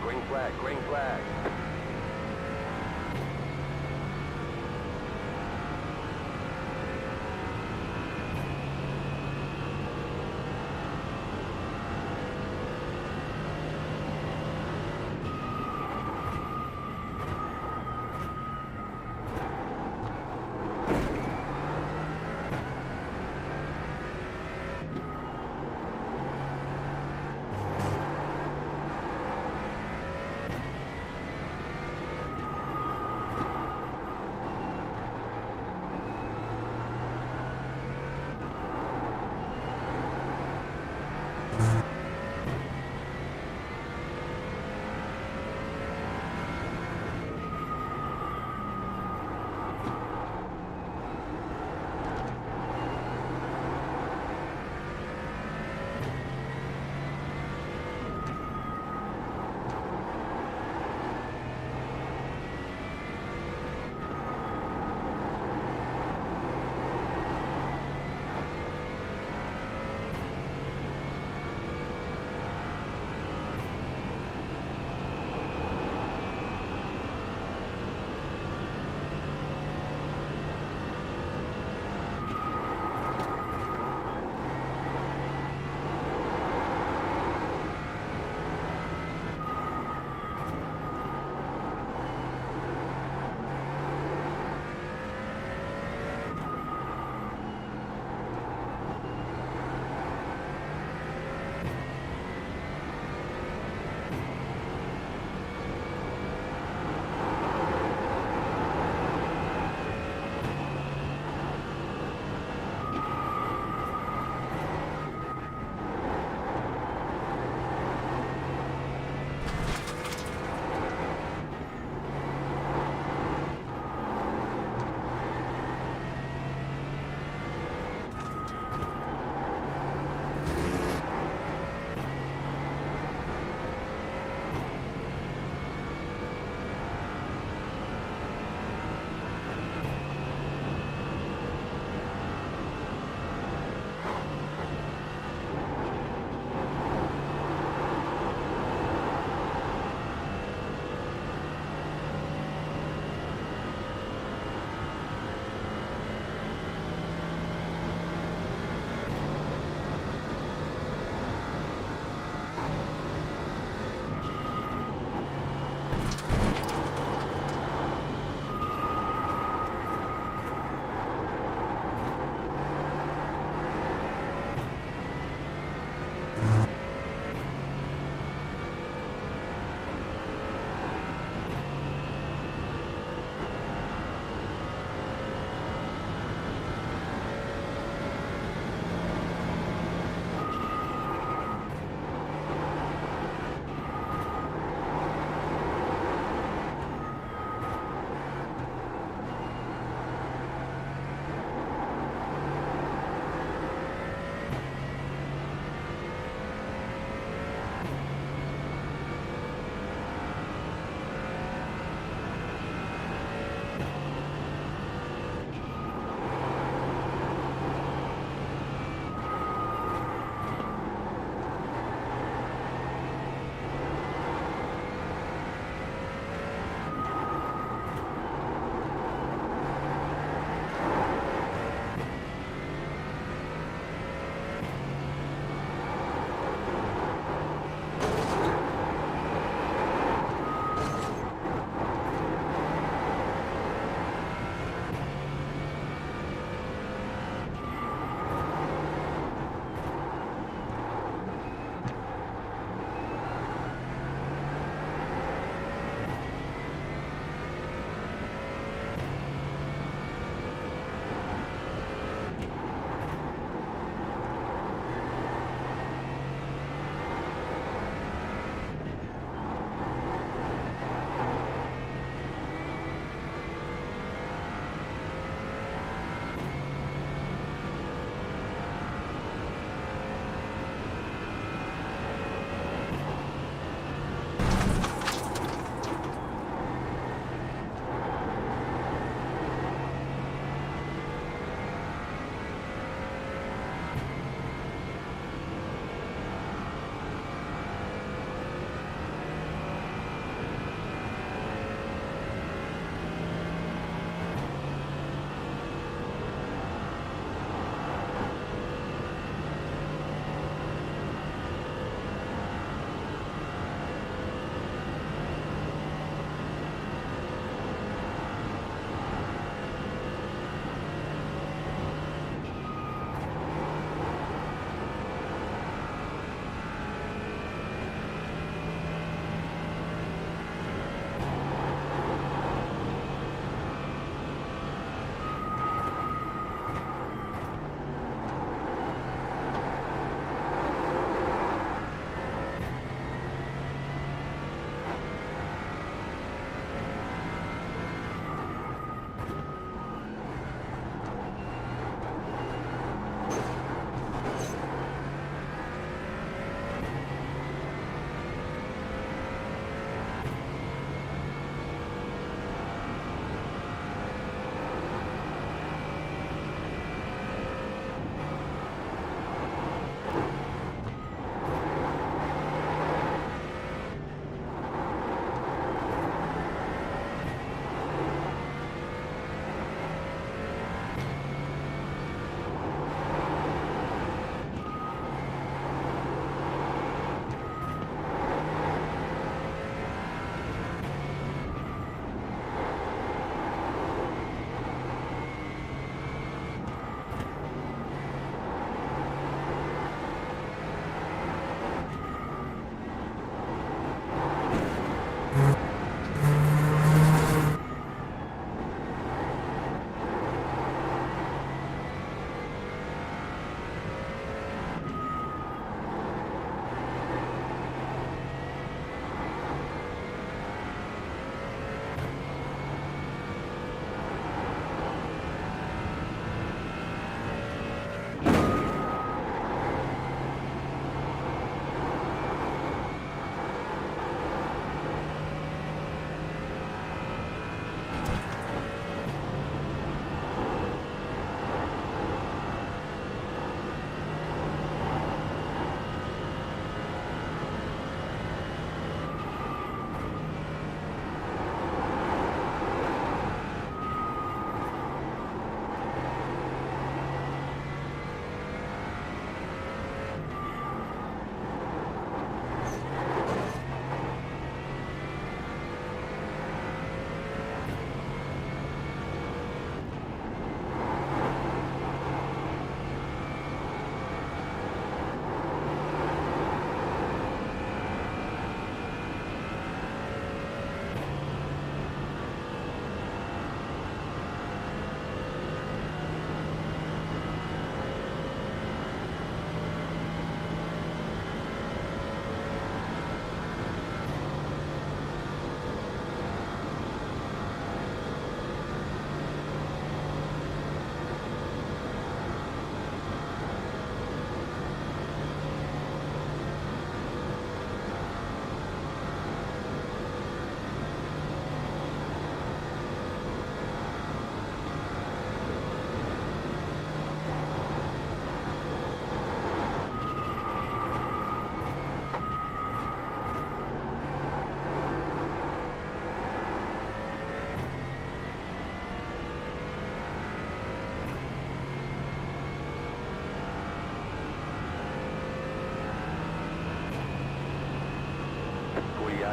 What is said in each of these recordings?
Green flag, green flag.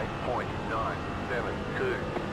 28.972.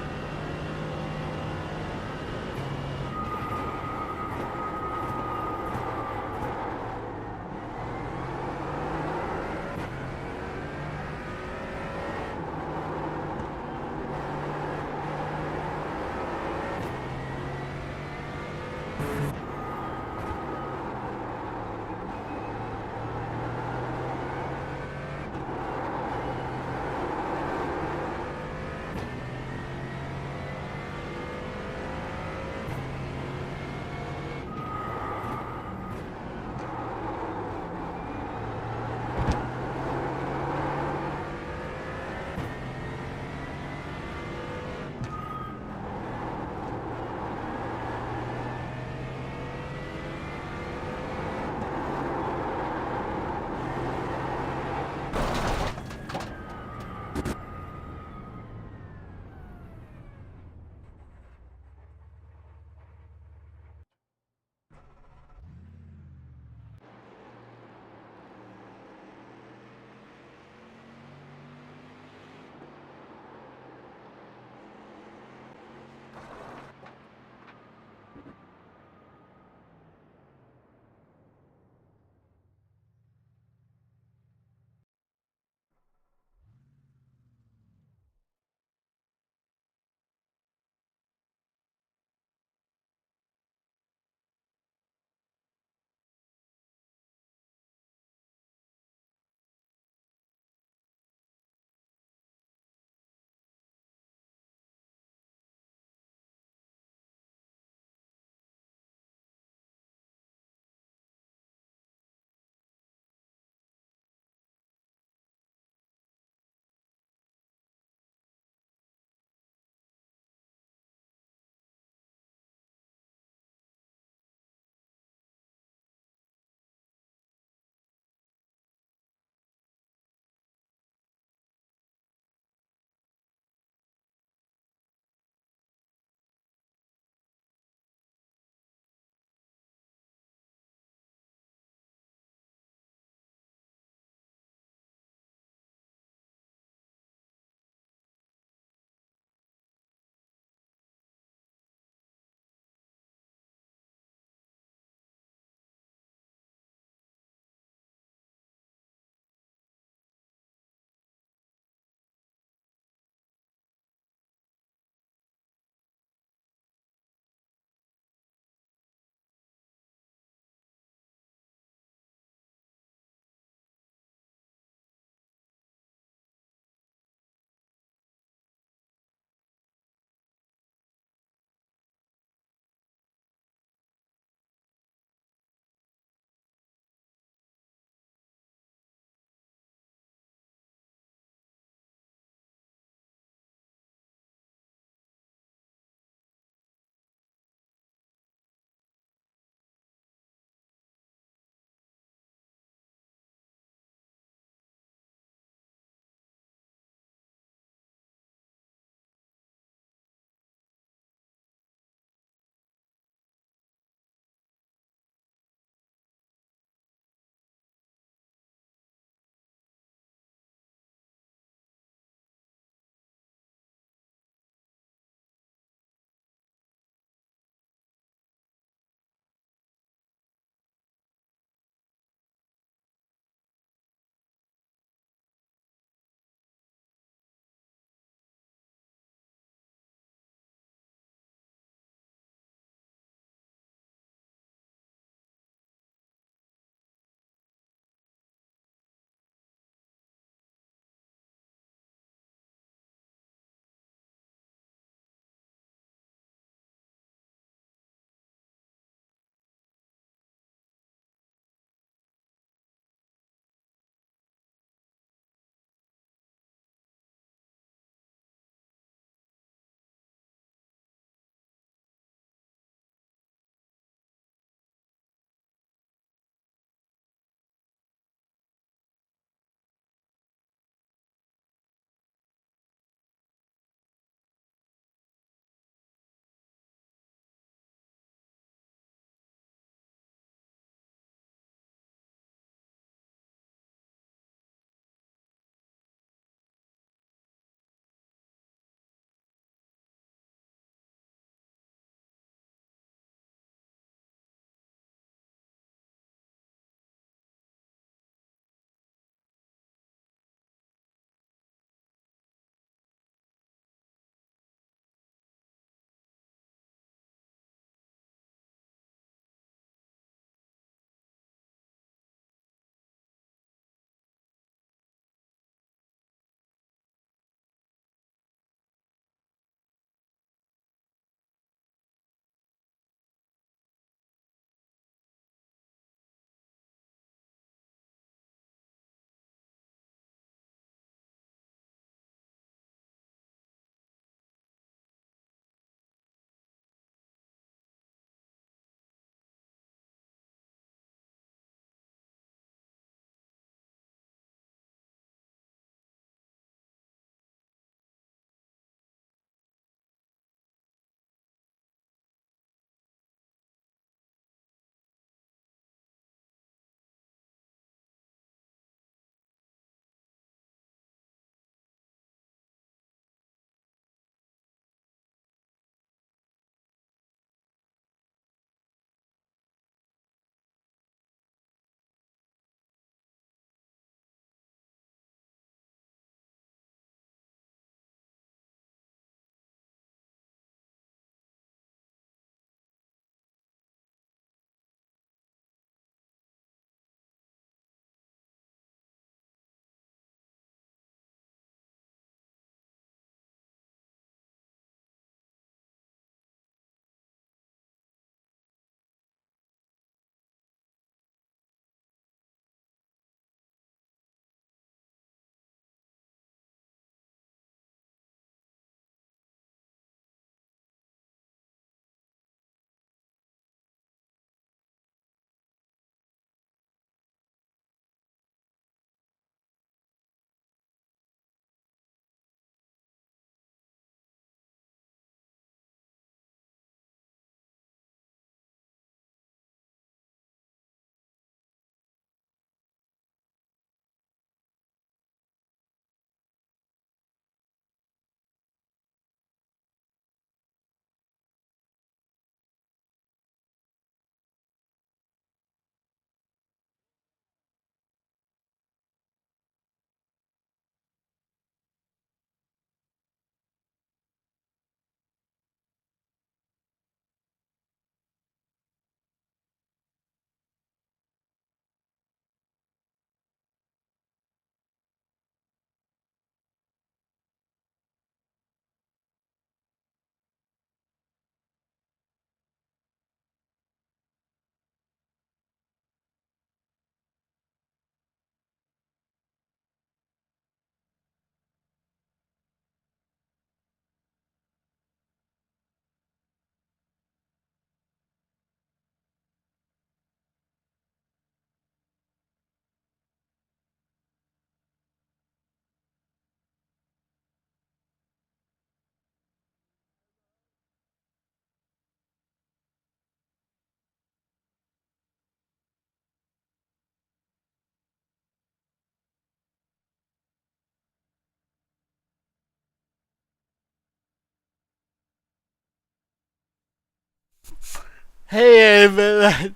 Hey everyone.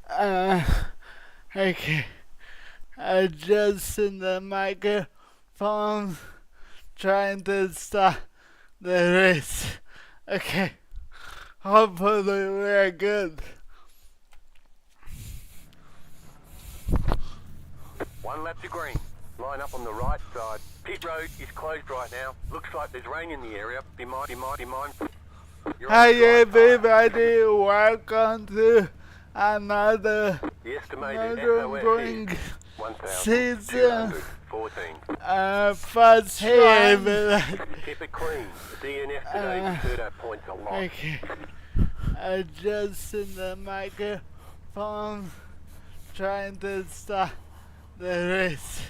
Uh, okay. Adjusting the microphone, trying to start the race. Okay. Hopefully we're good. One lap to green. Line up on the right side. Pit road is closed right now. Looks like there's rain in the area. Be mindful. Hi everybody, welcome to another The estimated Nürburgring SOS is season. 1,214. First Hey everyone. Keep it clean. The DNF today with 30 points a lot. Okay. Adjusting the microphone, trying to start the race.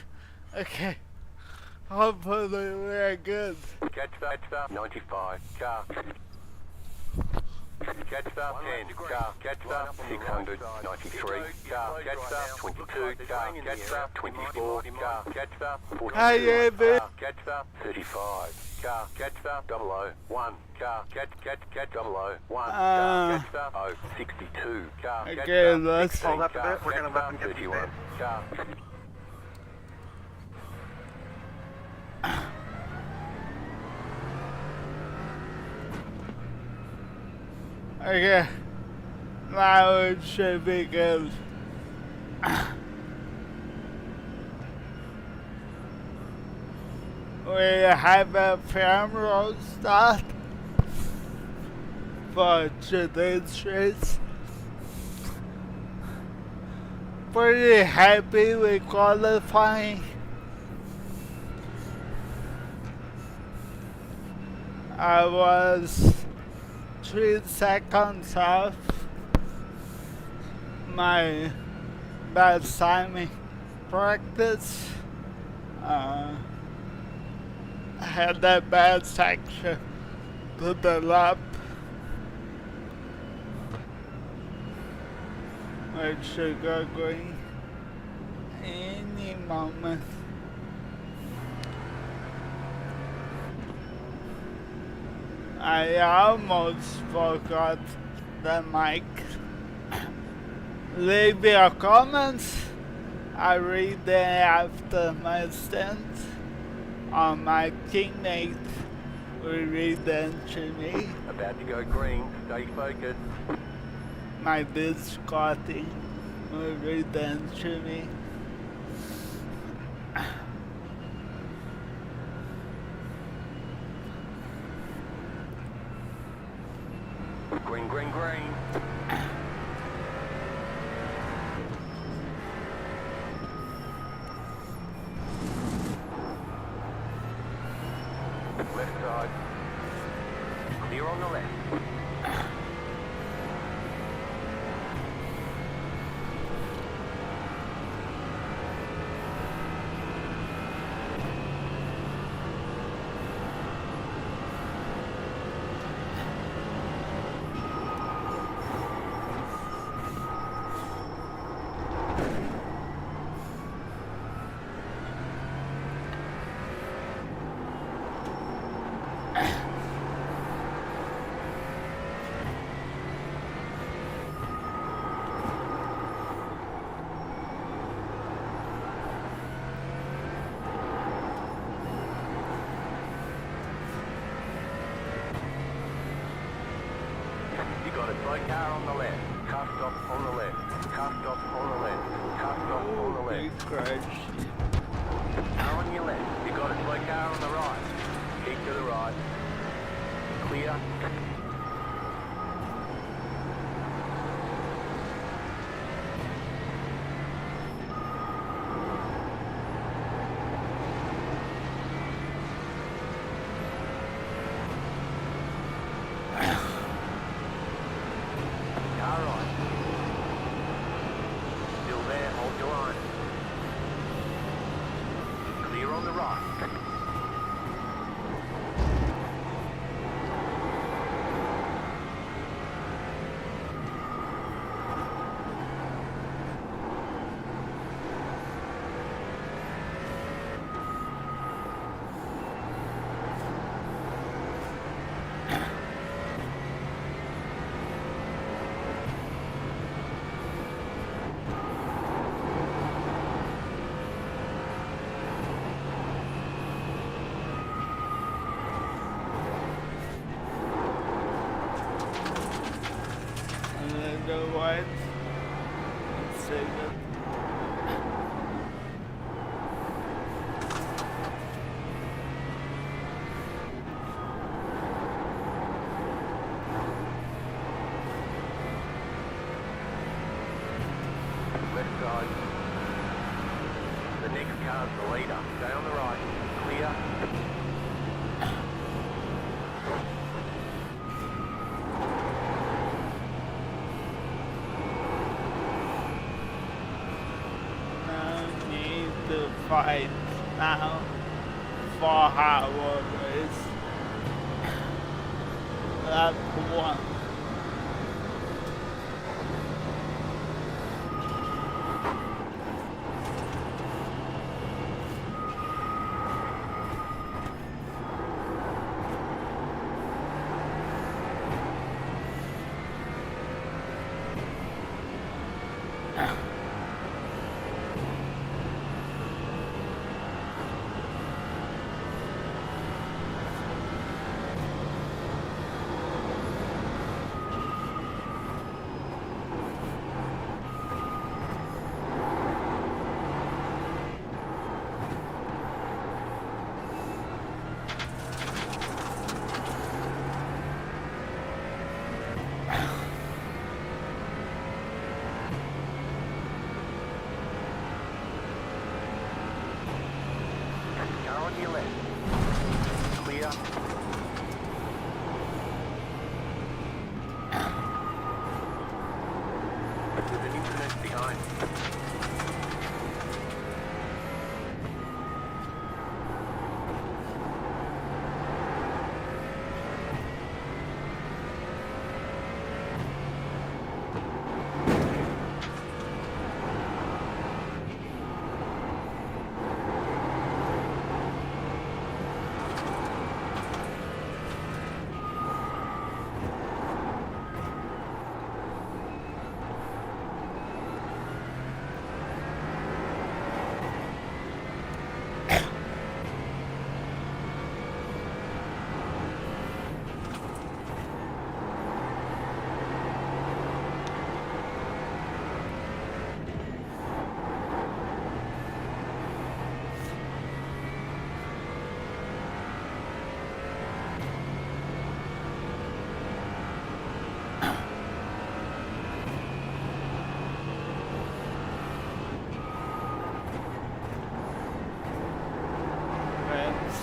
Okay. Hopefully we're good. Catch that 95 car. Catch that 10 car. Catch that 693 car. Catch that 22 car. Catch that 24 car. Catch that 42 Hi everybody. car. Catch that 35 car. Catch that 001 car. Catch 001 car. Catch that 62 car. Okay, let's hold up a bit. We're gonna let them 31 car. Okay. Now it should be good. We have a film start for today's race. Pretty happy with qualifying. I was 3 seconds off my best timing practice. Had that bad section to the lap, which should go green any moment. I almost forgot the mic. Leave your comments. I read them after my stint. Or my teammate will read them to me. About to go green. Stay focused. My Discordy will read them to me. Green, green, green. Left side. Clear on the left. You got a slow car on the left. Car stop on the left. Car stop on the left. Car stop on the Big left. crash. Car on your left. You got a slow car on the right. Keep to the right. Clear. Car right. Still there, hold your line. Clear on the right. right. Second. Left side. The next car's the leader. Stay on the right. Clear. No need to fight now for our race. Lap 1. Car on your left. Clear. There's an incident behind.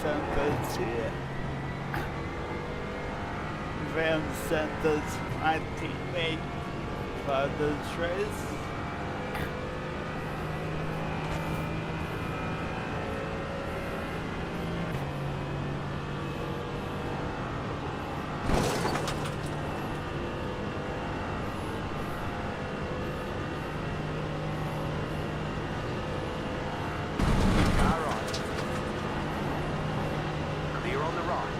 Sentence here. Van sentence my teammate for this race. Car right. Clear on the right.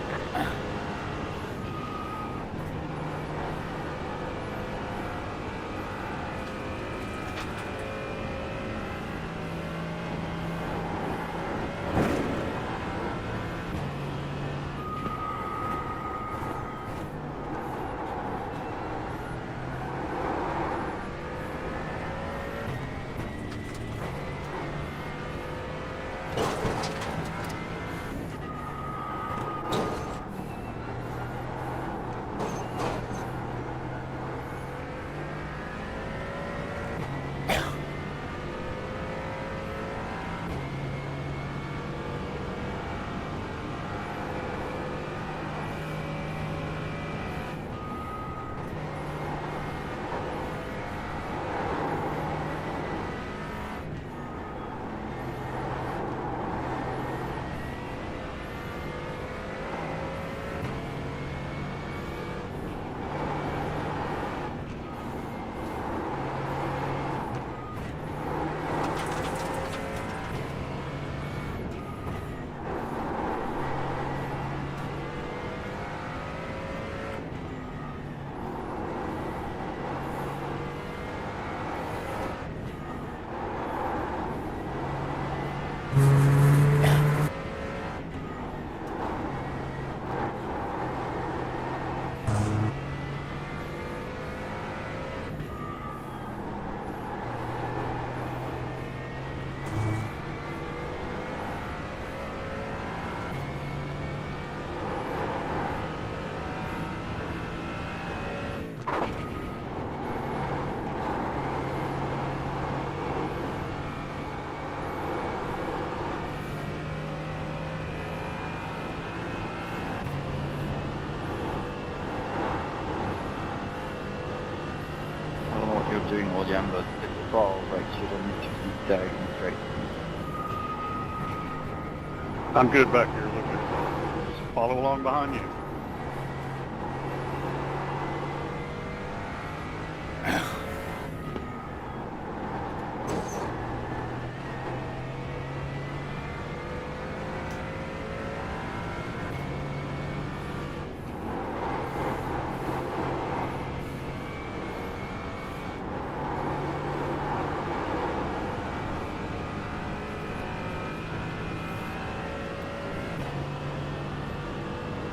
William, but it's far, like you don't need to keep tagging straight. I'm good back here. Look at just follow along behind you.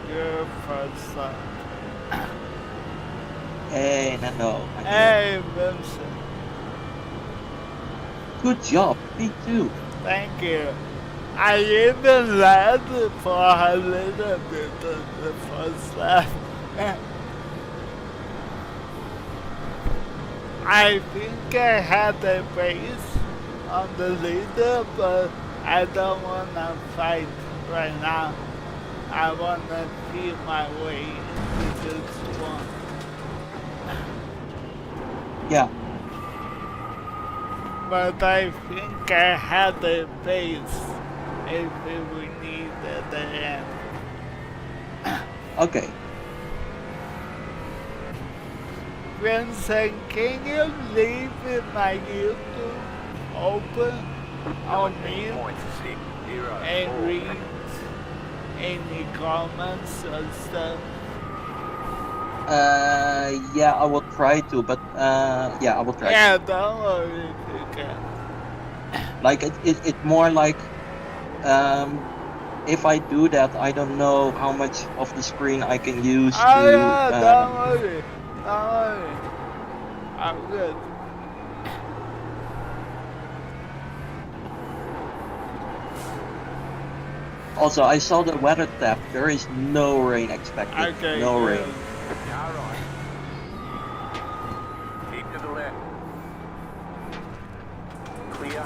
Good first lap. Hey, no. Hey, Vincent. Good job, P2. Thank you. I even led for a little bit on the first lap. I think I had a pace on the leader, but I don't wanna fight right now. I wanna feel my way into this one. Yeah, But I think I had a pace if we need at the end. okay. Vincent, can you leave my YouTube open on me and read any comments or stuff? Yeah, I will try to, but yeah, I will try. Yeah, don't worry if you can. Like it's more like if I do that, I don't know how much of the screen I can use Oh to. yeah, don't worry. Don't worry. I'm good. Also, I saw the weather tab. There is no rain expected. Okay, no good. rain. Alright. Keep to the left. Clear.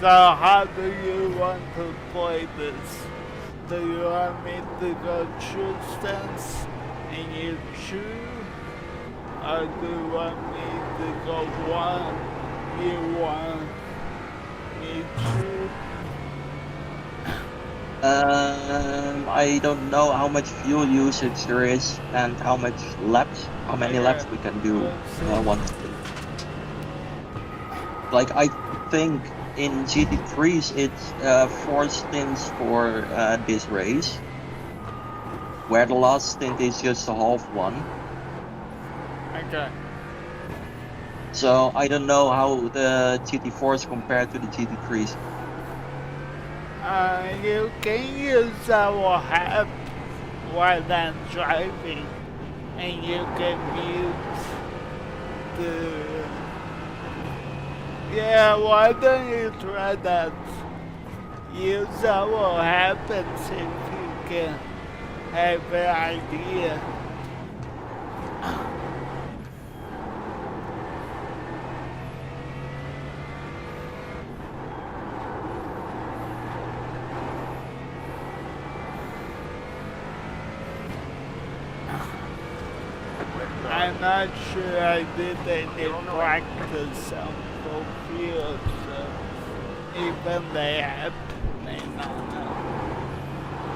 So how do you want to play this? Do you want me to go true stance and you true? Or do you want me to go one, you one, me true? I don't know how much fuel usage there is and how many laps we can do once. Like I think in GT3s it's 4 stints for this race, where the last stint is just a half one. Okay. So I don't know how the GT4s compare to the GT3s. You can use our app while I'm driving, and you can mute the... Yeah, why don't you try that? Use our app and see if you can have an idea. I'm not sure I did any practice on both fields, so even the app may not know.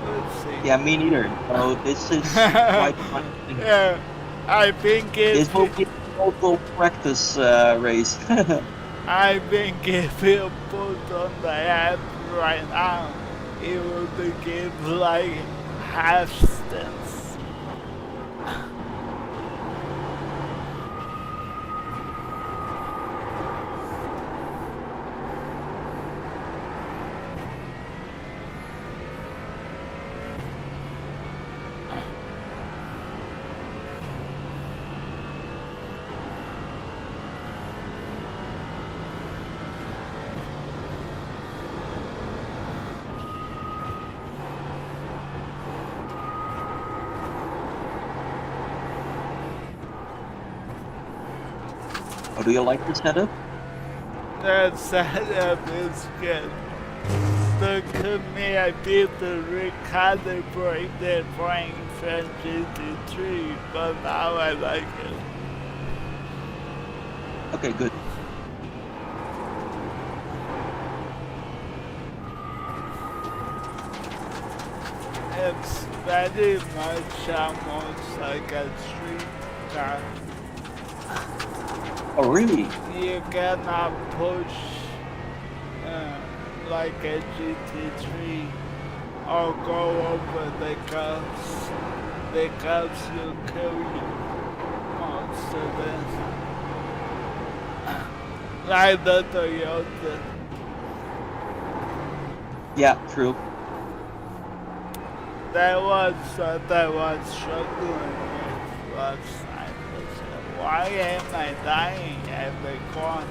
Let's see. Yeah, me neither. So this is quite fun. Yeah, I think This will be a local practice race. I think if you put on the app right now, it will begin like half stints. Oh, do you like the setup? That setup is good. Look at me, I did the recalibrate the frame from GT3, but now I like it. Okay, good. It's very much almost like a street car. Oh, really? You cannot push like a GT3 or go over the curbs. The curbs will kill you most of them. Like the Toyota. Yeah, true. That was what I was struggling with last night. Why am I dying every corner?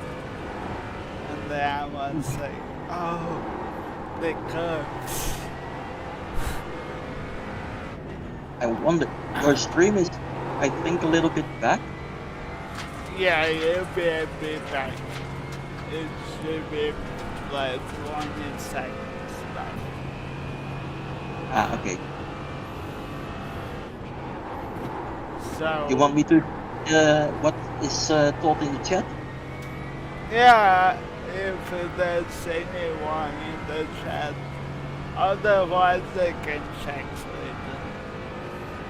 And then I was like, oh, the curbs. I wonder. Your stream is, I think, a little bit back. Yeah, it'll be a bit back. It should be like 20 seconds back. Ah, okay. So, You want me to, what is told in the chat? yeah, if there's anyone in the chat, otherwise they can check later.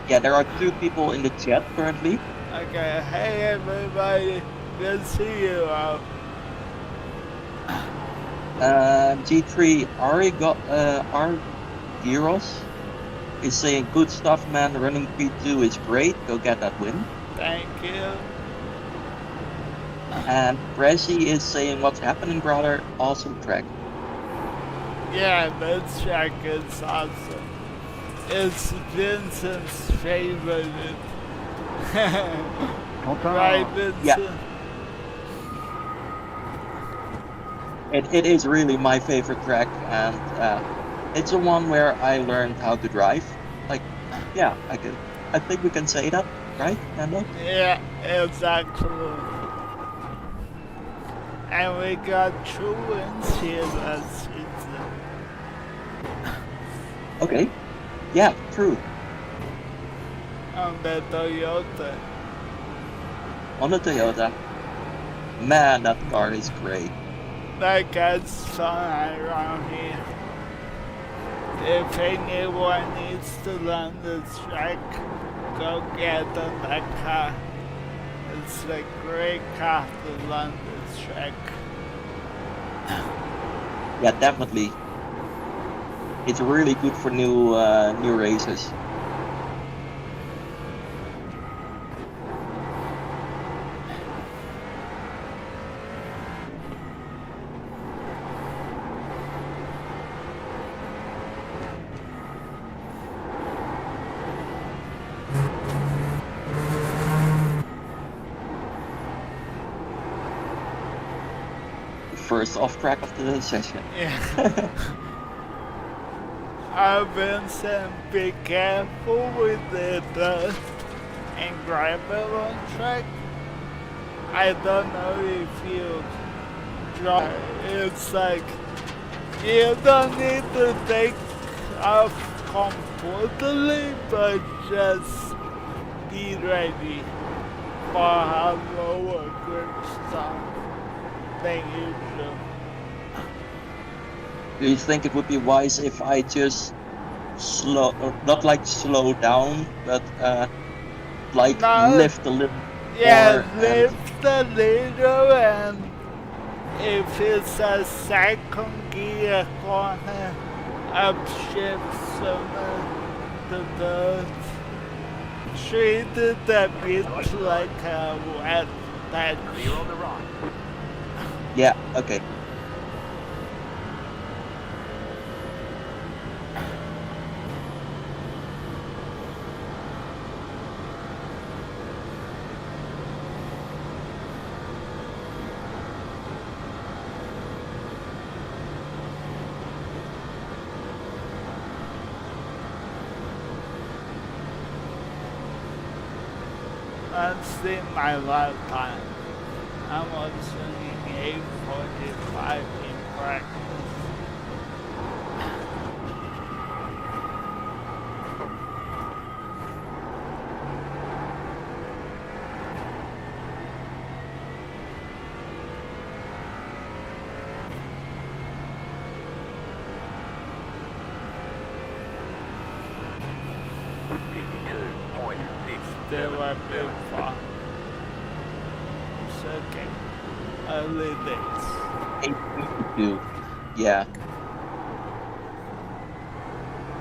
Yeah, there are 2 people in the chat currently. Okay, hey everybody, good to see you all. G3 Argyros is saying, good stuff, man. Running P2 is great. Go get that win. Thank you. And Prezi is saying, what's happening, brother? Awesome track. Yeah, this track is awesome. It's Vincent's favorite. Right, Vincent? Yeah. It is really my favorite track, and it's the one where I learned how to drive. Like, yeah, I think we can say that, right, Nando? Yeah, exactly. And we got 2 wins here last season. Okay. Yeah, true. On the Toyota. On the Toyota. Man, that car is great. That guy's fun around here. If anyone needs to learn this track, go get on that car. It's a great car to learn this track. Yeah, definitely. It's really good for new racers. First off track of the session. Yeah. Vincent, be careful with the dust and gravel on track. I don't know if you drive. It's like you don't need to take off completely, but just be ready for a lower grip start than usual. Do you think it would be wise if I just not like slow down, but like No. lift a little Yeah, more? lift a little, and if it's a second gear corner, upshift sooner to the treat it a bit like a wet patch. Yeah, okay. That's in my lifetime. I was swinging 845 in practice. Still a bit far. It's okay. Early days. 8:52. Yeah.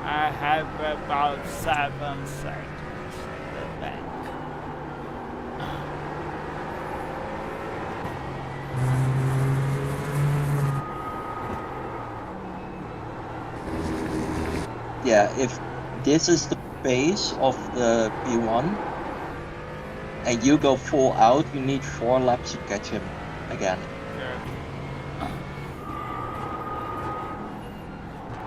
I have about 7 seconds in the bank. Yeah, if this is the pace of the P1 and you go full out, you need 4 laps to catch him again.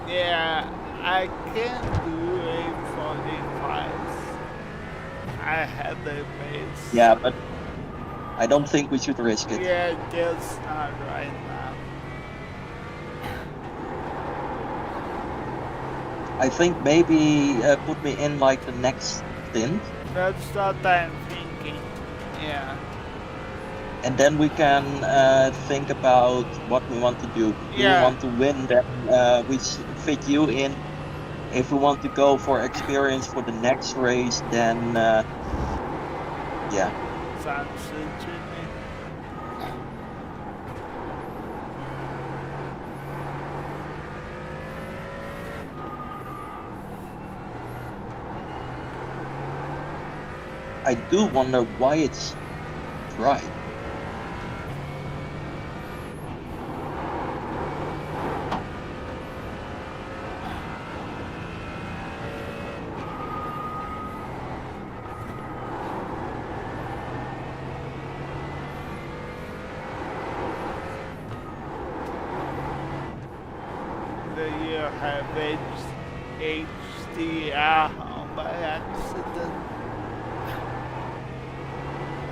Yeah, I can do a 45. I had the pace. Yeah, but I don't think we should risk it. Yeah, just not right now. I think maybe put me in like the next stint, That's what I'm thinking. Yeah. and then we can think about what we want to do. If we Yeah. want to win, then we fit you in. If we want to go for experience for the next race, then yeah. Sounds good to me. I do wonder why it's dry. Do you have HDR on by accident?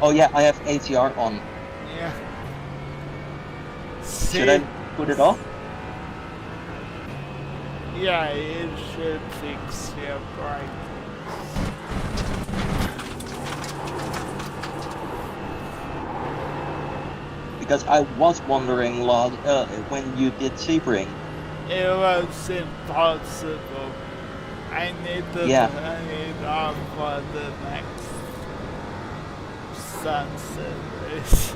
Oh yeah, I have ATR on. Yeah. Should I put it off? Yeah, it should fix your brightness. Because I was wondering when you did Sebring. It was impossible. I need to turn it off for the next sunset race.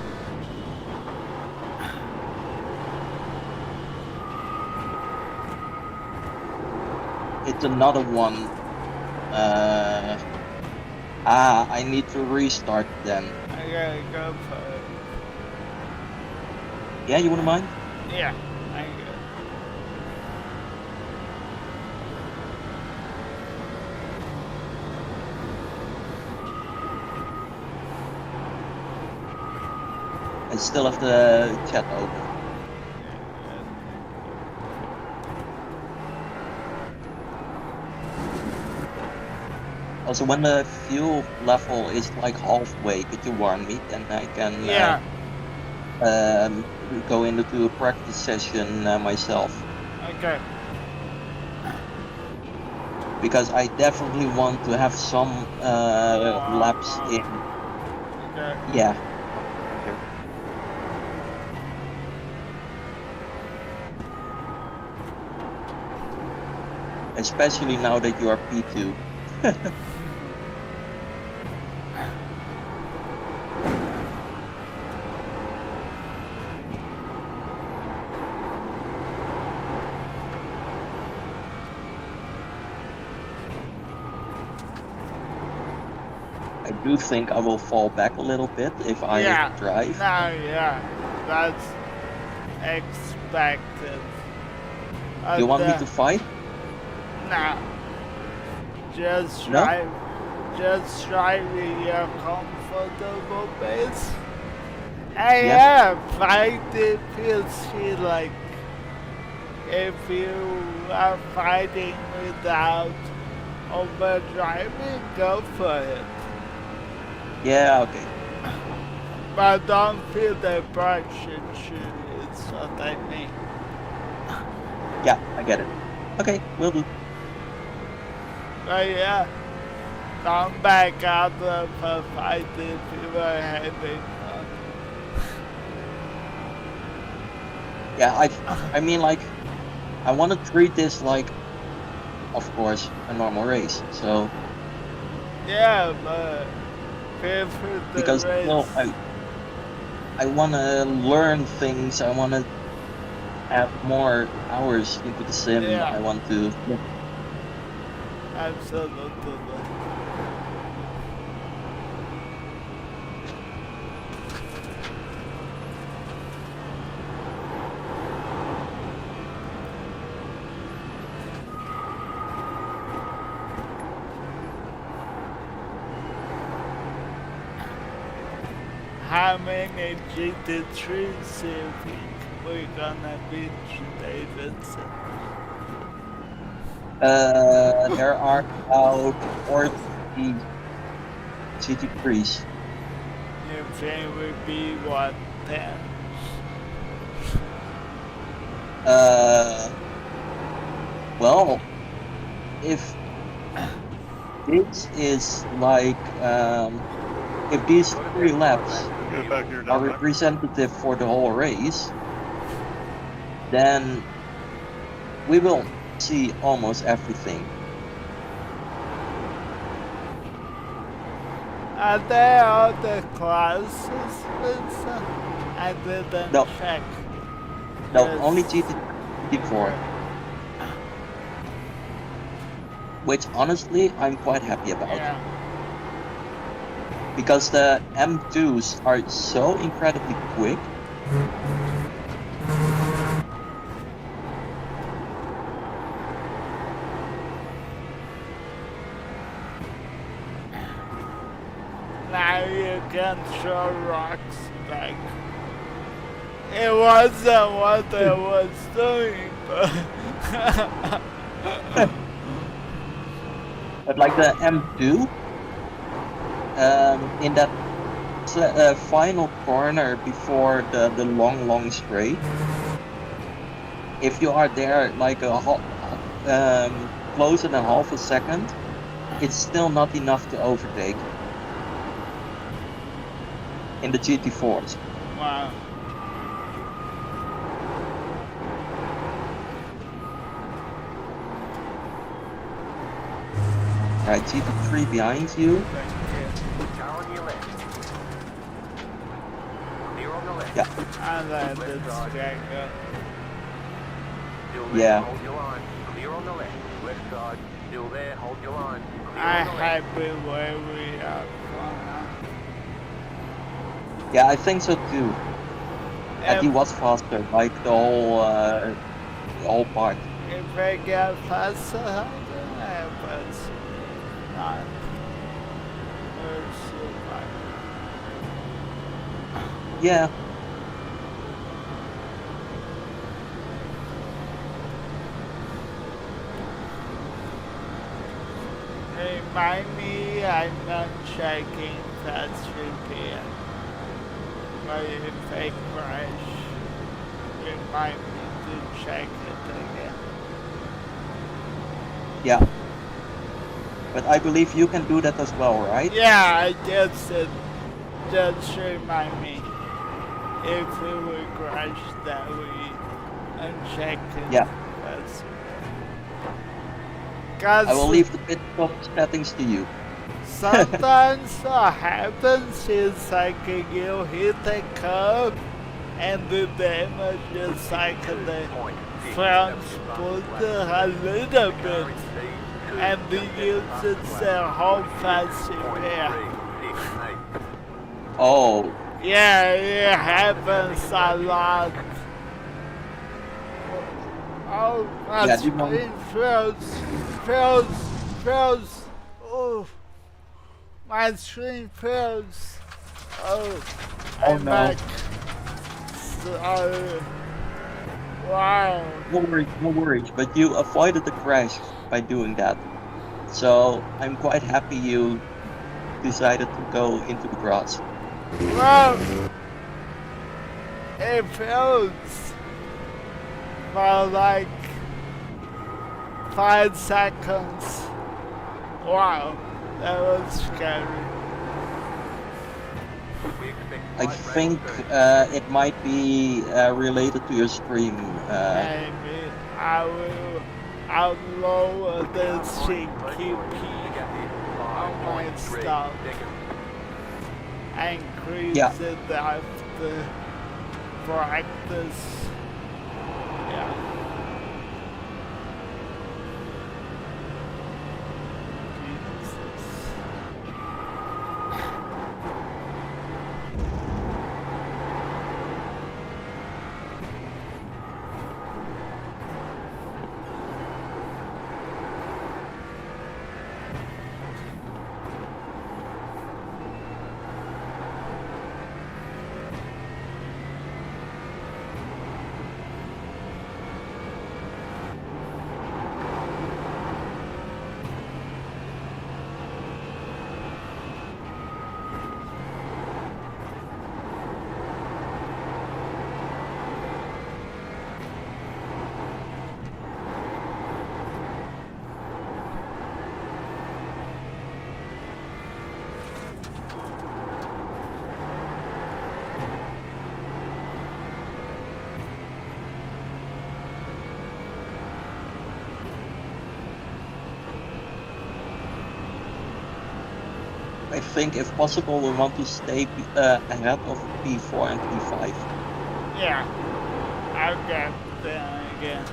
It's another one. I need to restart then. I gotta go for it. Yeah, you wouldn't mind? Yeah, I good. I still have the chat open. Also, when the fuel level is like halfway, could you warn me? Then I can go into a practice session myself. Okay. Because I definitely want to have some laps in. Okay. Yeah. Especially now that you are P2. I do think I will fall back a little bit if I drive. No, yeah, that's expected. You want me to fight? Nah. Just drive. Just drive in your comfortable pace. And yeah, fighting feels like if you are fighting without overdriving, go for it. Yeah, okay. But don't feel the pressure, it's what I mean. Yeah, I get it. Okay, will do. But yeah, don't back out of a fight if you are having fun. Yeah, I mean, like, I want to treat this like, of course, a normal race. So Yeah, but pay for the because race. no, I wanna learn things. I wanna add more hours into the sim. Yeah. I want to. Absolutely. How many GT3s do you think we're gonna beat, Davidson? There are about 40 GT3s. You think we'll be what, 10? Well, if this is like, if these 3 laps Get back here, are Dominic. representative for the whole race, then we will see almost everything. Are there other classes, Vincent? I didn't No. check. No, Yes. only GT4. Which honestly, I'm quite happy about. Yeah. Because the M2s are so incredibly quick. Now you can throw rocks back. It wasn't what I was doing, but But like the M2, in that final corner before the long straight, if you are there like closer than half a second, it's still not enough to overtake in the GT4s. wow. Right, GT3 behind you. Thank you. Car on your left. Clear on the left. Yeah. I like this guy. Still there, Yeah. hold your line. Clear on the left. Left side. Still there, hold your line. Clear I'm on the left. happy where we are from now. Yeah, I think so too. And he was faster, like the whole part. If I get faster, I don't know, but not. We're super. Yeah. Remind me, I'm not checking fast repair. But if I crash, remind me to check it again. Yeah. But I believe you can do that as well, right? Yeah, I just said, just remind me. If we will crash, that we uncheck it. Yeah. Fast. I will leave the pit stop settings to you. Sometimes what happens is like you hit a curb and the damage is like the front spoiler a little bit and the uses their whole fast repair. Oh, Yeah, it happens a lot. Oh, my Yeah, you know- screen froze. Oh, my screen froze. Oh, Oh, I'm no. back. So, wow. no worries, but you avoided the crash by doing that. So I'm quite happy you decided to go into the grass. Well, it froze for like 5 seconds. Wow, that was scary. I think it might be related to your stream. Maybe I'll lower the CQP my 9.3 stuff. seconds. Increase Yeah. it after practice. Yeah. Jesus. I think if possible we want to stay ahead of P4 and P5. Yeah. I'll get there again.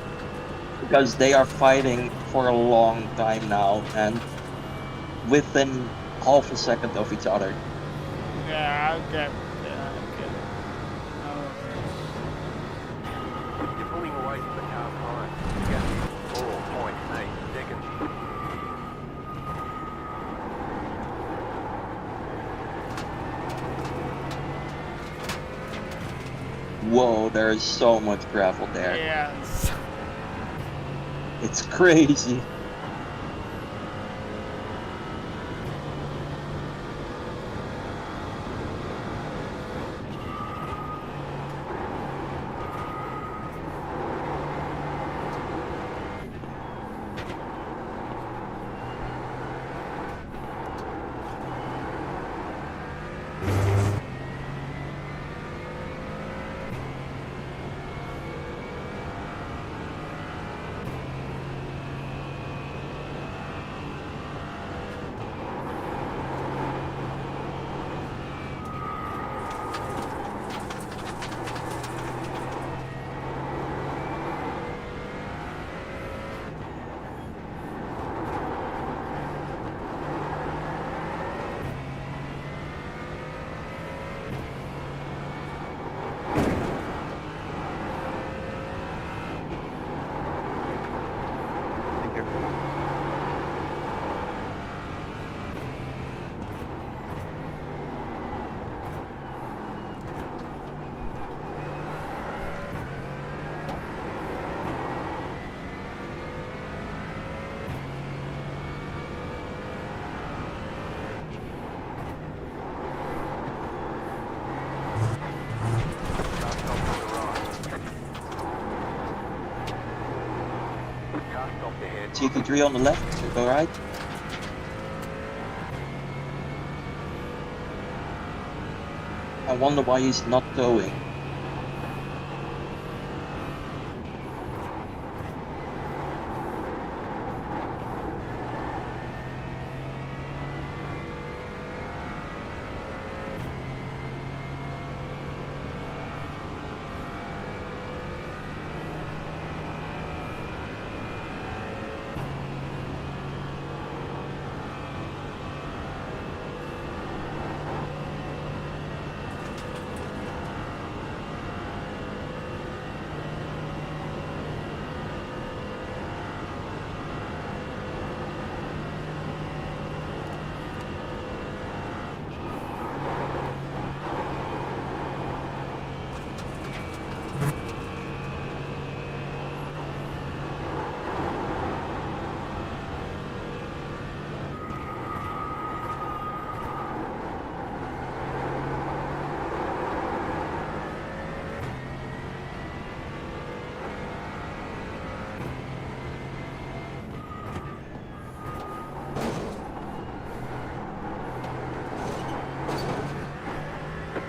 Because they are fighting for a long time now and within half a second of each other. Yeah, I'll get there again. No worries. You're pulling away from the car behind. Gap is 4.8 seconds. Whoa, there is so much gravel there. Yes. It's crazy. Thank you. Car stop to the right. Car stop ahead. GT3 on the left, to the right. I wonder why he's not towing.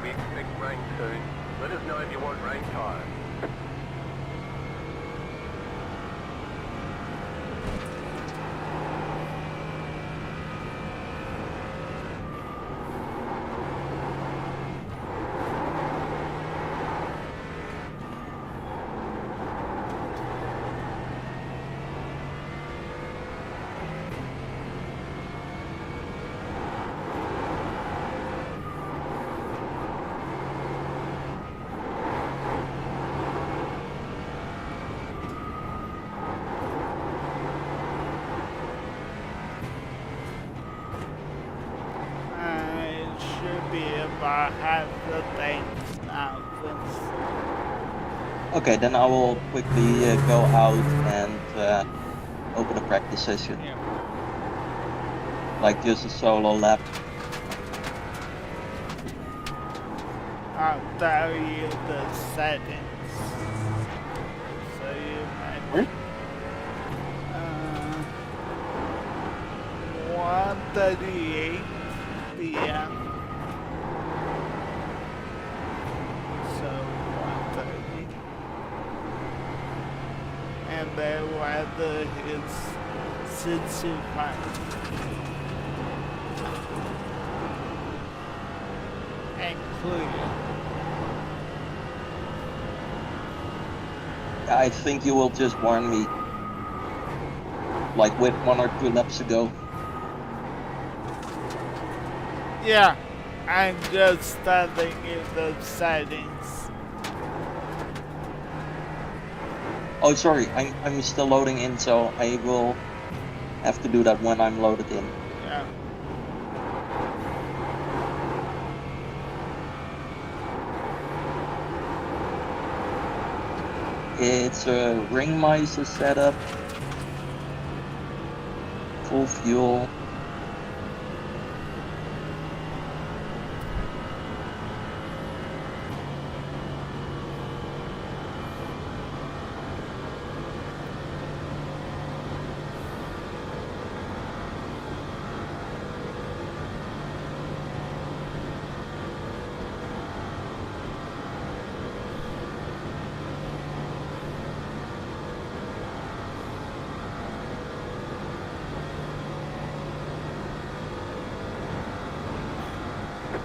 We expect rain soon. Let us know if you want rain tyres. I have the things now, Vince. Okay, then I will quickly go out and open a practice session. Yeah. Like just a solo lap. I'll tell you the settings. So you might. Where? 1:38 p.m. So 1:30. And the weather is 65. And clear. I think you will just warn me. Like with 1 or 2 laps ago. Yeah, I'm just telling you the settings. Oh, sorry, I'm still loading in, so I will have to do that when I'm loaded in. Yeah. It's a ringmiser setup, full fuel.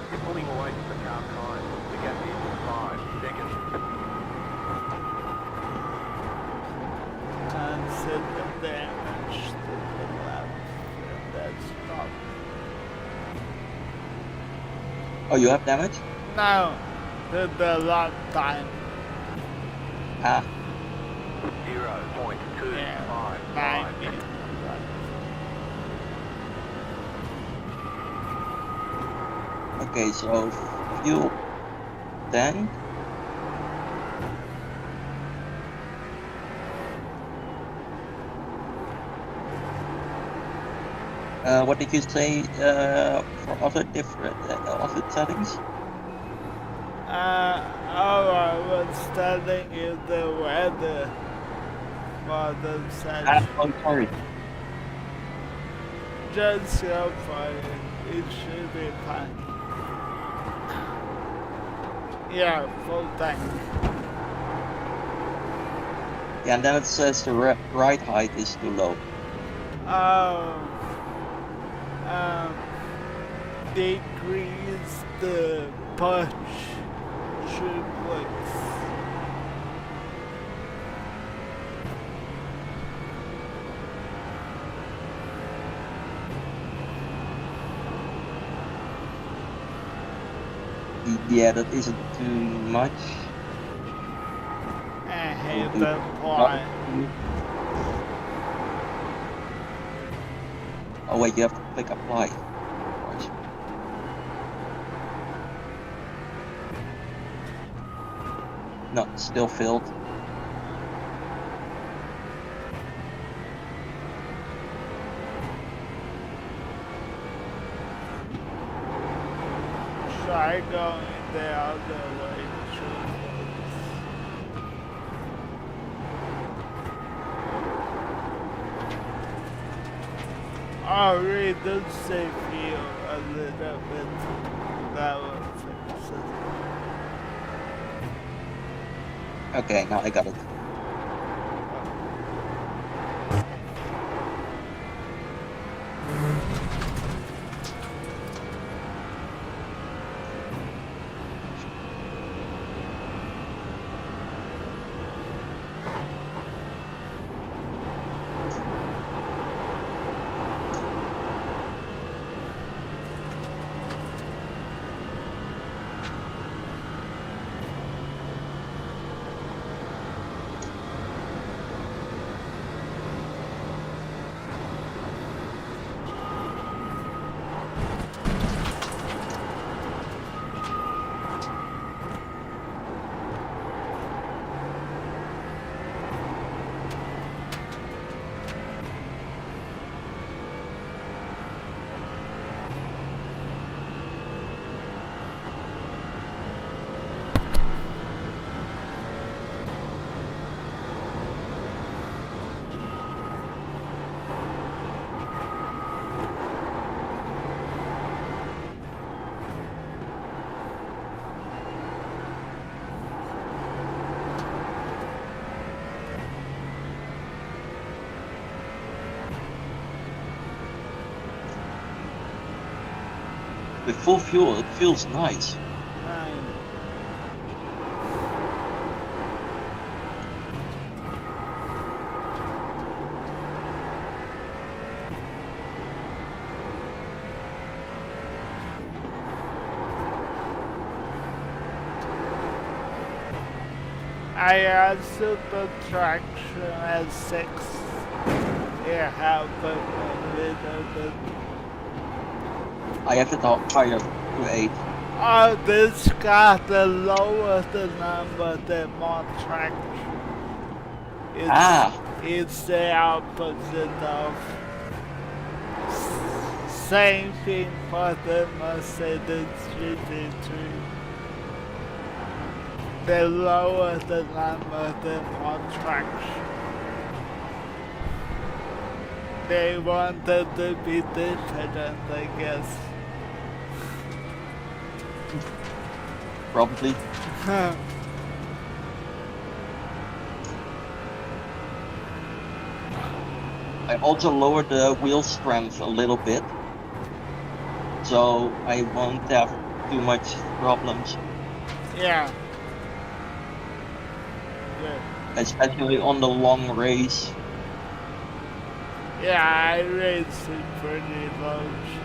You're pulling away from the car behind. The gap is 5 seconds. Consider damage to the left. And that's not. Oh, you have damage? No, to the lap time. Ah, 0.255. Yeah, 90. okay, so fuel tank. What did you say for other different other settings? I was telling you the weather for the Ah, session. oh, sorry. Just go for it. It should be fine. Yeah, full tank. Yeah, and then it says the ride height is too low. Decrease the push triplex. Yeah, that isn't too much. And hit do the point. Oh wait, you have to click apply. Of course. No, still filled. Try going the other way. I'll reduce the fuel a little bit. That will fix it. Okay, now I got it. With full fuel, it feels nice. I have super traction at 6. It happened a little bit. I have it higher to 8. Oh, this got the lower the number, the more traction. It's the opposite of. Same thing for the Mercedes GT3. The lower the number, the more traction. They wanted to be different, I guess. Probably. I also lowered the wheel strength a little bit, so I won't have too much problems. Yeah. Good. Especially on the long race. Yeah, I raced it pretty low too.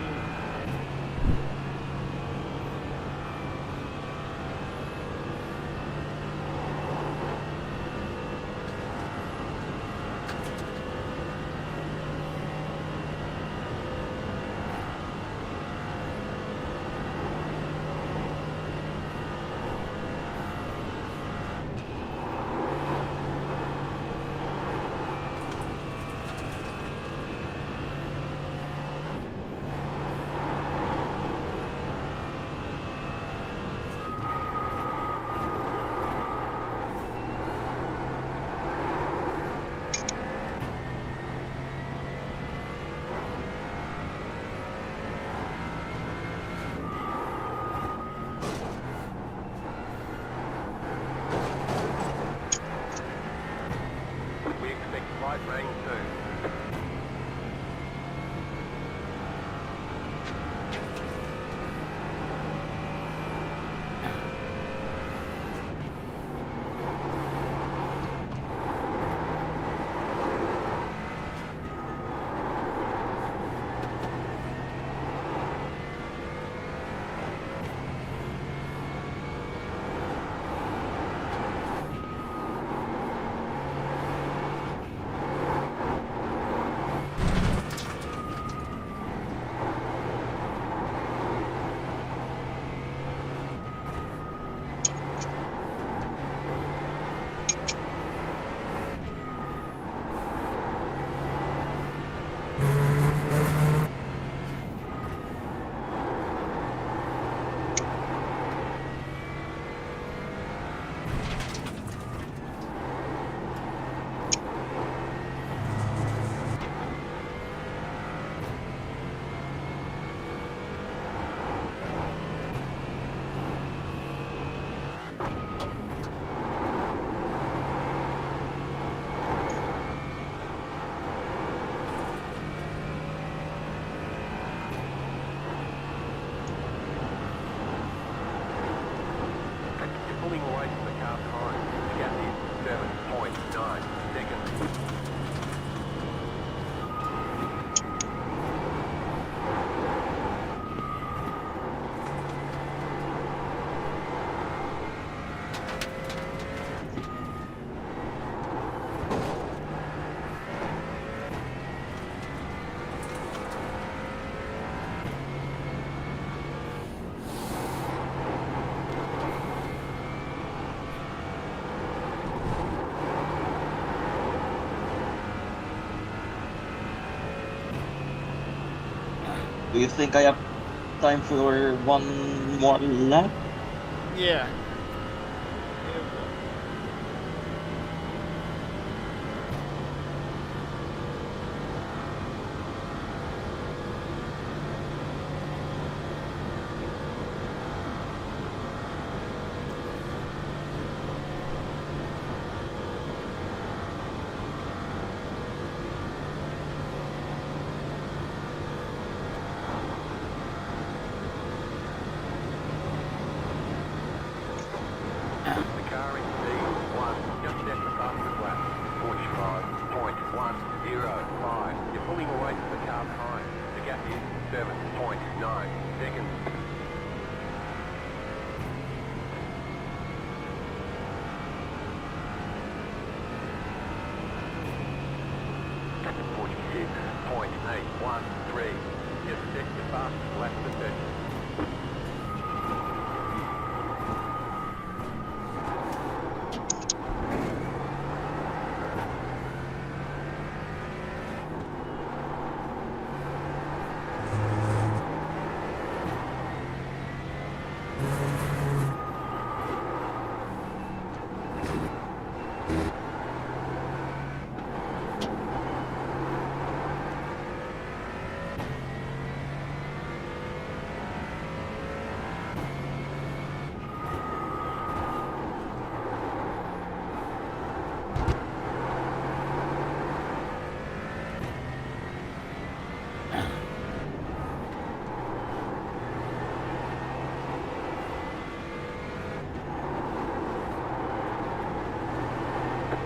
We expect light rain soon. You're pulling away from the car behind. The gap is 7.9 seconds. Do you think I have time for one more lap? Yeah. 27.9 seconds. .813. Just set your fastest lap of the session.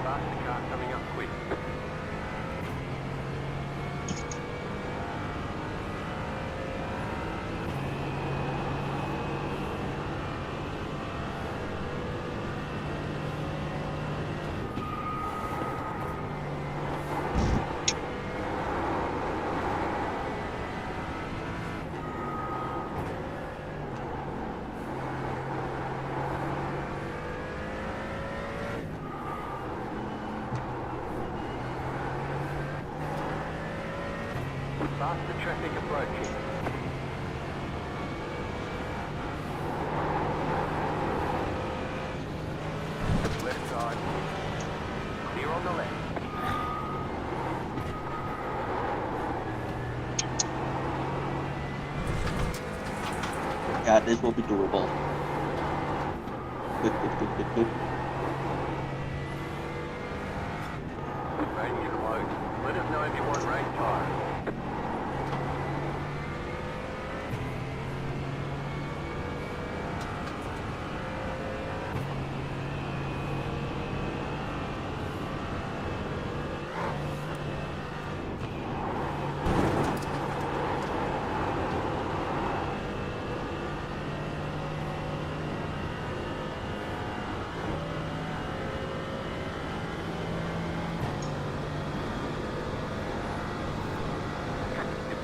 Faster car coming up quick. Faster traffic approaching. Left side. Clear on the left. Yeah, this will be doable. Good, good, good, good, good. Rain is close. Let us know if you want rain tires.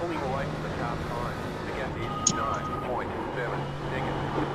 Pulling away from the car behind. The gap is 9.7 seconds.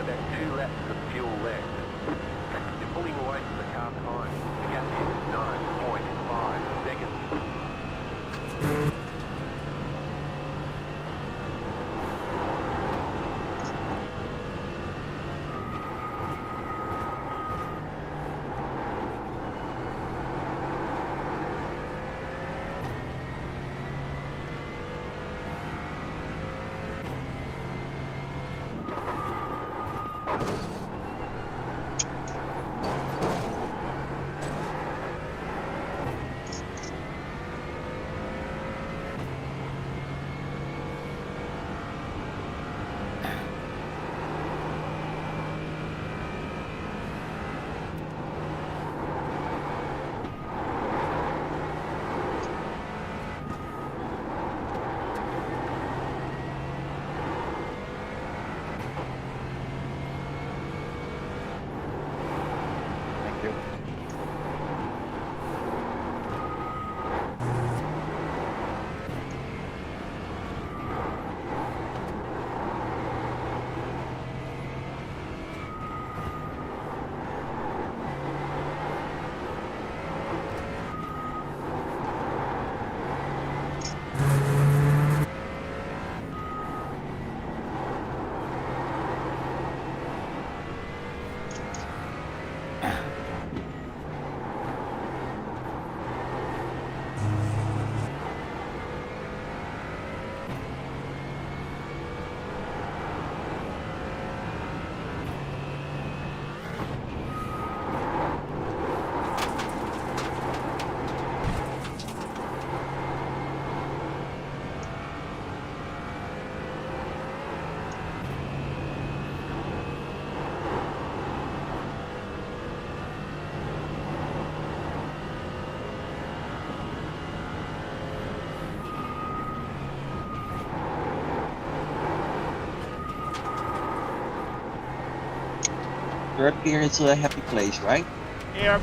about 2 laps of fuel left. You're pulling away from the car behind. The gap is 9.5 seconds. Thank you. Third gear is a happy place, right? Yep.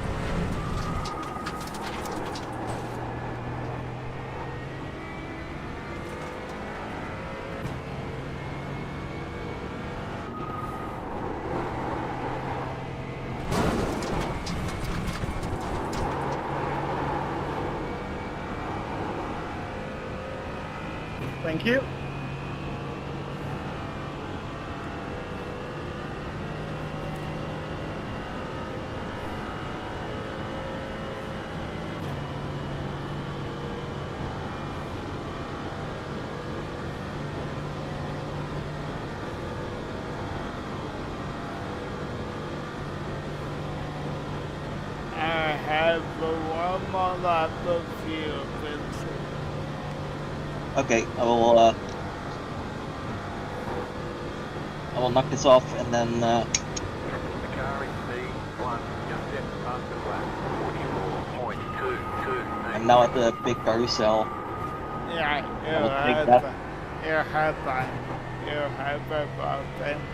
Thank you. I have one more lap of fuel, Vincent. Okay, I will knock this off and then The car in P1 just stepped past the lap. 44.228. I'm now at the big carousel. Yeah, I will take that. you have time. You have about 10 minutes.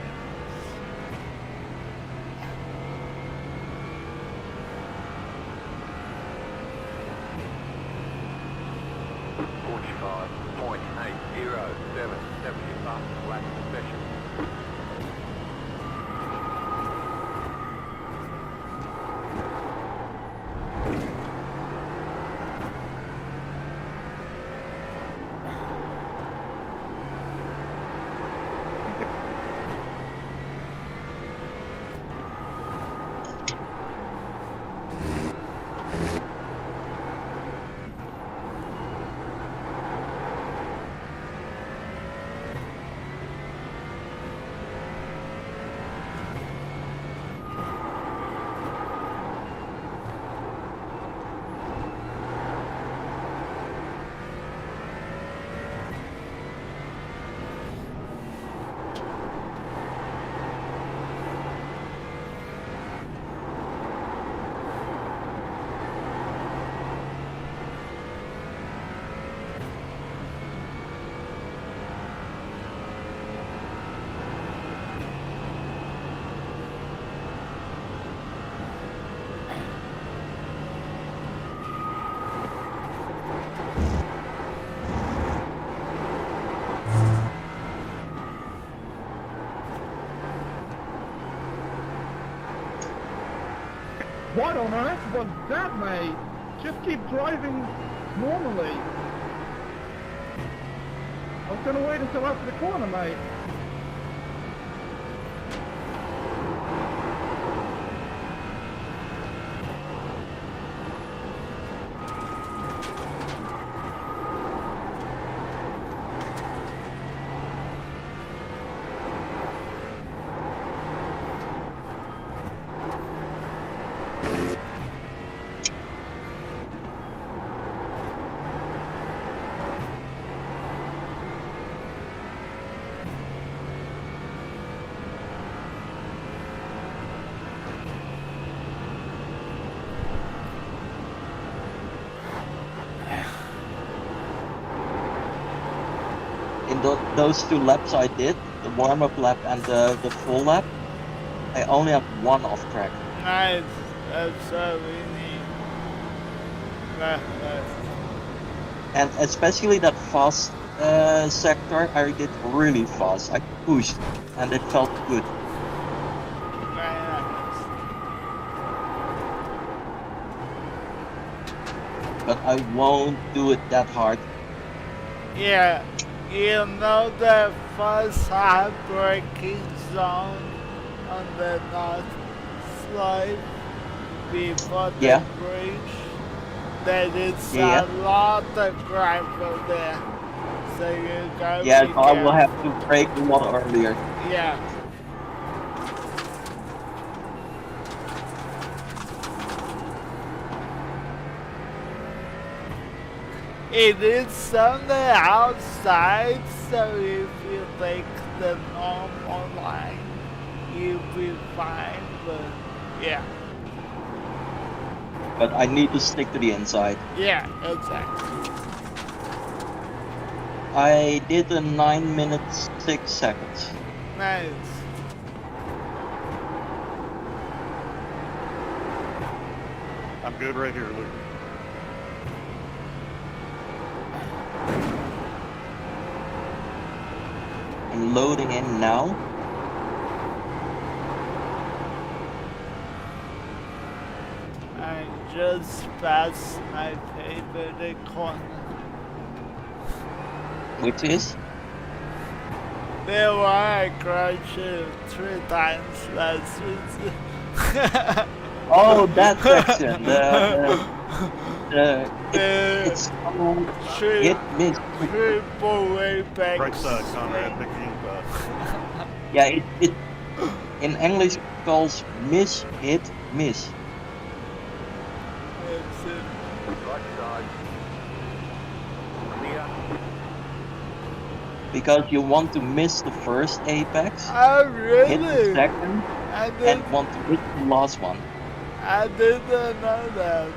.807, 70 fastest lap of the session. What on earth was that, mate? Just keep driving normally. I was gonna wait until after the corner, mate. In those 2 laps I did, the warm-up lap and the full lap, I only have 1 off track. Nice. That's what we need. Nice. And especially that fast sector, I did really fast. I pushed, and it felt good. Very nice. But I won't do it that hard. Yeah, you know the first hard braking zone on the north slide before the Yeah. bridge? There is Yeah. a lot of gravel there. So you gotta Yeah, be so I will have careful. to brake a lot earlier. Yeah. It is on the outside, so if you take the normal line, you'll be fine, but yeah. But I need to stick to the inside. Yeah, exactly. I did a 9 minutes 6 seconds. Nice. I'm good right here, Luke. I'm loading in now. I just passed my favorite corner. Which is? There were I crashed 3 times last week. Oh, that section. It's called Tri- hit miss. triple way back. Right side, Conrad, pick the inside. Yeah, it in English calls miss, hit, miss. That's it. Right side. Clear. Because you want to miss the first apex, Oh, hit the really? second, I and didn't, want to hit the last one. I didn't know that.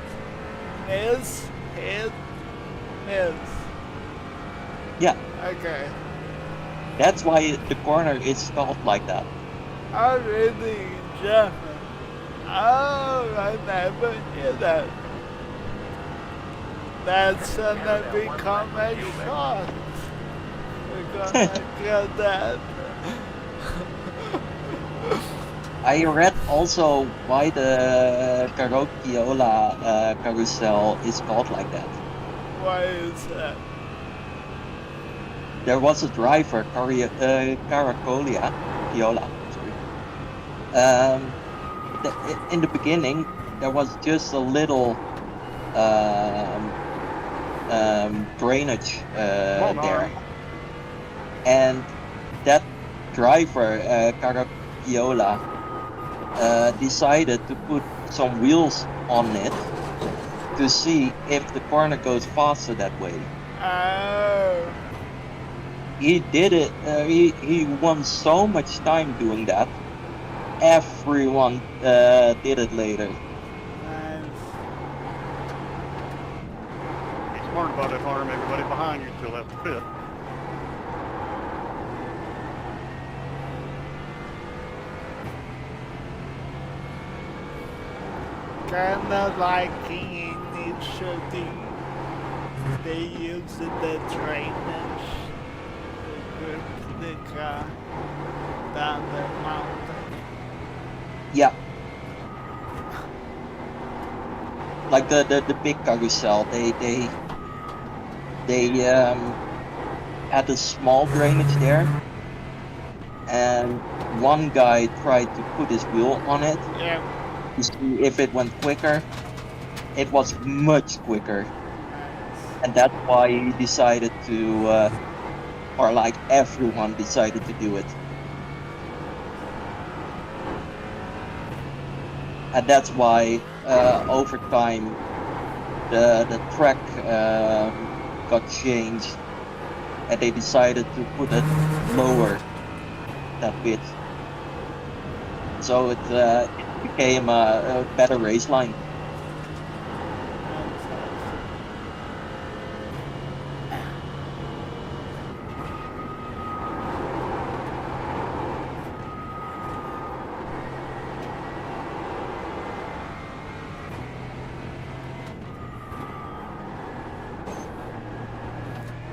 Miss, hit, miss. Yeah, Okay. that's why the corner is called like that. Oh, really? In German? Oh, I never knew that. That's gonna become a shot. We're gonna get that. I read also why the Caracciolo carousel is called like that. Why is that? There was a driver, Caracolia, Chiola, sorry. In the beginning, there was just a little drainage there, and that driver, Caracciola, decided to put some wheels on it to see if the corner goes faster that way. Oh. He did it. He won so much time doing that. Everyone did it later. Nice. Be smart about it, harm everybody behind you still have to fit. Kinda like in initially they use the drainage to grip the car down the mountain. Yeah. like the big carousel. They had a small drainage there, and one guy tried to put his wheel on it Yeah. to see if it went quicker. It was much quicker, Nice. and that's why he decided to, or like everyone decided to do it. And that's why over time the track got changed, and they decided to put it lower that bit, so it became a better race line.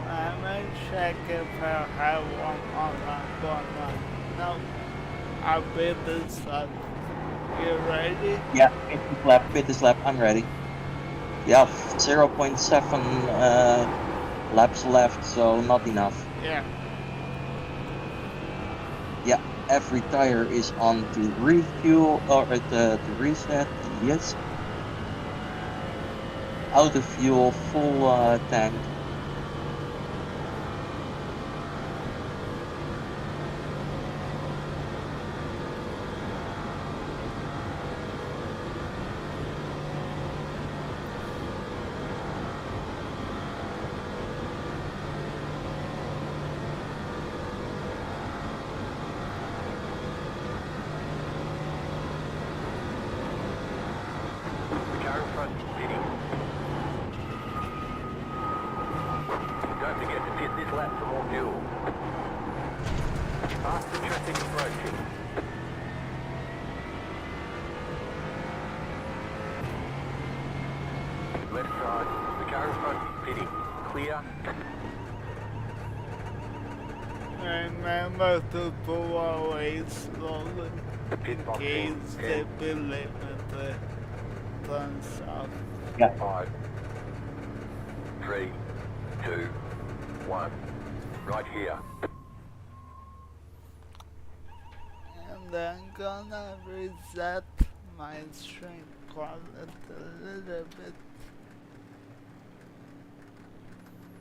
I'm gonna check if I have one on my button. No, I beat this up. You ready? Yeah, pit is lap, I'm ready. Yeah, 0.7 laps left, so not enough. Yeah. Yeah, every tire is on to refuel, or to reset, yes. Out of fuel, full tank. The car in front is pitting. Don't forget to pit this lap for more fuel. Faster traffic approaching. Left side. The car in front is pitting. Clear. Remember to pull away slowly Pit in box case in they 10, believe the turns off. Yeah. 5, 3, 2, 1. Right here. And I'm gonna reset my stream quality a little bit.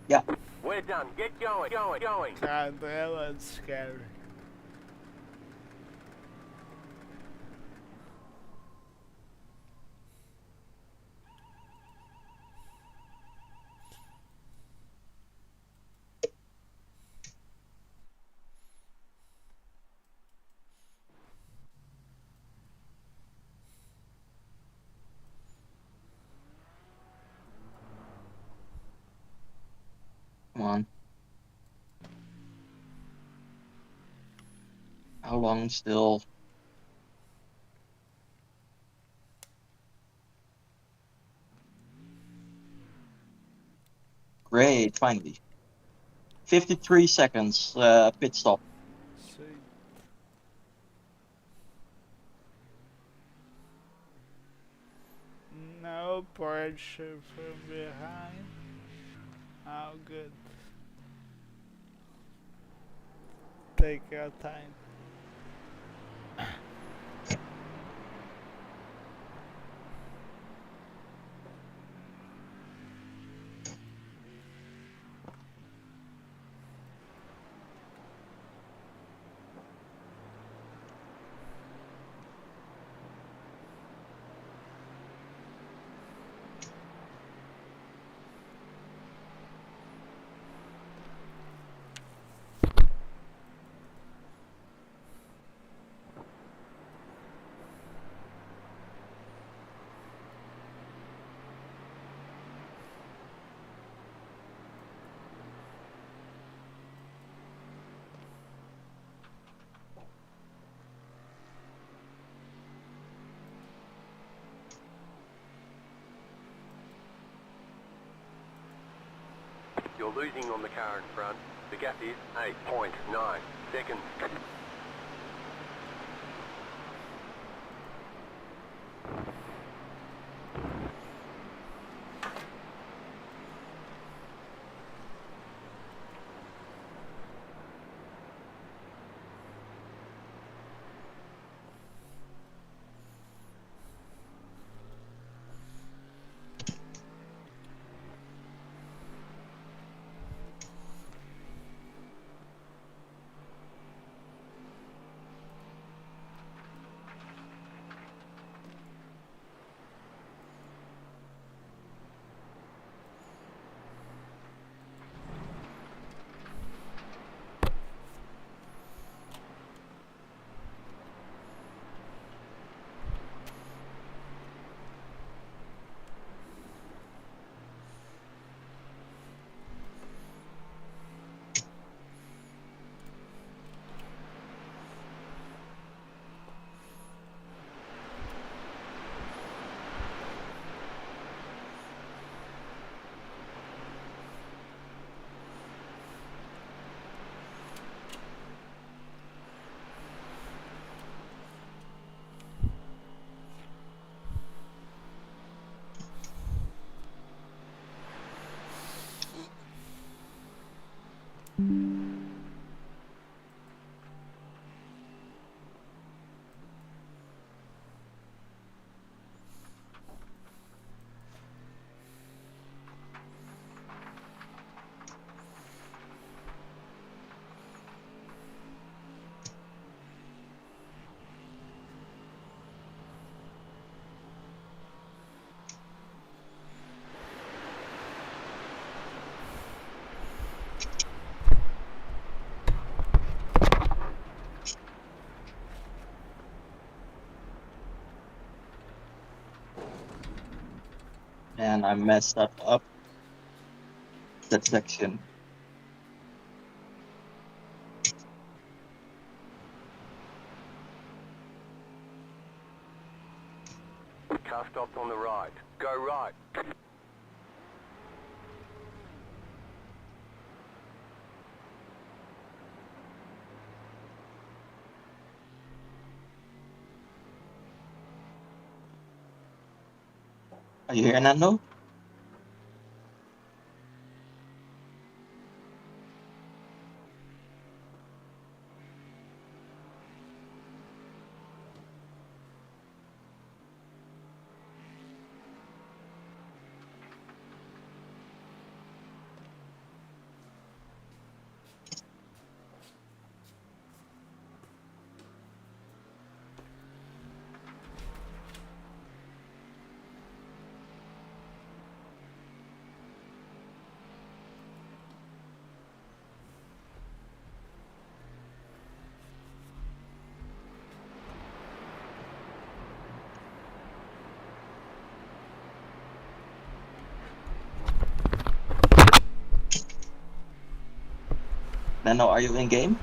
Yeah. We're done. Get going. Going. God, that was scary. Come on. How long still? Great, finally. 53 seconds, pit stop. Sweet. No pressure from behind. How good. Take your time. You're losing on the car in front. The gap is 8.9 seconds. and I messed that up. That section. Car stopped on the right. Go right. Are you here, Nando? Nando, are you in game?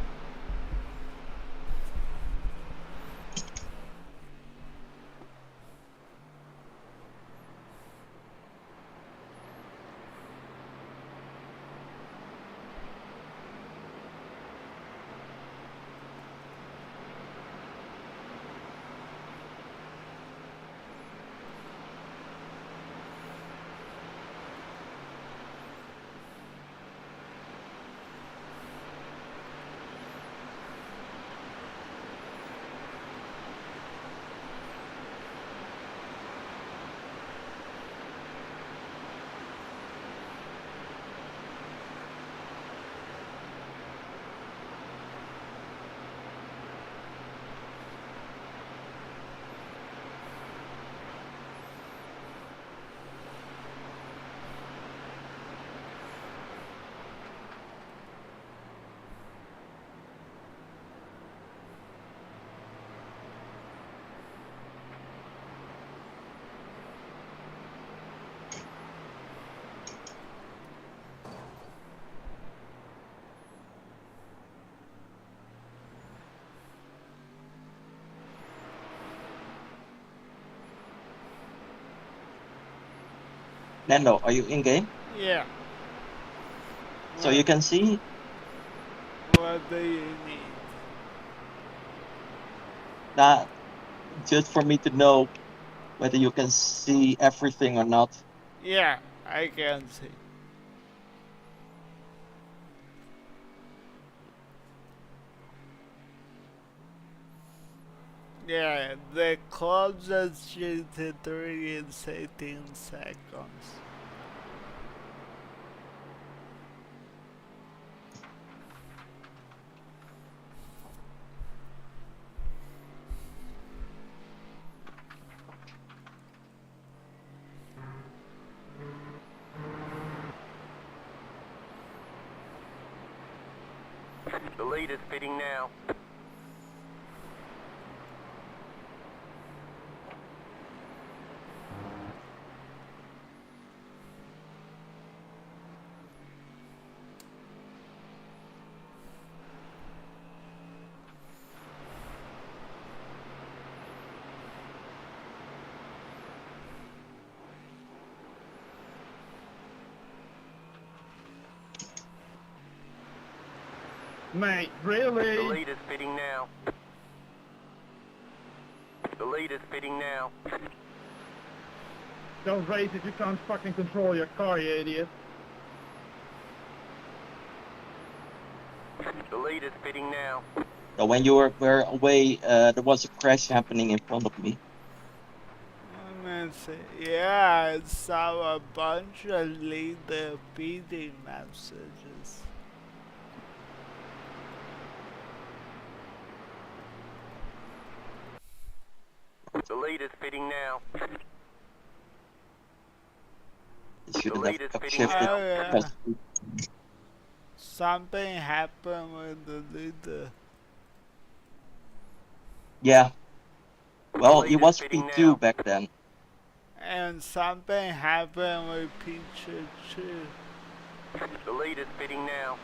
Nando, are you in game? Yeah. So you can see. What do you need? That just for me to know whether you can see everything or not. Yeah, I can see. Yeah, the closest GT3 is 18 seconds. The leader's pitting now. Mate, The really? leader's pitting now. The leader's pitting now. Don't race if you can't fucking control your car, you idiot. The leader's pitting now. So when you were away, there was a crash happening in front of me. Let me see. Yeah, I saw a bunch of leader PD messages. The leader's pitting now. It should The have leader's pitting shifted. now. Oh yeah. Because Something happened with the leader. yeah. Well, he leader's was pitting P2 now. back then. And something happened with Pizza too. The leader's pitting now.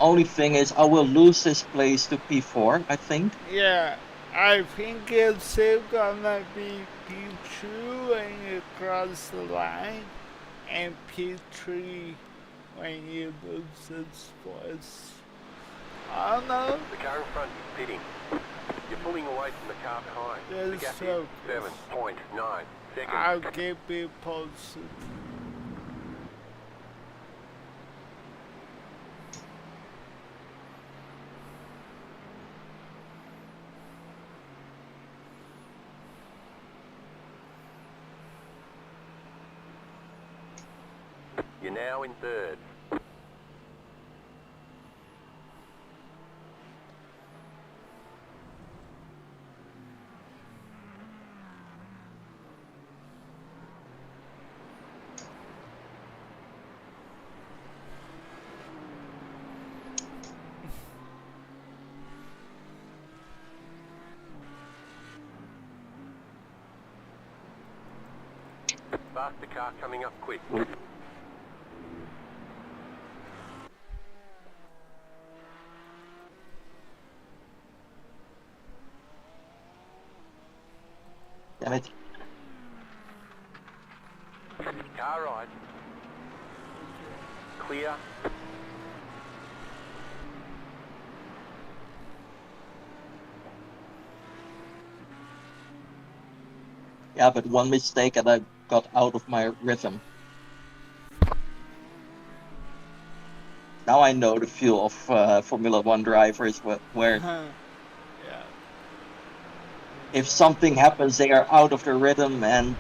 Only thing is, I will lose this place to P4, I think. Yeah, I think it's still gonna be P2 when you cross the line, and P3 when you lose this place. I don't know. The car in front is pitting. You're pulling away from the car behind. The Just gap so is 7.9 seconds. I'll keep you posted. You're now in third. Faster car coming up quick. Damn it. Car right. Clear. Yeah, but one mistake and I got out of my rhythm. Now I know the feel of Formula One drivers where Yeah. if something happens, they are out of the rhythm and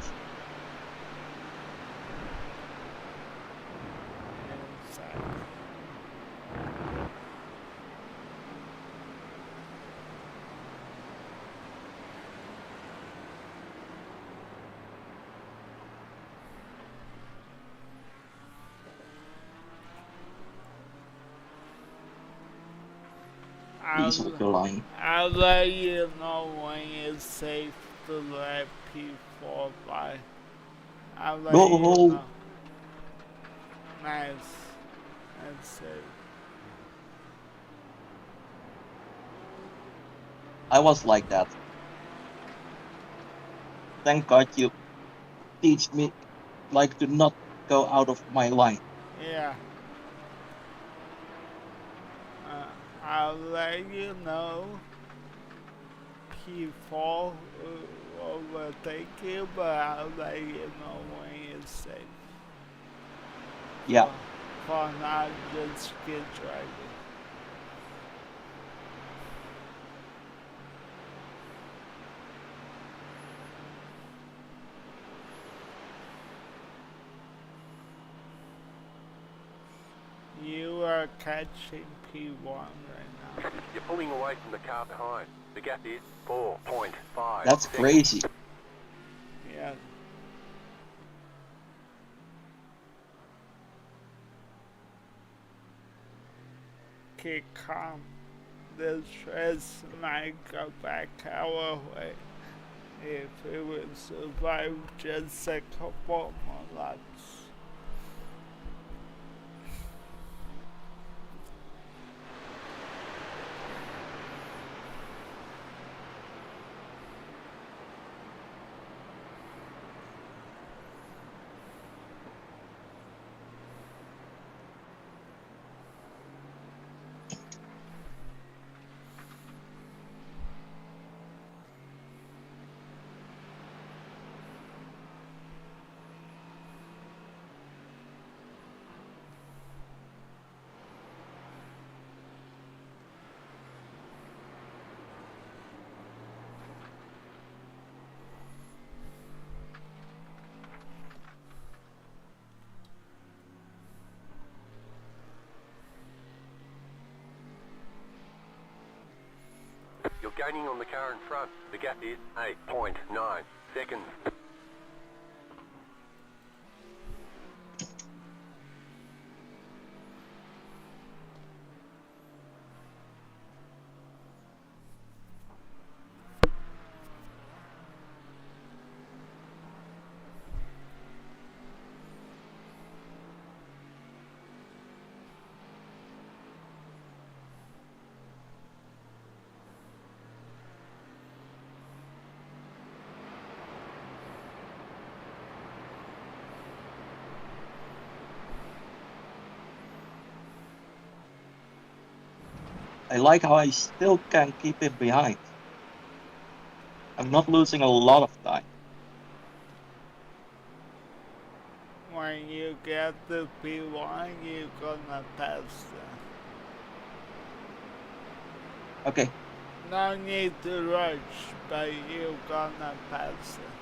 Exactly. please hold your line. I'll let you know when it's safe to let P4 by. I'll let you No. know. Nice. That's safe. I was like that. Thank God you teach me like to not go out of my line. Yeah. I'll let you know. P4 will overtake you, but I'll let you know when it's safe. Yeah. For now, just get driving. You are catching P1 right now. You're pulling away from the car behind. The gap is 4.5 That's seconds. crazy. Yeah. Keep calm. The stress might go back our way if it would survive just a couple more laps. You're gaining on the car in front. The gap is 8.9 seconds. I like how I still can keep him behind. I'm not losing a lot of time. When you get to P1, you're gonna pass them. Okay, No need to rush, but you're gonna pass them.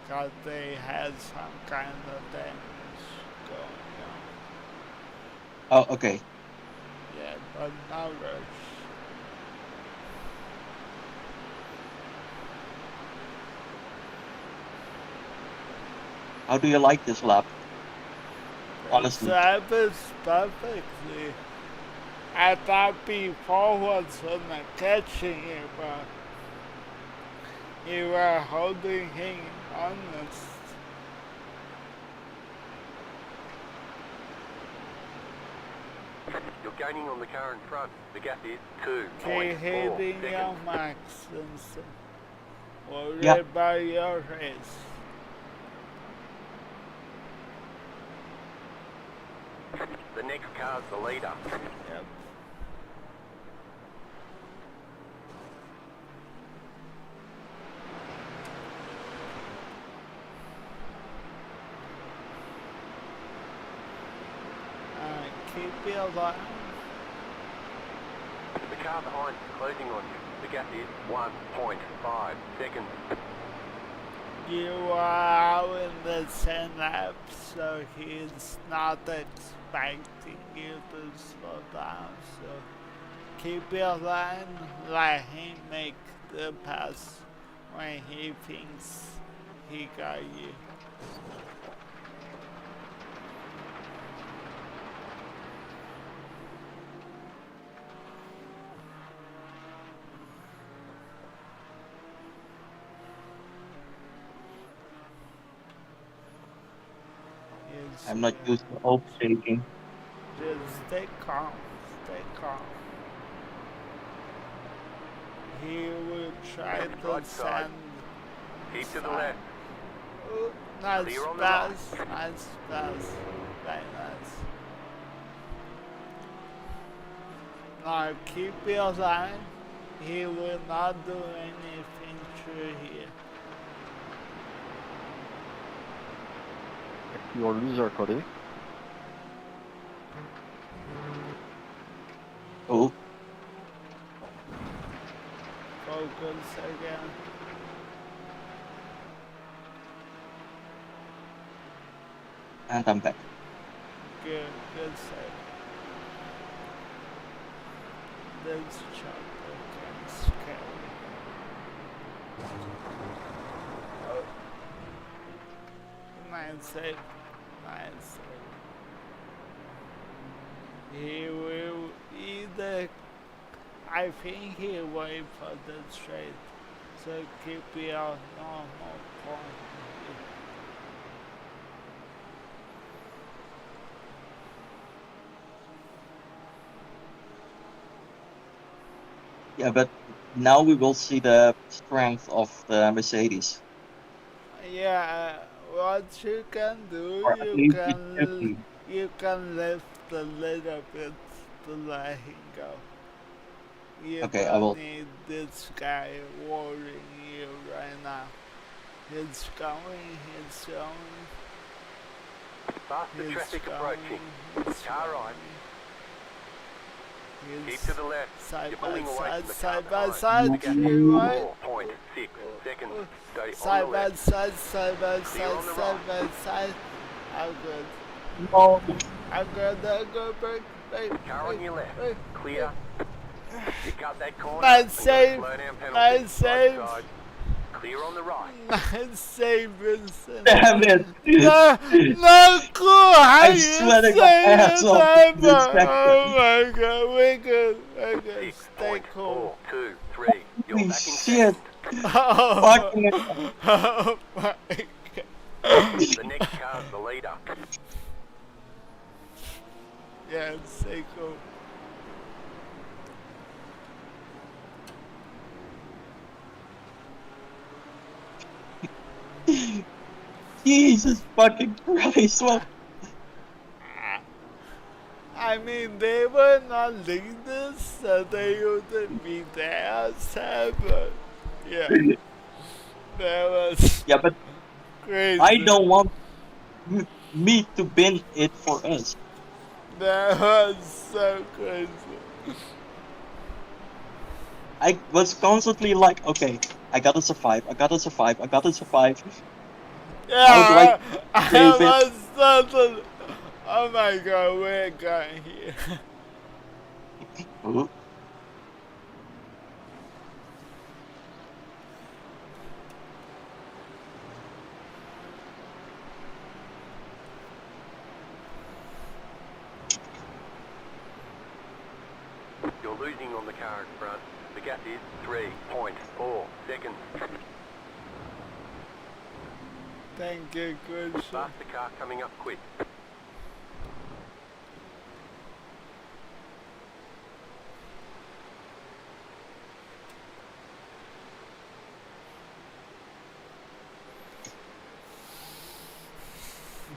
Cause they had some kind of damage going on. oh, okay. Yeah, but no rush. How do you like this lap? Honestly. This happens perfectly. I thought P4 was gonna catch you, but you were holding him honest. You're gaining on the car in front. The gap is 2.4 Keep hitting seconds. your max and so worry Yeah. about your race. The next car's the leader. Yep. Keep your line. The car behind is closing on you. The gap is 1.5 seconds. You are out in the 10 lap, so he's not expecting you to slow down. So keep your line, let him make the pass when he thinks he got you. I'm not used to overtaking. Just stay calm, stay calm. He will try to Right side. send. Keep to the left. Oh, nice Clear on the pass, nice pass, very nice. Now keep your line. He will not do anything through here. Your loser, Cody. Oh, Focus again. and I'm back. Good, good save. This chopper can scare. Oh. Nice save. Nice save. He will either. I think he'll wait for the straight. So keep your normal point. Yeah, but now we will see the strength of the Mercedes. Yeah, what you can do, Or at least it should be. you can lift a little bit to let him go. You Okay, I don't will. need this guy worrying you right now. He's going, he's going, Faster he's traffic approaching. going, he's Car right. going. Keep to the left. Side You're by pulling away side, from the side car by behind. side, The gap three is right. 4.6 seconds. Stay on Side the by left. side, side by Clear side, on the side right. by side. I'm good. No. I'm good, break, Car on your left. break. Clear. You cut that corner. Nice and got a save. slow down penalty. Nice Right save. side. Clear on the right. Nice save, Vincent. Damn it! No, no clue how I'm you sweating my saved ass the off time. this second. Oh my god, we're good. Stay cool. 6.423. You're Holy back in shit! second. Oh, Fucking hell. oh my god. The next car's the leader. Yeah, stay cool. Jesus fucking Christ! What? I mean, they were not leaders, so they wouldn't be there, so, but yeah, that was Yeah, but crazy. I don't want me to bin it for us. That was so crazy. I was constantly like, okay, I gotta survive, I gotta survive, I gotta survive. How do Yeah, I save it? was totally. Oh my god, we're going here. Ooh, You're losing on the car in front. The gap is 3.4 seconds. Thank you, good shot. Faster car coming up quick.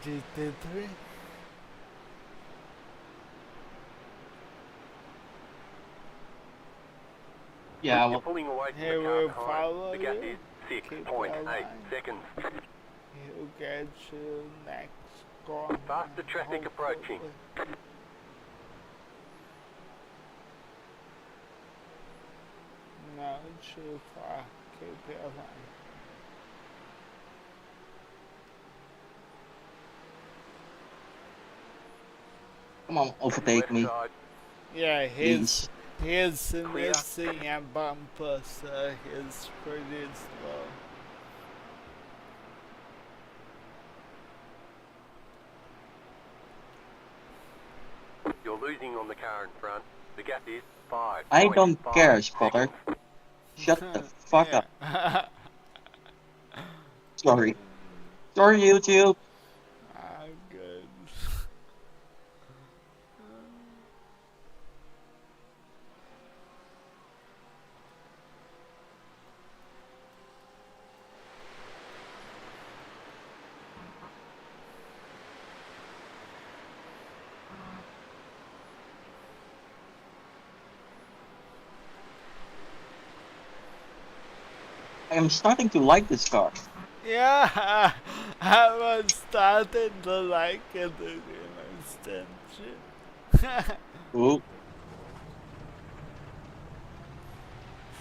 GT3. yeah, You're well, pulling away from Here the we'll car follow behind. The gap you. is Keep 6.8 going. seconds. He'll get you next corner. Faster traffic approaching. hopefully. No, too far. Keep your line. come on, overtake Left me, side. Yeah, please. he's Clear. missing a bumper, so he's pretty slow. You're losing on the car in front. The gap is 5. I don't care, spotter. Shut the fuck up. Yeah. Sorry. Sorry, YouTube. Ah, good. I am starting to like this car. Yeah, I was starting to like it in an instant. Ooh,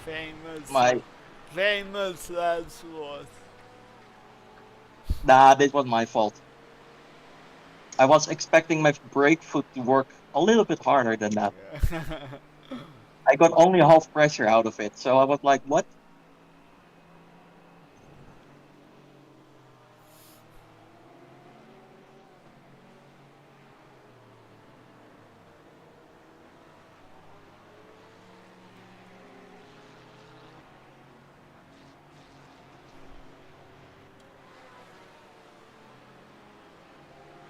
famous, famous last words. nah, this was my fault. I was expecting my brake foot to work a little bit harder than that. I got only half pressure out of it, so I was like, what?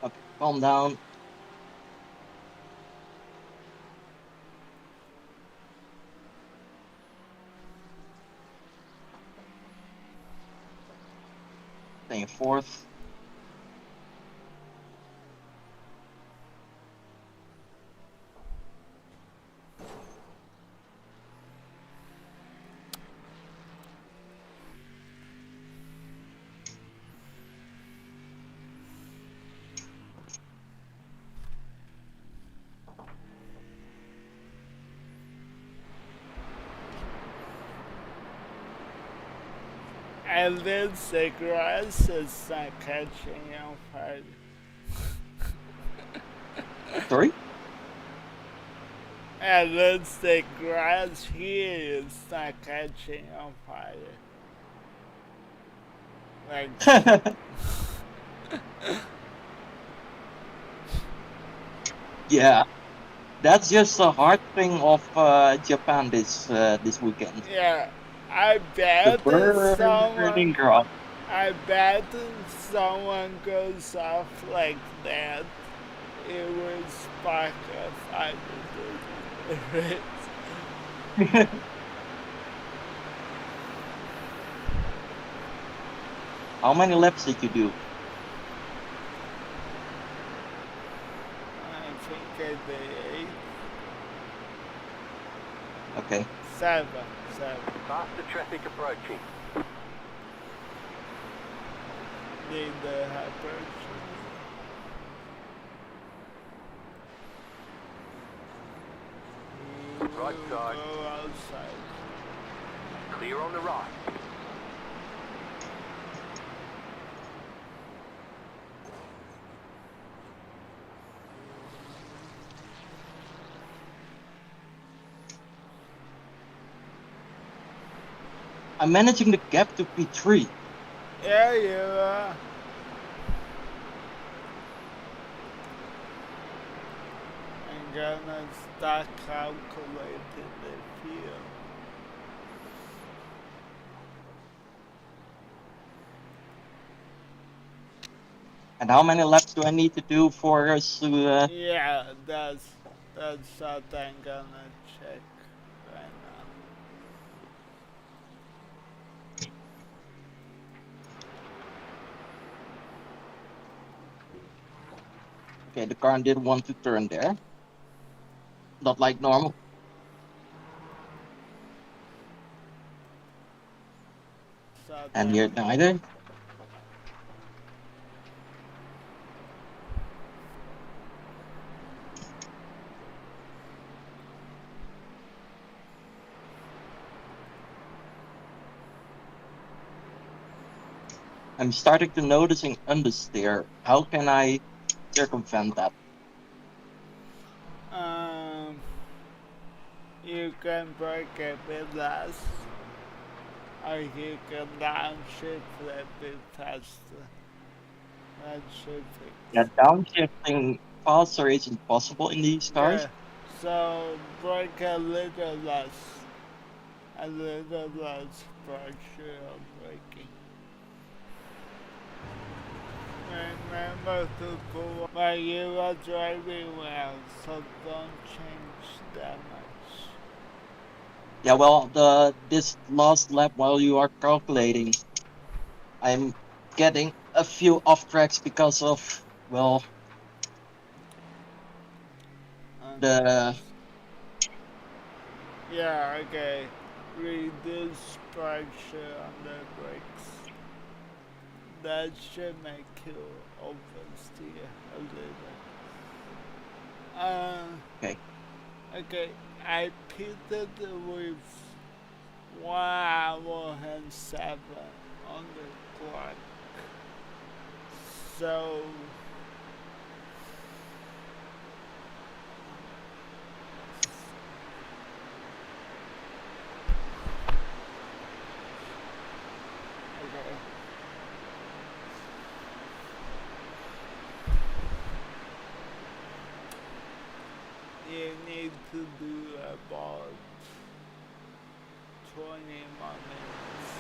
Okay, calm down. Staying fourth. And then the grass is not catching on fire. Sorry? And then the grass here is not catching on fire. Like, Yeah, that's just a hard thing of Japan this weekend. yeah, I The bet burning someone, grass. I bet someone goes off like that, it will spark a fire. How many laps did you do? I think I 88. Okay. 7. Faster traffic approaching. Need the hyper. Right side. Go outside. Clear on the right. I'm managing the gap to P3. Yeah, you are. I'm gonna start calculating the field. And how many laps do I need to do for us to... Yeah, that's what I'm gonna check right now. Okay, the car didn't want to turn there. Not like normal. So And here neither. I'm starting to noticing understeer. How can I circumvent that? You can break a bit less, or you can downshift a bit faster. That should fix. Yeah, downshifting faster isn't possible in these cars. Yeah, so break a little less pressure on braking. Remember to go while you are driving well, so don't change that much. Yeah, well, this last lap while you are calculating, I'm getting a few off tracks because of, well, the... Yeah, okay. Reduce pressure on the brakes. That should make you oversteer a little. Okay. Okay, I pitted with 1 hour and 7 on the clock. So okay. You need to do about 20 more minutes.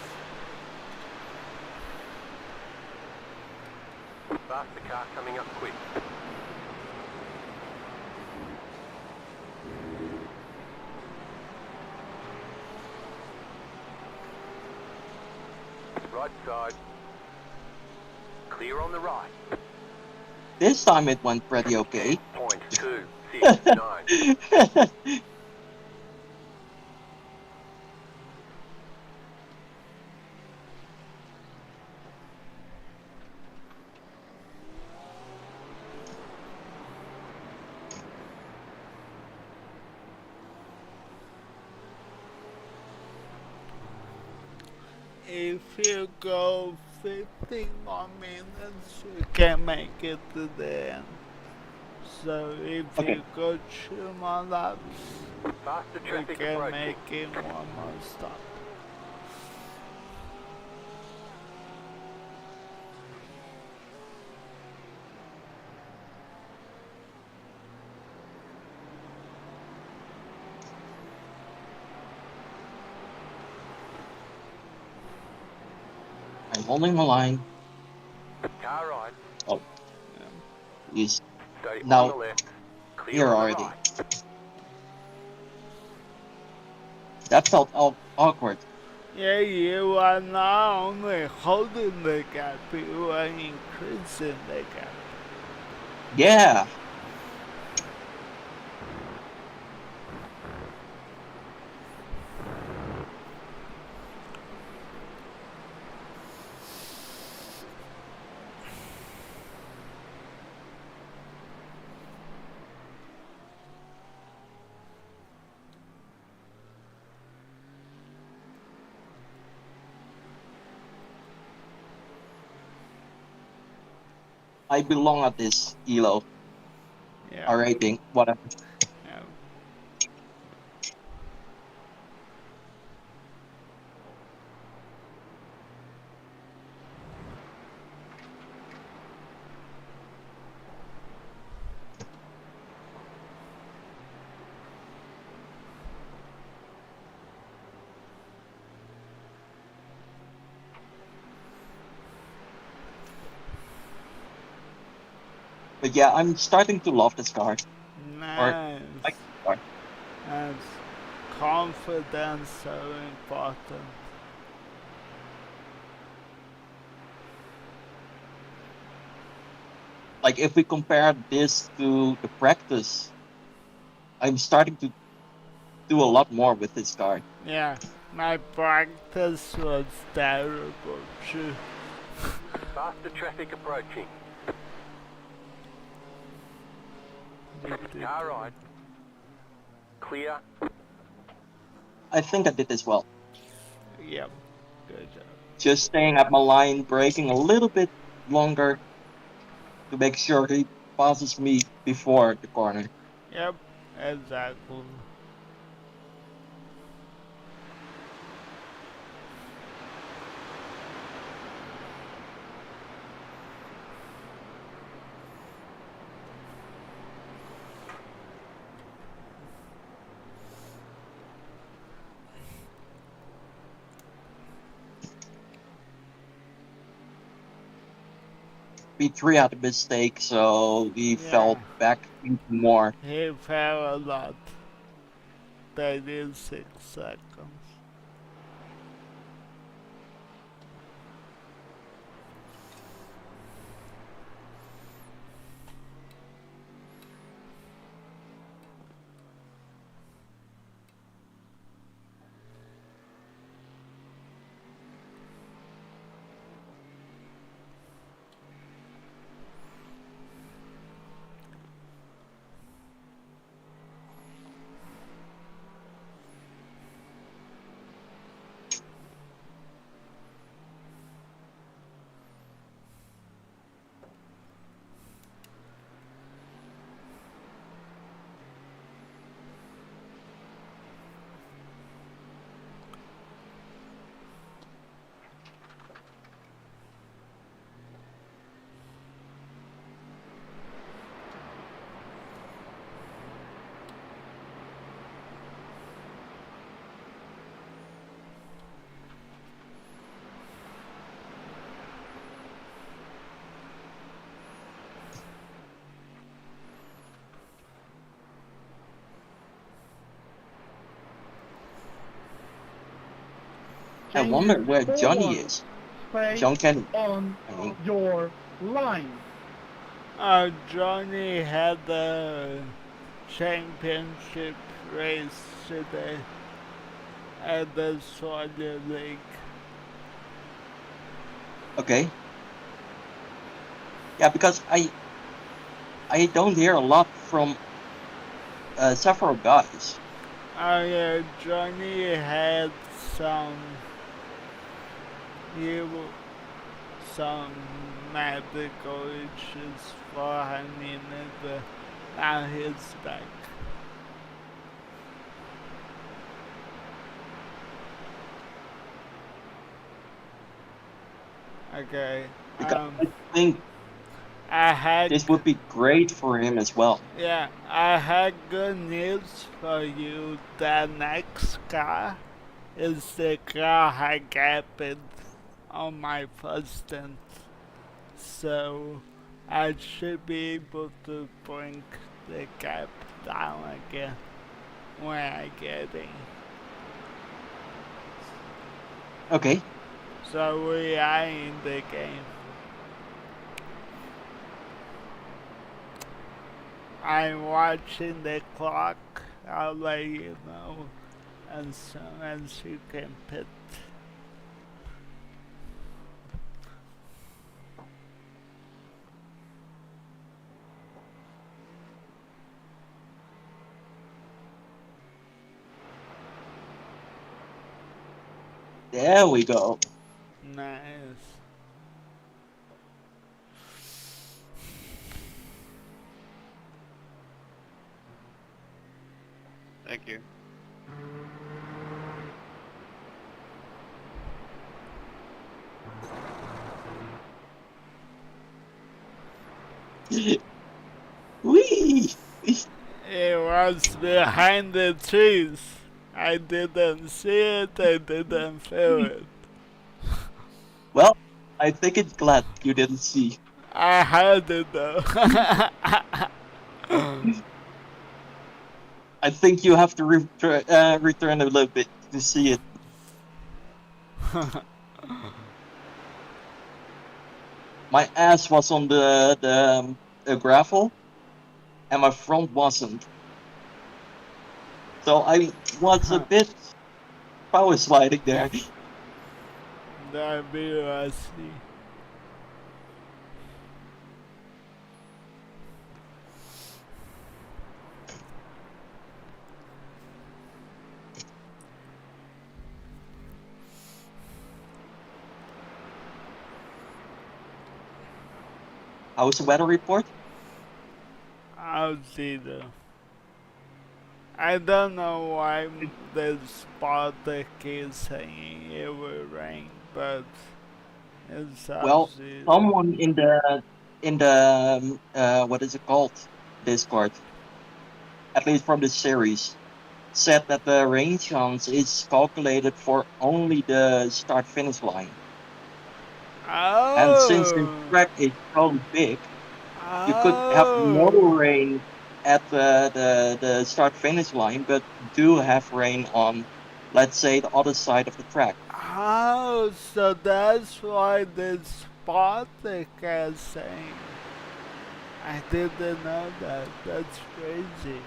Faster car coming up quick. Right side. Clear on the right. This time it went pretty okay. 10.269. If you go 15 more minutes, you can make it to the end. So if Okay. you go 2 more laps, Faster you traffic can approaching. make it 1 more stop. I'm holding the line. Car right. Oh, he's Stay Now, on the left. Clear here on the already. right. That felt awkward. Yeah, you are not only holding the gap, you are increasing the gap. Yeah. I belong at this elo Yeah. or rating, whatever. Yeah. But yeah, I'm starting to love this car. Or Nice. like this car. And confidence so important. Like if we compare this to the practice, I'm starting to do a lot more with this car. Yeah, my practice was terrible too. Faster traffic approaching. Car right. Clear. I think I did this well. Yep, good job. Just staying at my line, braking a little bit longer to make sure he passes me before the corner. Yep, exactly. P3 had a mistake, so he Yeah, fell back even more. he fell a lot. 36 seconds. I Can wonder you where Johnny forward is. stay John Kenny. on I mean, your line? Johnny had the championship race today at the Solar League. okay. Yeah, because I don't hear a lot from several guys. Yeah, Johnny had some he w- some medical issues for a minute, but now he's back. Okay. Because I think I had this would be great for him as well. yeah, I had good news for you. The next car is the car I gapped on my first stint. So I should be able to bring the gap down again when I get in. Okay. So we are in the game. I'm watching the clock. I'll let you know as soon as you can pit. There we go. Nice. Thank you. Whee! It was behind the trees. I didn't see it, I didn't feel it. Well, I think it's glad you didn't see. I heard it though. I think you have to return a little bit to see it. My ass was on the gravel, and my front wasn't. So I was a bit power sliding there. That'd be rusty. How's the weather report? I'll see though. I don't know why this Spartak is saying it will rain, but it's Well, Aussie. someone in the what is it called? Discord, at least from the series, said that the rain chance is calculated for only the start finish line. And since the Oh! track is so big, you could have no Oh! rain at the start finish line, but do have rain on, let's say, the other side of the track. Oh, so that's why this Spartak is saying. I didn't know that. That's crazy.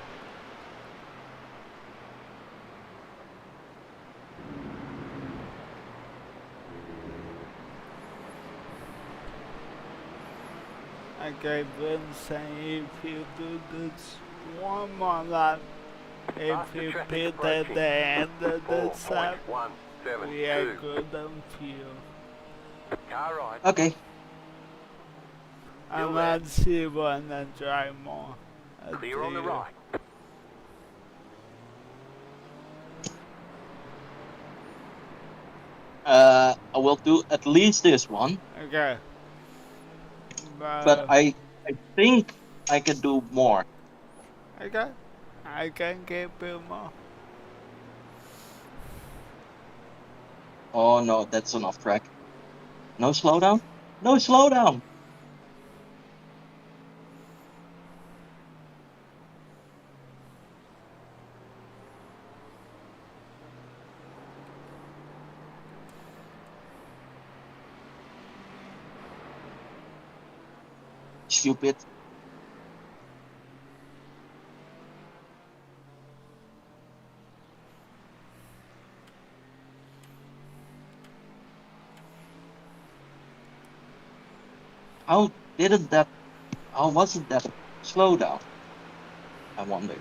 Okay, Vincent, if you do this one more lap, if you pit at the end of the lap, we are 4.172. good on fuel. Car right. Okay, I'm there. not sure wanna try more. Clear on the right. I will do at least this one, Okay. but I think I can do more. Okay. I can keep it more. Oh no, that's an off track. No slowdown? No slowdown! Stupid. How didn't that, how wasn't that a slowdown? I wonder.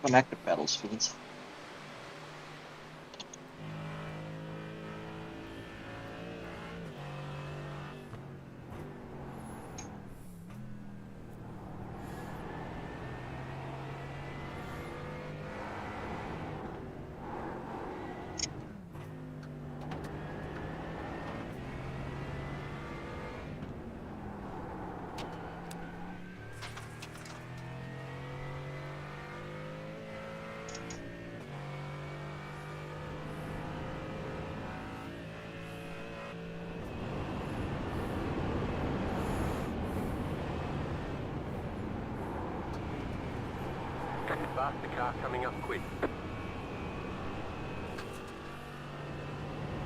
Connect the pedals, please. Faster car coming up quick.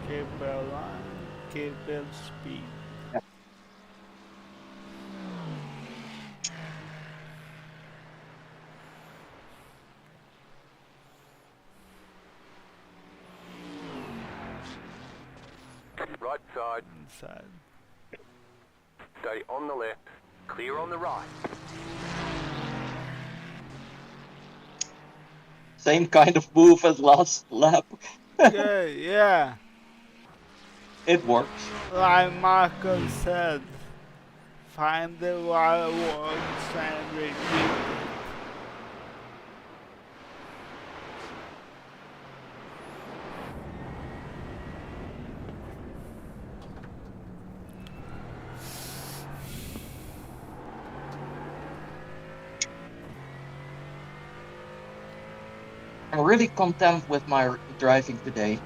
Keep it line, keep it speed. Right side. Inside. Stay on the left. Clear on the right. Same kind of move as last lap. Good, yeah. It works. Like Marco said, find the what works and repeat it. I'm really content with my driving today.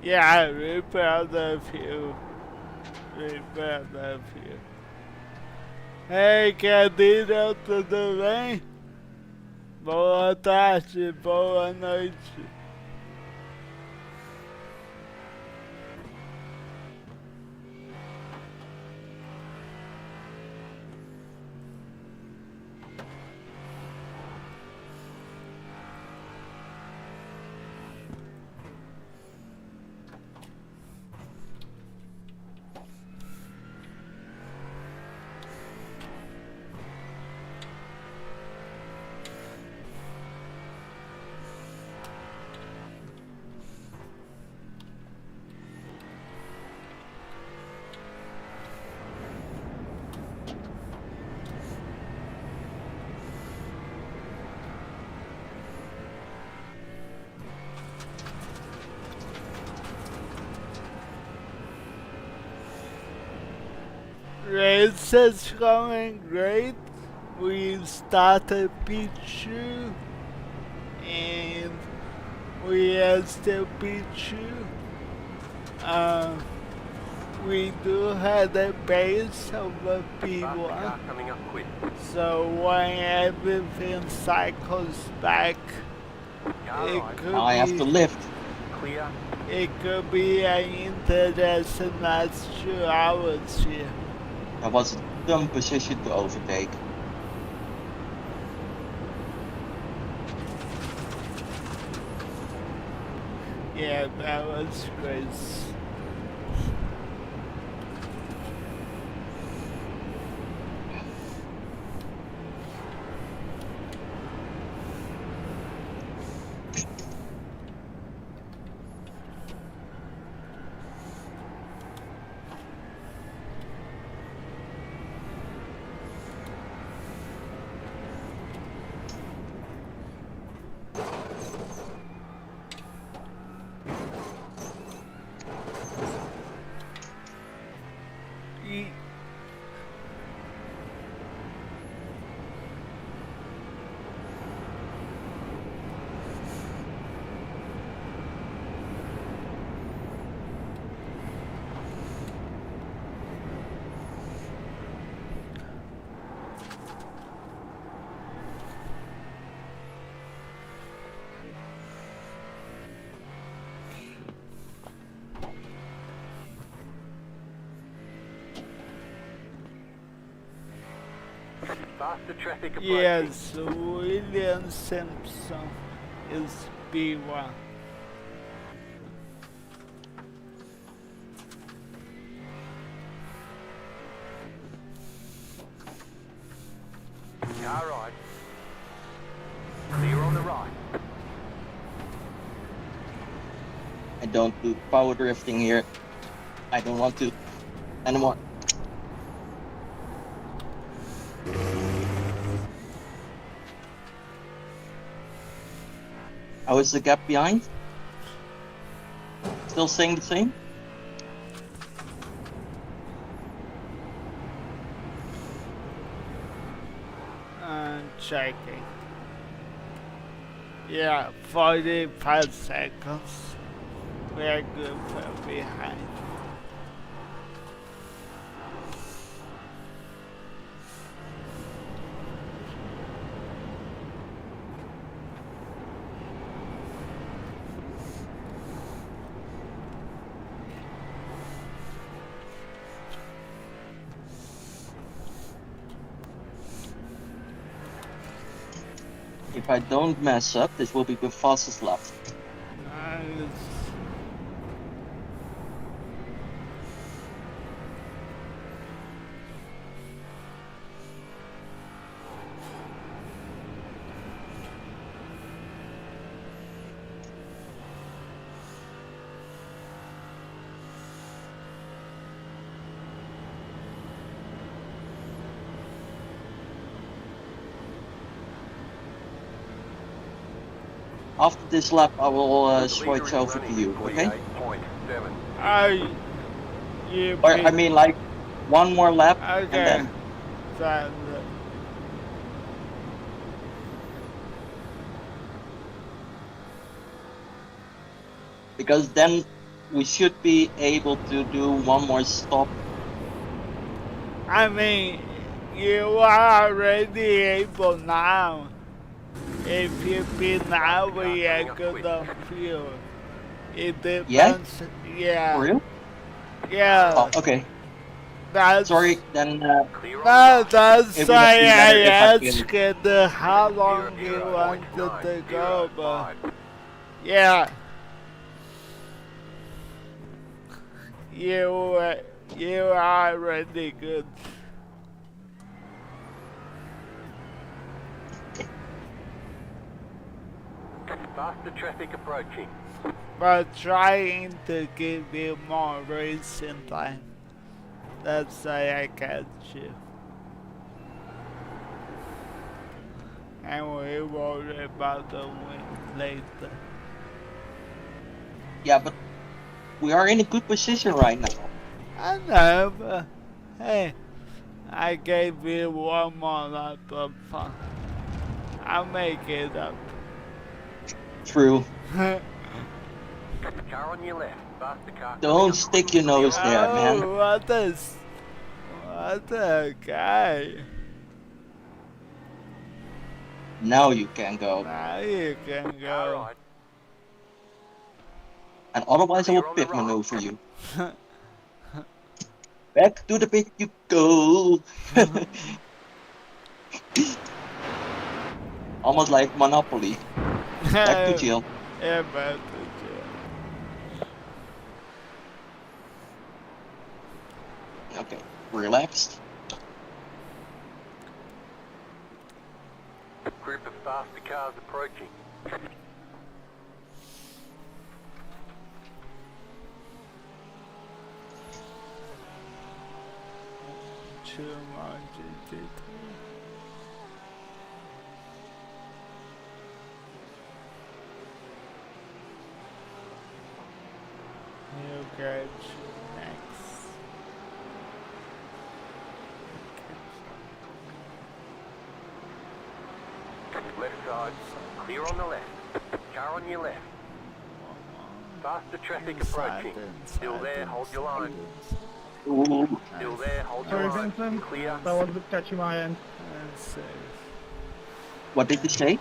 Yeah, we're proud of you. We're proud of you. Hey, Candido, tudo bem? Boa tarde, boa noite. Race is going great. We started Pichu and we are still Pichu. We do have a base of a Faster car P1, coming up quick. so when everything cycles back, Car it right. could I have to be lift. Clear. it could be an interesting last 2 hours here. That was a dumb position to overtake. Yeah, that was great. Ye- Faster traffic approaching. Yes, William Simpson is B1. Car right. Clear on the right. I don't do power drifting here. I don't want to anymore. How is the gap behind? Still saying the same? Checking. Yeah, 45 seconds. We're good for behind. if I don't mess up, this will be the fastest lap. Nice. After this lap, I will The leader switch is over to running you, okay? 48.7. You Or I mean, like, one more lap, and okay. then That, because then we should be able to do one more stop. I mean, you are already able now. If you be now, we are good on fuel. It depends. Yeah. For real? Yeah. Oh, okay. That's Sorry, then Clear on no, the that's it would have why been I better if I can. asked how long you wanted to go, but 0.9. yeah, you are already good. Faster traffic approaching. But trying to give you more racing time. That's why I catch you. And we worry about the win later. Yeah, but we are in a good position right now. I know, but hey, I gave you one more lap of fun. I'll make it up. True. Car on your left. Faster car. Don't stick your nose there, man. Oh, what a guy. Now you can go. Now you can Car go. right. And otherwise I will pit maneuver you. Back to the pit you go. Almost like Monopoly. Back to jail. Yeah, back to jail. Okay, relaxed. Group of faster cars approaching. Too much GT4. You catch next. Left side. Clear on the left. Car on your left. Faster traffic approaching. Still there, hold your line. Ooh. Still there, hold Sorry, your line. Vincent. Clear. That was a bit catchy my end. And safe. What did you say?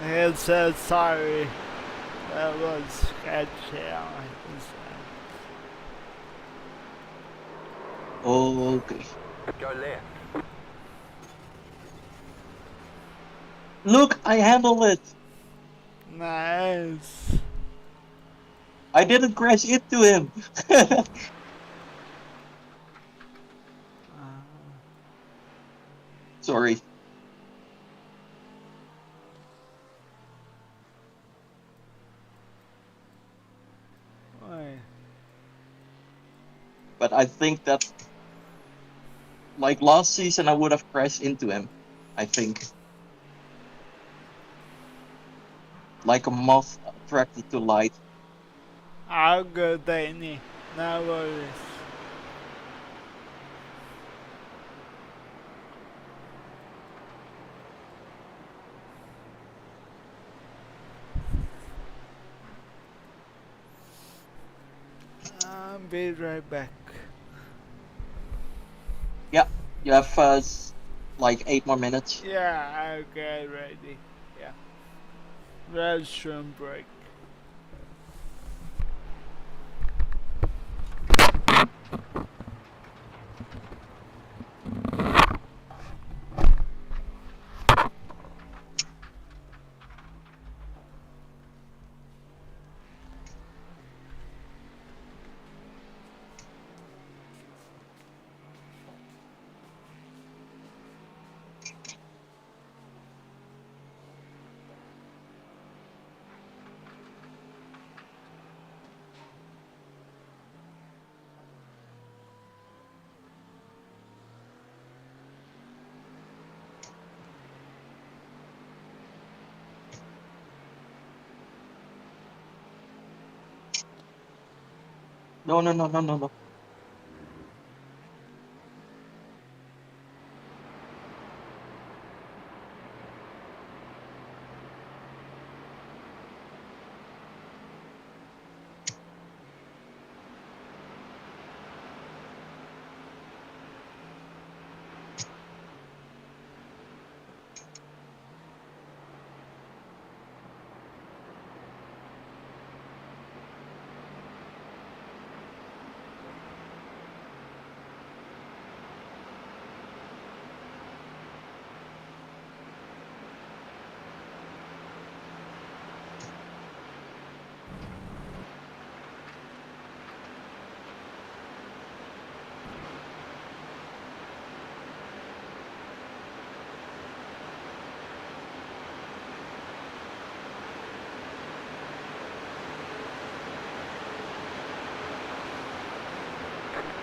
He said sorry. That was sketchy on his end. Okay. Go left. Look, I handled it. Nice. I didn't crash into him. Sorry. Why? But I think that, like last season, I would have crashed into him. I think. Like a moth attracted to light. I'll go, Danny. No worries. I'll be right back. Yeah, you have like 8 more minutes. Yeah, I'll get ready. Yeah. Restroom break. No, no, no, no, no, no.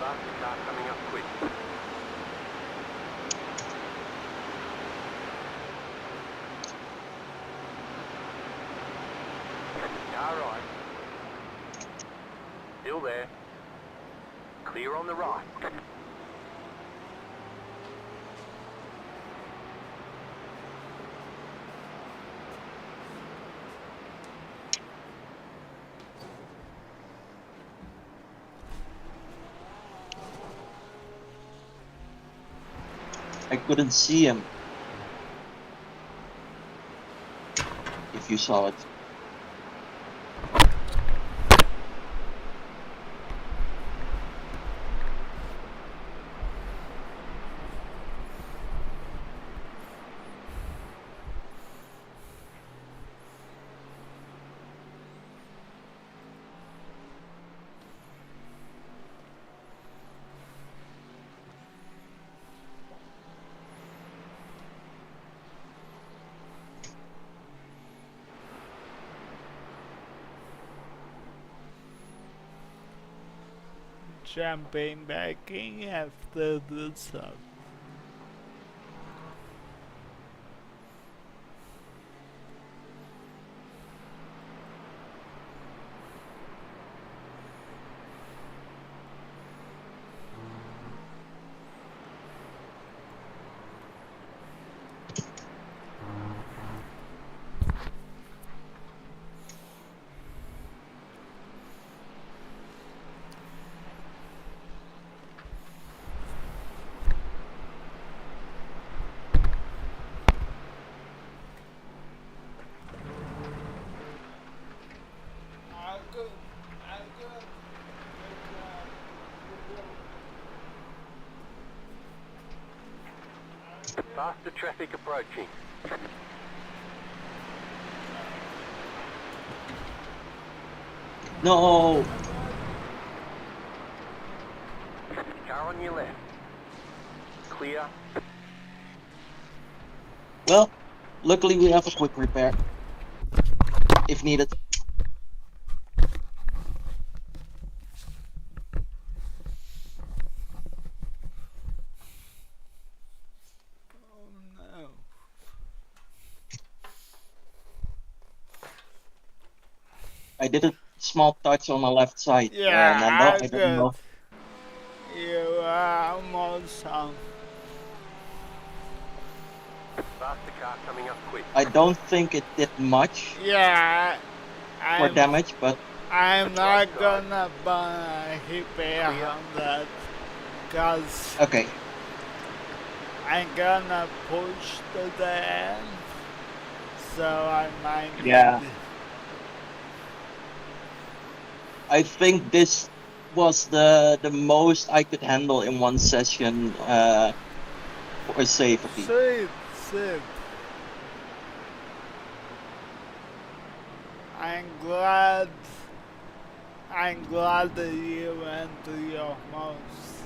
Faster car coming up quick. Car right. Still there. Clear on the right. I couldn't see him. If you saw it. Jumping back in after the sun. Faster traffic approaching. No! Car on your left. Clear. Well, luckily we have a quick repair. If needed. No. I did a small touch on the left side. Yeah, and I I don't know. You are almost on. Faster car coming up quick. I don't think it did much Yeah, for I'm, damage, but I'm not gonna burn a repair on that, cause okay. I'm gonna push to the end, so I might Yeah. need. I think this was the most I could handle in one session for safety. Sweet. I'm glad that you went to your most.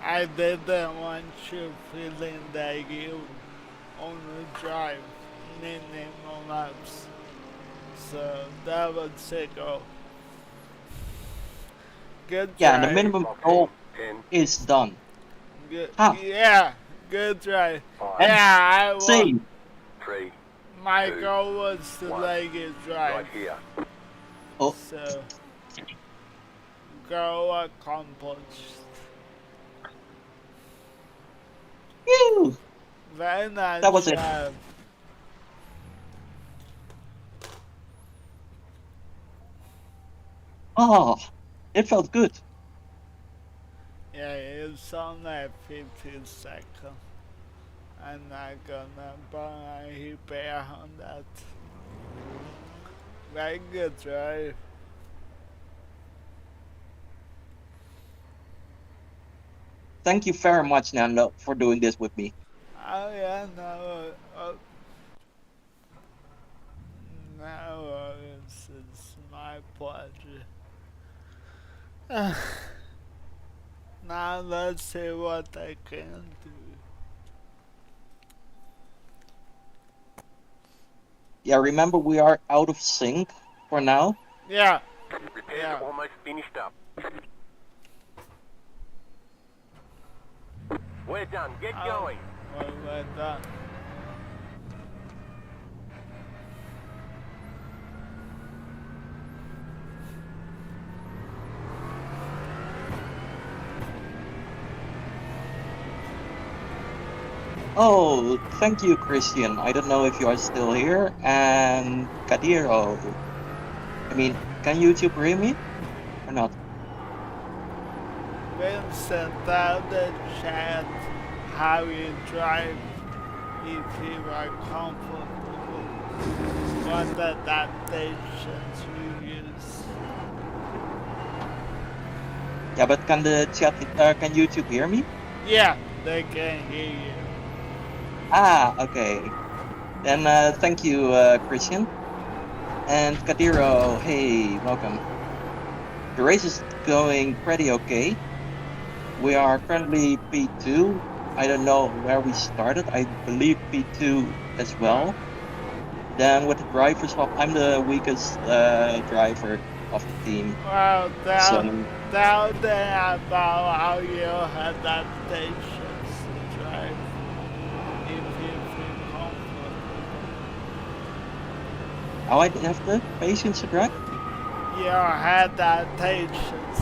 I didn't want you feeling that you only drive minimal laps. So that was it goal. Good Yeah, the try. minimum goal 10, is done. Good, Huh. yeah, good try. 5, Yeah, Same. 3, my 2, goal was to 1. let you drive. Right here. Oh. So, goal accomplished. Phew! Very nice That was it. job. Oh, it felt good. Yeah, it's only 15 seconds. I'm not gonna burn a hair on that. Very good drive. Thank you very much, Nando, for doing this with me. Oh yeah, no, no, it's my pleasure. Now let's see what I can do. Yeah, remember we are out of sync for now. Yeah, Repairs Yeah. are almost finished up. We're done. Get going. we're done. Oh, thank you, Christian. I don't know if you are still here. And Kadiro. I mean, can YouTube hear me or not? Vincent, out the chat how you drive if you are comfortable. What adaptations you use. Yeah, but can the chat, can YouTube hear me? Yeah, they can hear you. Ah, okay. Then thank you, Christian. And Kadiro, hey, welcome. The race is going pretty okay. We are currently P2. I don't know where we started. I believe P2 as well. Then with the driver swap, I'm the weakest driver of the team. Well, So tell them about how your adaptations to drive if you feel comfortable. how I have the patience to drive? Your adaptations,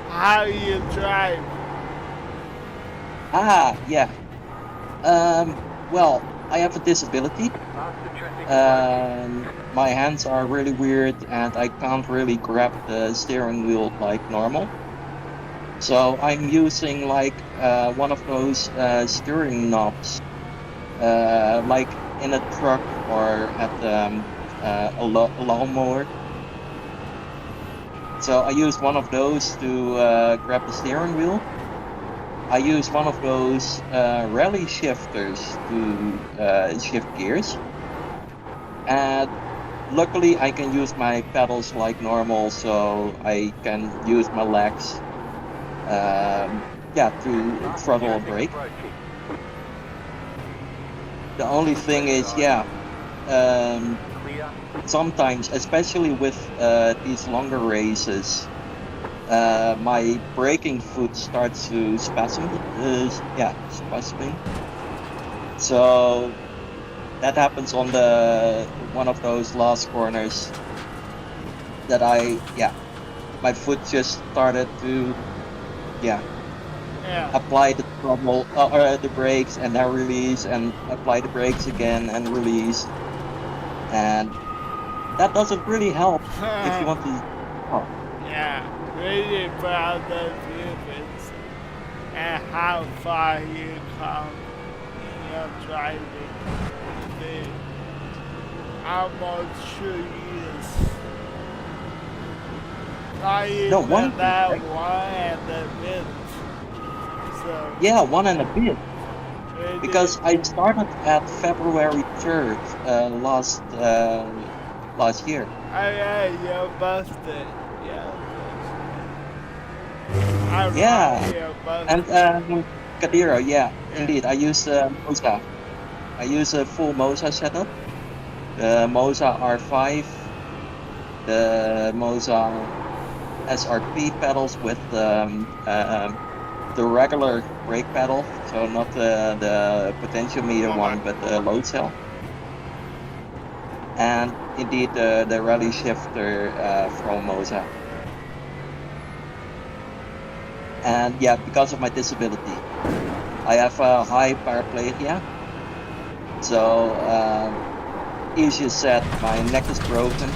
how you drive. Ah, yeah. Well, I have a disability. Faster traffic approaching. My hands are really weird and I can't really grab the steering wheel like normal. So I'm using like one of those steering knobs, like in a truck or at a lawnmower. So I use one of those to grab the steering wheel. I use one of those rally shifters to shift gears. And luckily I can use my pedals like normal, so I can use my legs yeah, to Faster throttle and traffic brake. approaching. The only thing is, yeah, Clear. sometimes, especially with these longer races, my braking foot starts to spasm. Yeah, spasming. So that happens on the one of those last corners that my foot just started to, yeah, Yeah. apply the throttle or the brakes and then release and apply the brakes again and release. And that doesn't really help if you want to. Oh, Yeah, really proud of you, Vincent, and how far you come in your driving. The almost 2 years. Not even no, one, that right? 1 and a bit. So, Yeah, 1.5 years. really, Because I started at February 3rd last year. oh yeah, your birthday. Yeah, I Yeah, remember your and birthday. Kadira, yeah, indeed. I use Moza. I use a full Moza setup. The Moza R5, the Moza SRP pedals with the regular brake pedal, so not the potentiometer one, but the load cell. and indeed the rally shifter from Moza. And yeah, because of my disability, I have a high paraplegia. So, easier said, my neck is broken.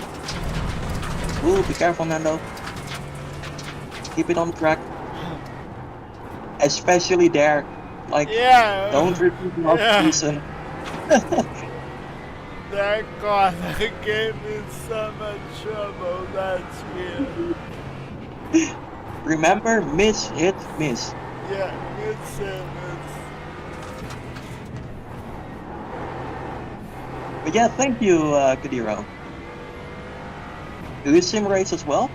Ooh, be careful, Nando. Keep it on the track. Especially there. Like, Yeah. don't repeat last Yeah. season. That God gave me so much trouble last year. Remember, miss, hit, miss. Yeah, it's But yeah, thank you, Kadiro. Do you sim race as well?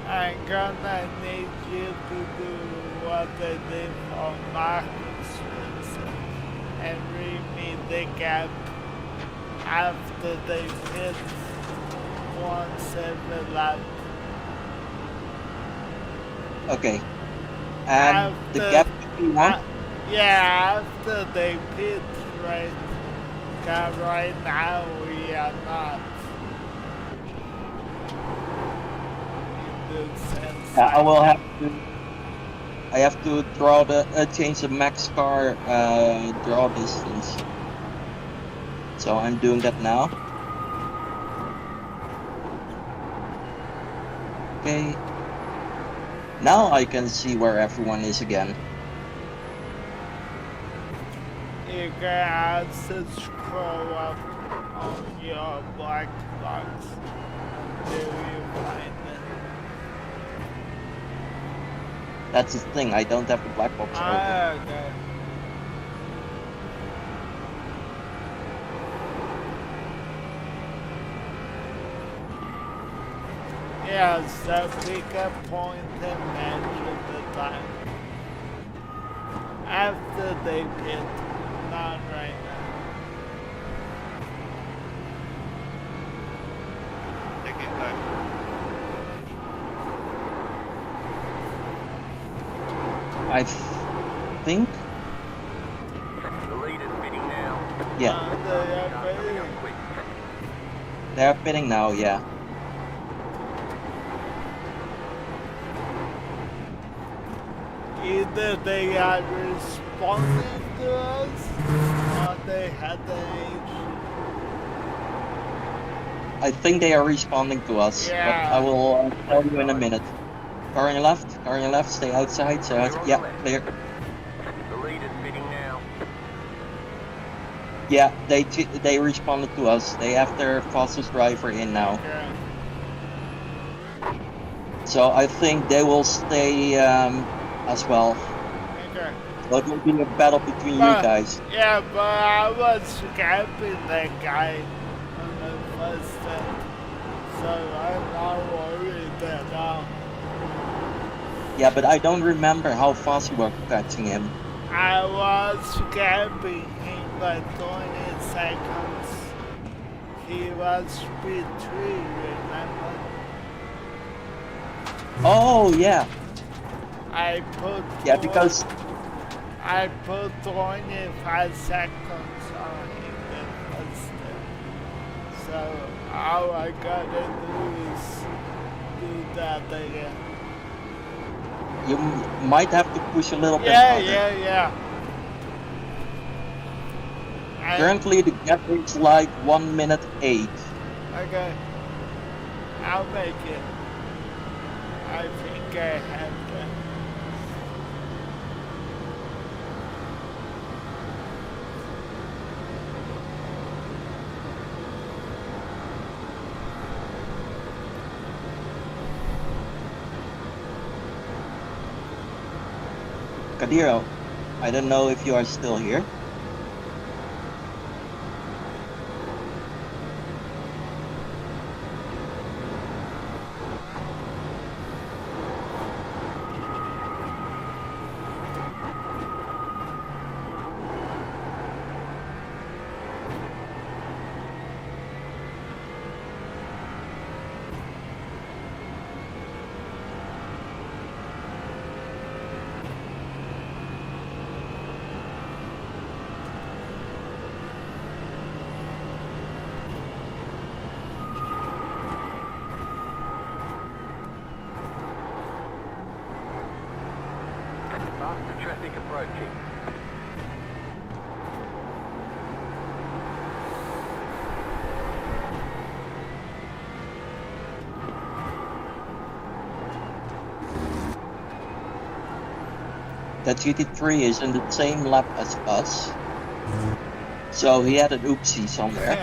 I'm gonna need you to do what I did for Marcus Spencer and read me the gap after they hit once every lap. Okay. And the gap between one? Yeah, after they pit, right? 'Cause right now we are not. In the sense Yeah, I will have to. I have to draw the change the max car draw distance. So I'm doing that now. Okay. Now I can see where everyone is again. You can also scroll up on your black box until you find it. That's the thing. I don't have the black box open. Okay. Yeah, so pick a point and measure the time. After they pit, not right now. Taking time. I think. The leader's bidding now. Yeah, They are ready. they're pitting now. Yeah. Either they are responding to us or they had an age. I think they are responding to us. Yeah. But I will tell you in a minute. Car on your left. Car on your left. Stay outside. So yeah, clear. The leader's bidding now. Yeah, they responded to us. They have their fastest driver in now. Okay. So I think they will stay as well. Okay. So it will be a battle between you guys. Yeah, but I was scrapping that guy on the first step. So I'm not worried at all. Yeah, but I don't remember how fast you were catching him. I was scrapping him by 20 seconds. He was speed 3, remember? Oh yeah, I put yeah, because I put 25 seconds on him the first step. So all I gotta do is do that again. you might have to push a little bit Yeah, harder. yeah. Currently the gap is like 1 minute 8. Okay. I'll make it. I think I have that. Kadiro, I don't know if you are still here. Faster traffic approaching. That GT3 is in the same lap as us. So he had an oopsie somewhere.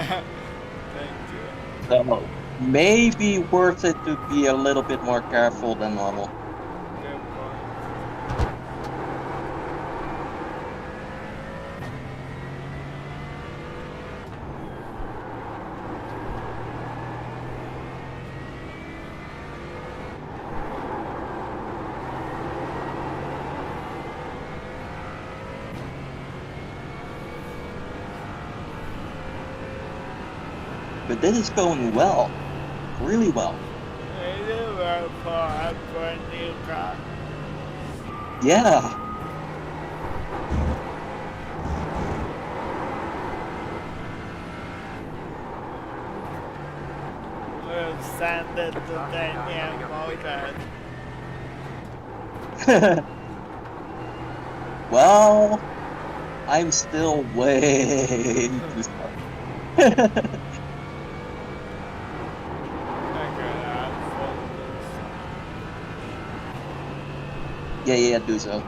Thank you. So maybe worth it to be a little bit more careful than normal. Good point. But this is going well. Really well. It is well for a new car. Yeah. We'll send it to Daniel Motor. Well, I'm still way too slow. Yeah, do so.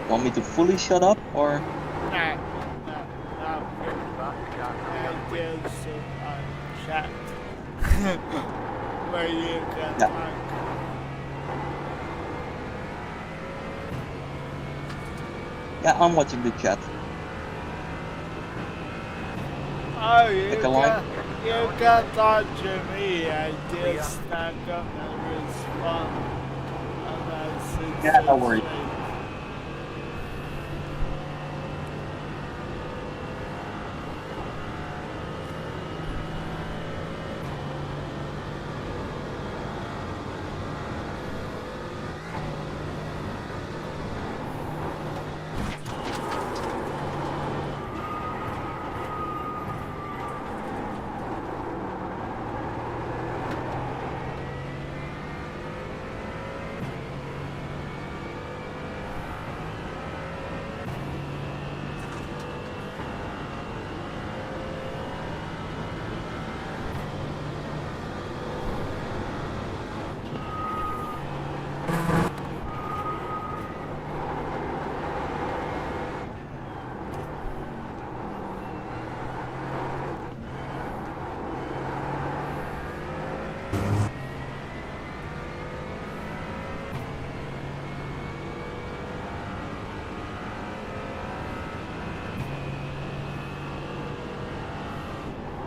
Want me to fully shut up or? No, just chat where you can talk. Yeah, I'm watching the chat. Oh, you Pick a line. can talk to me. I just not gonna respond unless it's Yeah, no worries. straight.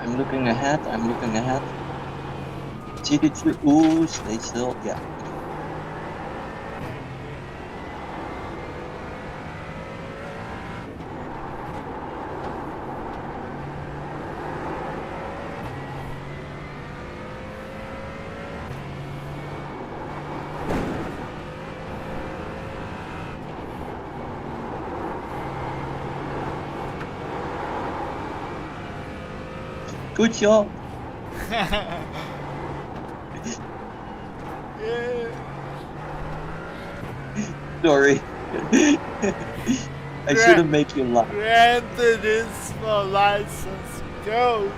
I'm looking ahead. GT3, ooh, stay still. Yeah. Good job. Yeah. Sorry. I shouldn't make you laugh. Granted, it's for license go.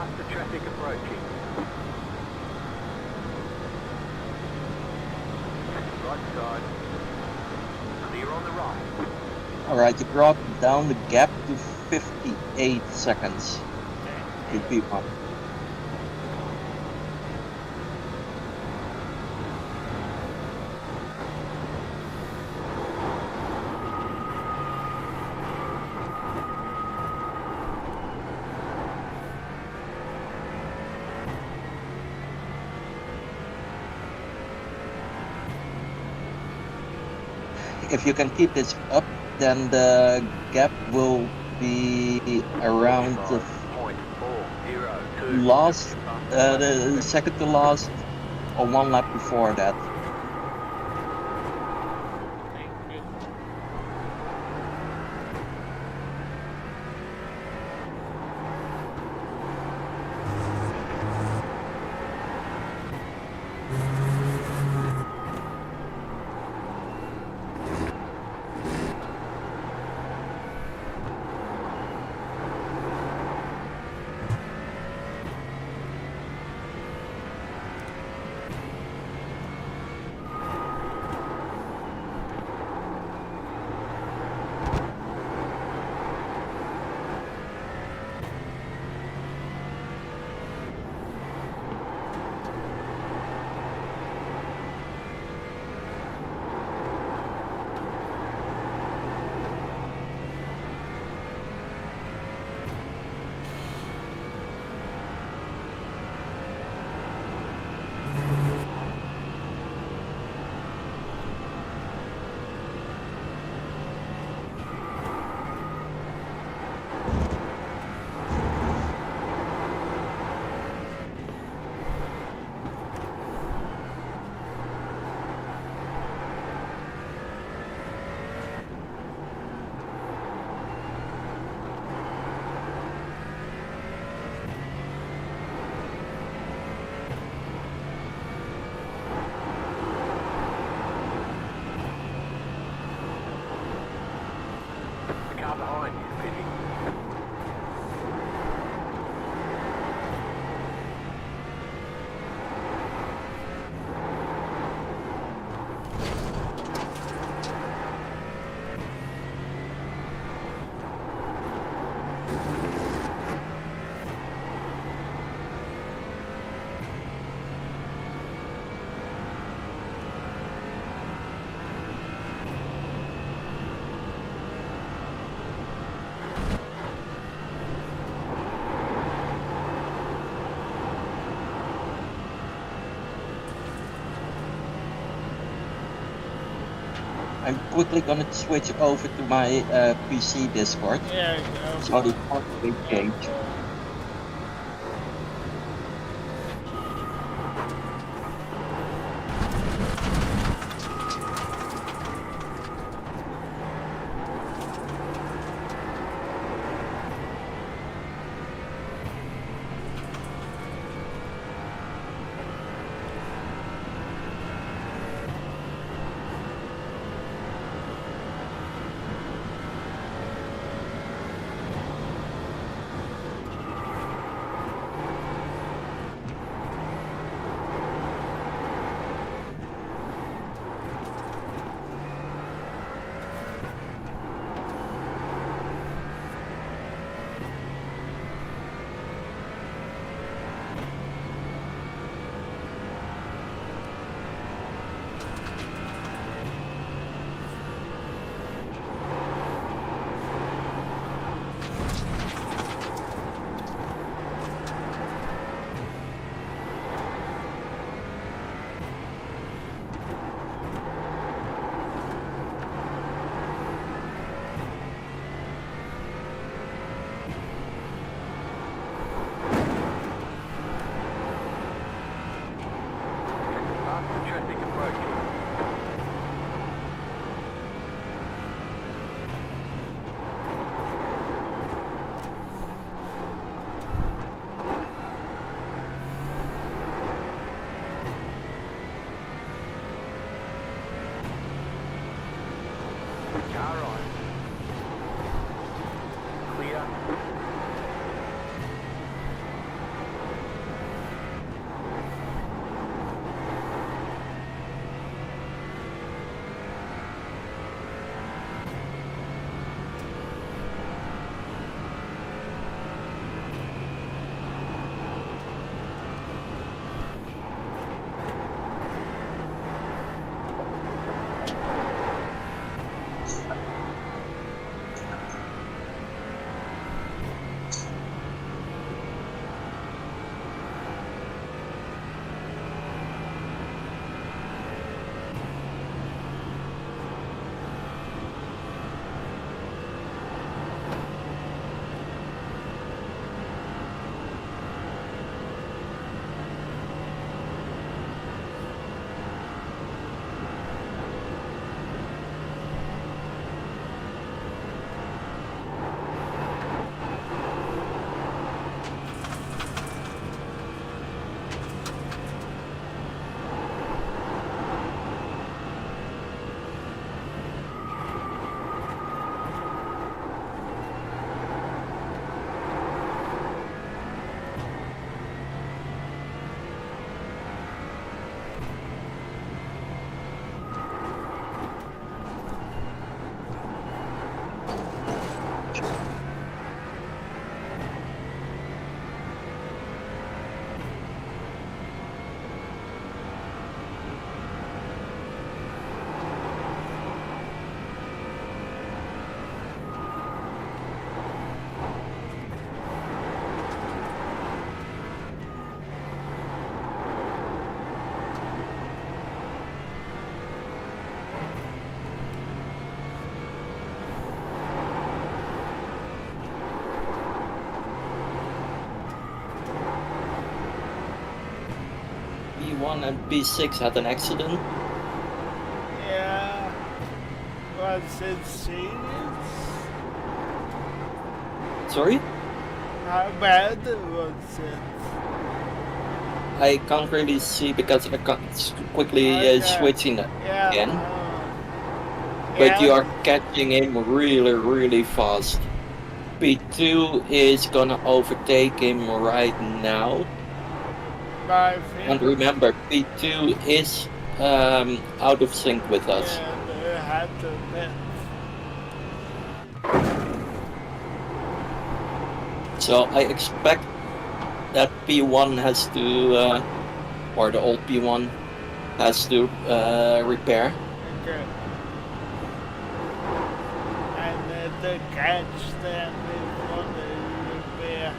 Faster traffic approaching. Right side. Clear on the right. Alright, you brought down the gap to 58 seconds to P1. If you can keep this up, then the gap will be around the 0.402. last, the second to last, or one lap before that. Thank you. The car behind you is pitting. I'm quickly gonna switch over to my PC Discord. Yeah, go. So the part will change. Faster traffic approaching. Car right. Clear. P1 and P6 had an accident. Yeah. Was it serious? Sorry? How bad was it? I can't really see because I can't quickly Okay. switching Yeah. again. But yeah, you are catching him really, really fast. P2 is gonna overtake him right now. but I think And remember, P2 is out of sync with us. yeah, they had to pit. So I expect that P1 has to, or the old P1 has to repair. Okay. I need to catch them before they repair.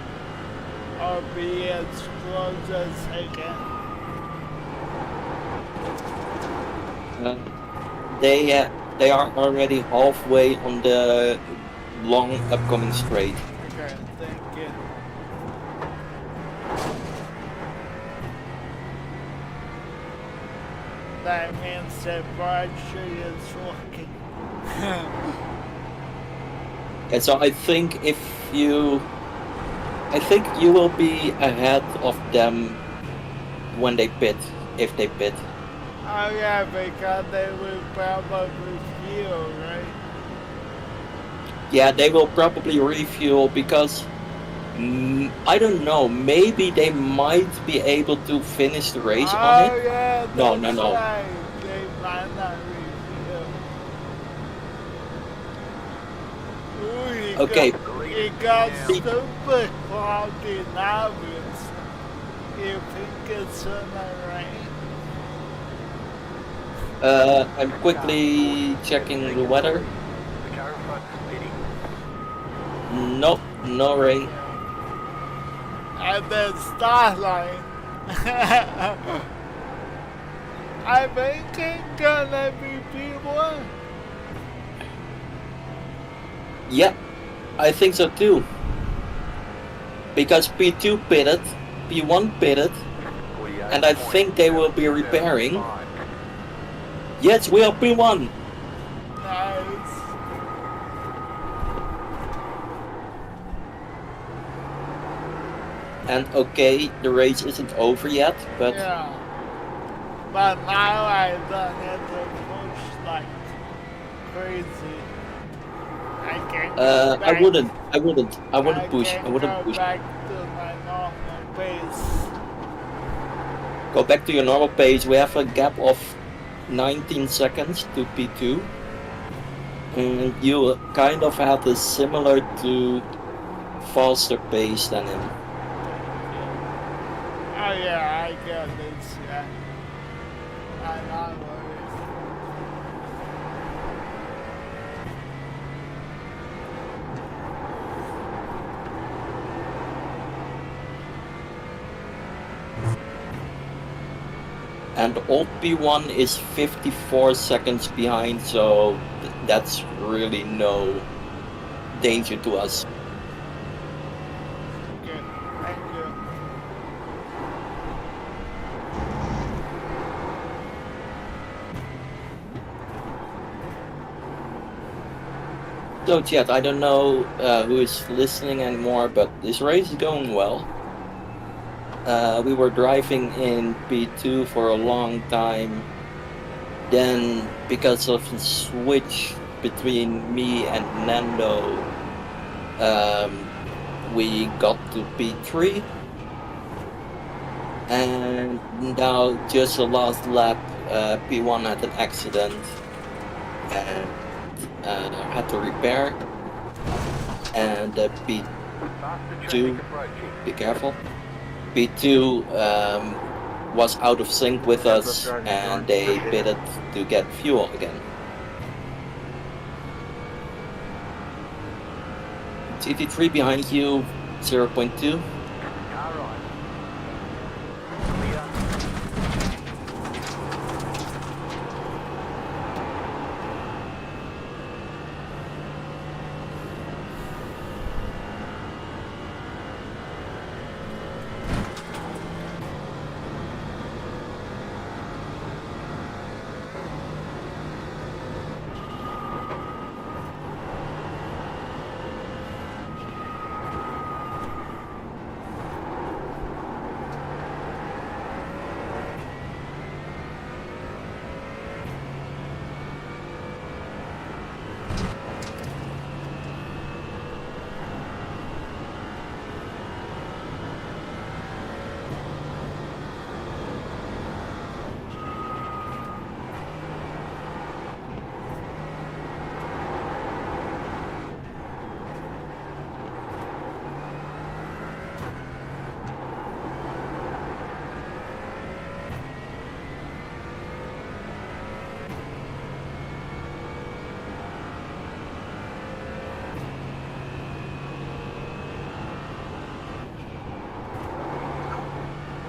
Or be as close as I can. They are already halfway on the long upcoming straight. Okay, thank you. That means the battery is working. And so I think you will be ahead of them when they pit, if they pit. Oh yeah, because they will probably fuel, right? Yeah, they will probably refuel because I don't know. Maybe they might be able to finish the race on it. Yeah, No, that's no. right. They might not refuel. Ooh, Okay. It got super cloudy now. You think it's gonna rain? I'm quickly checking the weather. The car in front is pitting. Nope, no rain. And then starline. I think it's gonna be P1. Yeah, I think so too. Because P2 pitted, P1 pitted, and I think they will be repairing. Yes, we are P1. Nice. And okay, the race isn't over yet, but Yeah. But now I don't have to push like crazy. I can go back. I wouldn't push. can I wouldn't go push. back to my normal pace. Go back to your normal pace. We have a gap of 19 seconds to P2. And you kind of had a similar to faster pace than him. Oh yeah, I get this. Yeah. I'm not worried. And old P1 is 54 seconds behind, so that's really no danger to us. Okay, thank you. So Chad, I don't know who is listening anymore, but this race is going well. We were driving in P2 for a long time. Then, because of the switch between me and Nando, we got to P3. And now, just the last lap, P1 had an accident and had to repair. And P2, be careful. P2 was out of sync with us and they pitted to get fuel again. GT3 behind you, 0.2.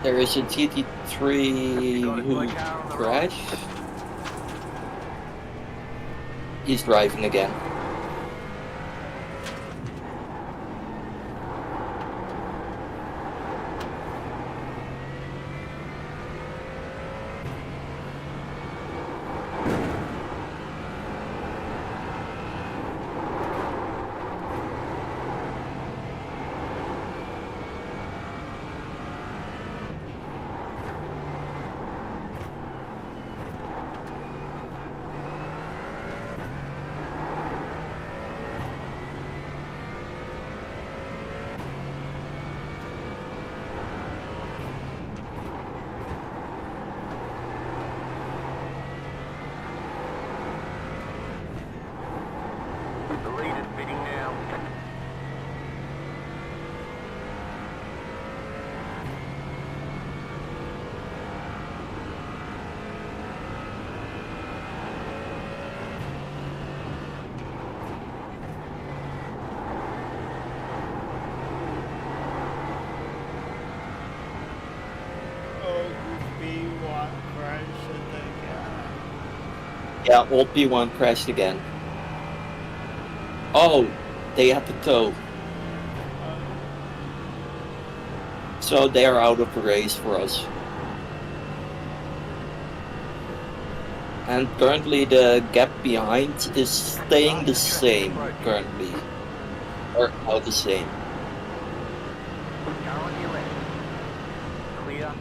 There is a GT3 who crashed. He's driving again. The lead is bidding now. Oh, B1 crashed again. Yeah, old P1 crashed again. Oh, they had to tow. So they are out of the race for us. And currently the gap behind is staying the same currently. Or about the same. Car on your left. Clear.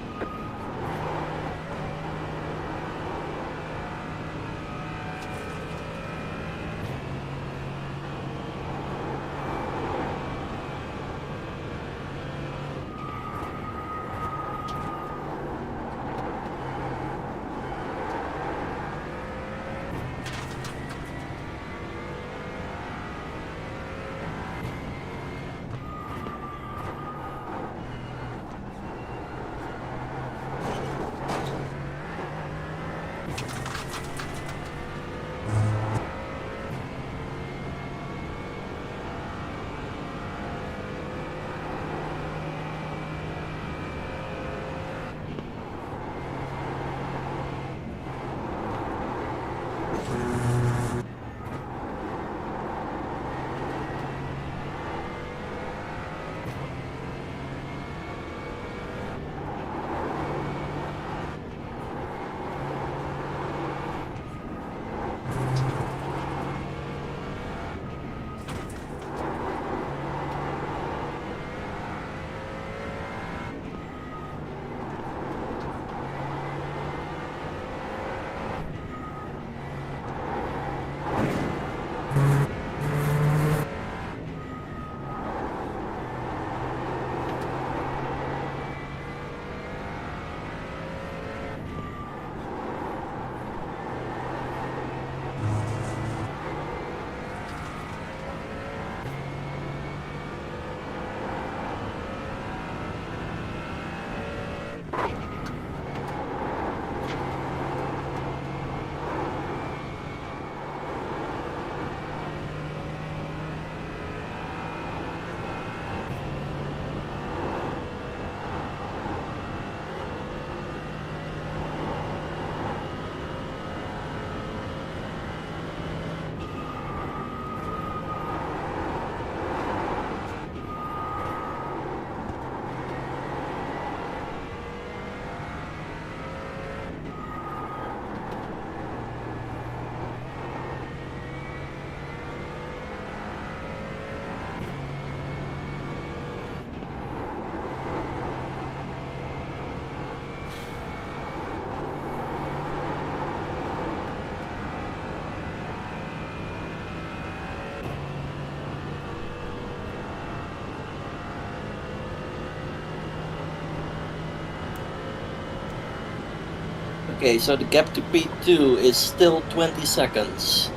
Okay, so the gap to P2 is still 20 seconds.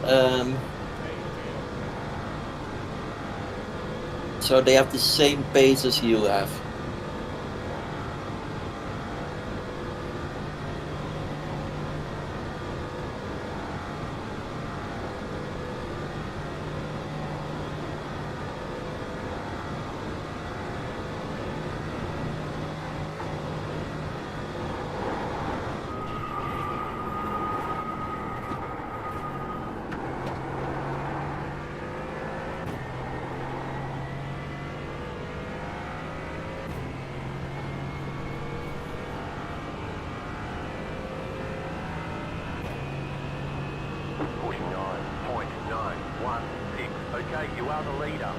So they have the same pace as you have. Okay, you are the leader.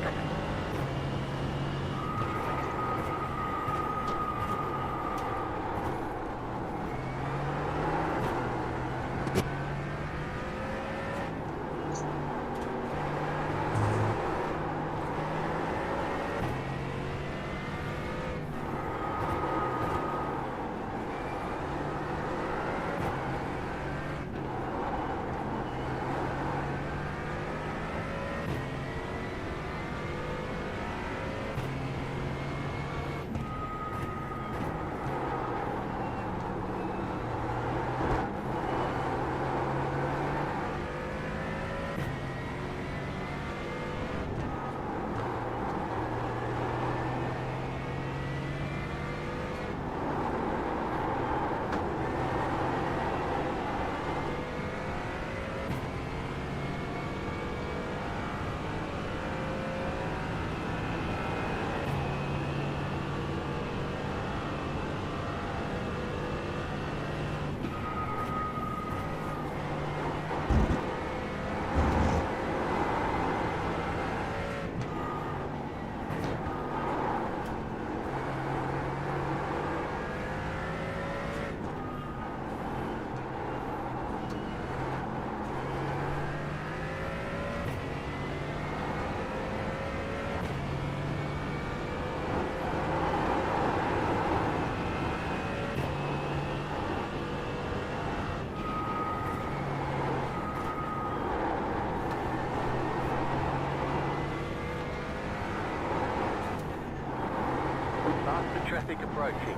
Faster traffic approaching.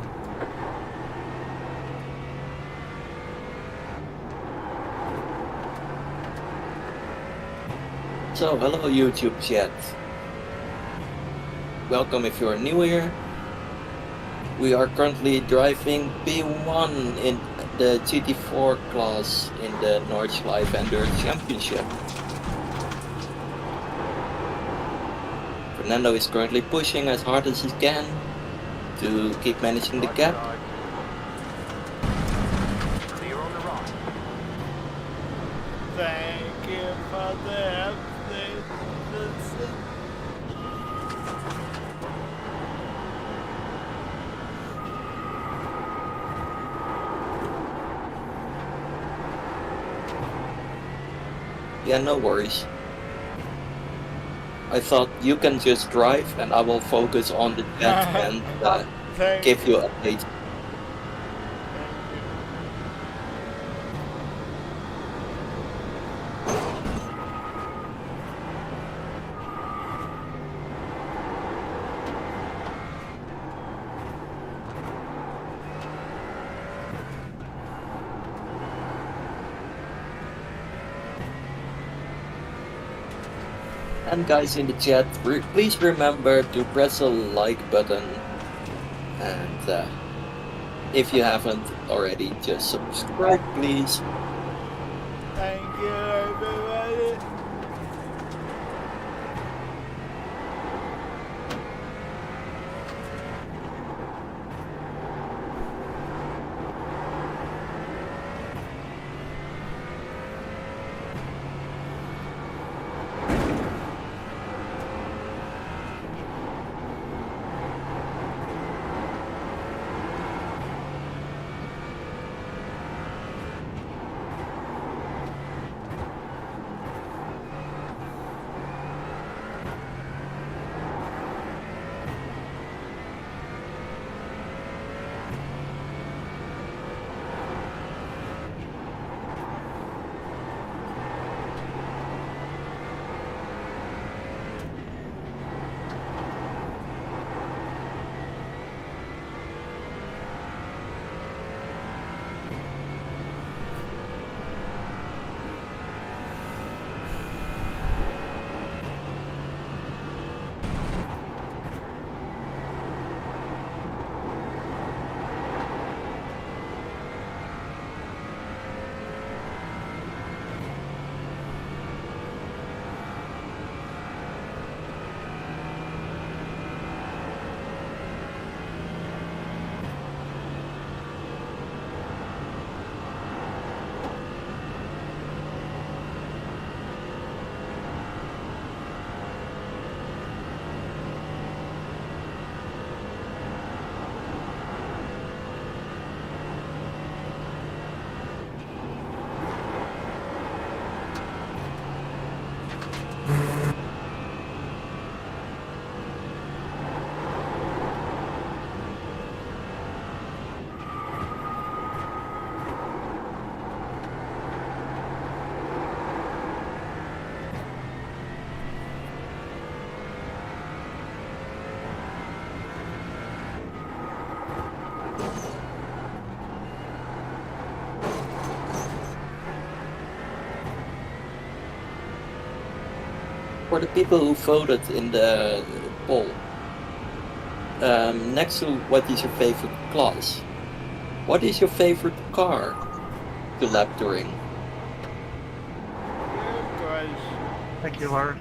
So, hello YouTube chat. Welcome if you're new here. We are currently driving P1 in the GT4 class in the Nordschleife Endurance Championship. Fernando is currently pushing as hard as he can to keep managing the gap. Clear on the right. Thank you for the update. Yeah, no worries. I thought you can just drive and I will focus on the chat and Thank give you updates. And guys in the chat, please remember to press the like button, and if you haven't already, just subscribe please. Thank you, everybody. for the people who voted in the poll, next to what is your favorite class, what is your favorite car to lap during? Good question. Thank you, Lars.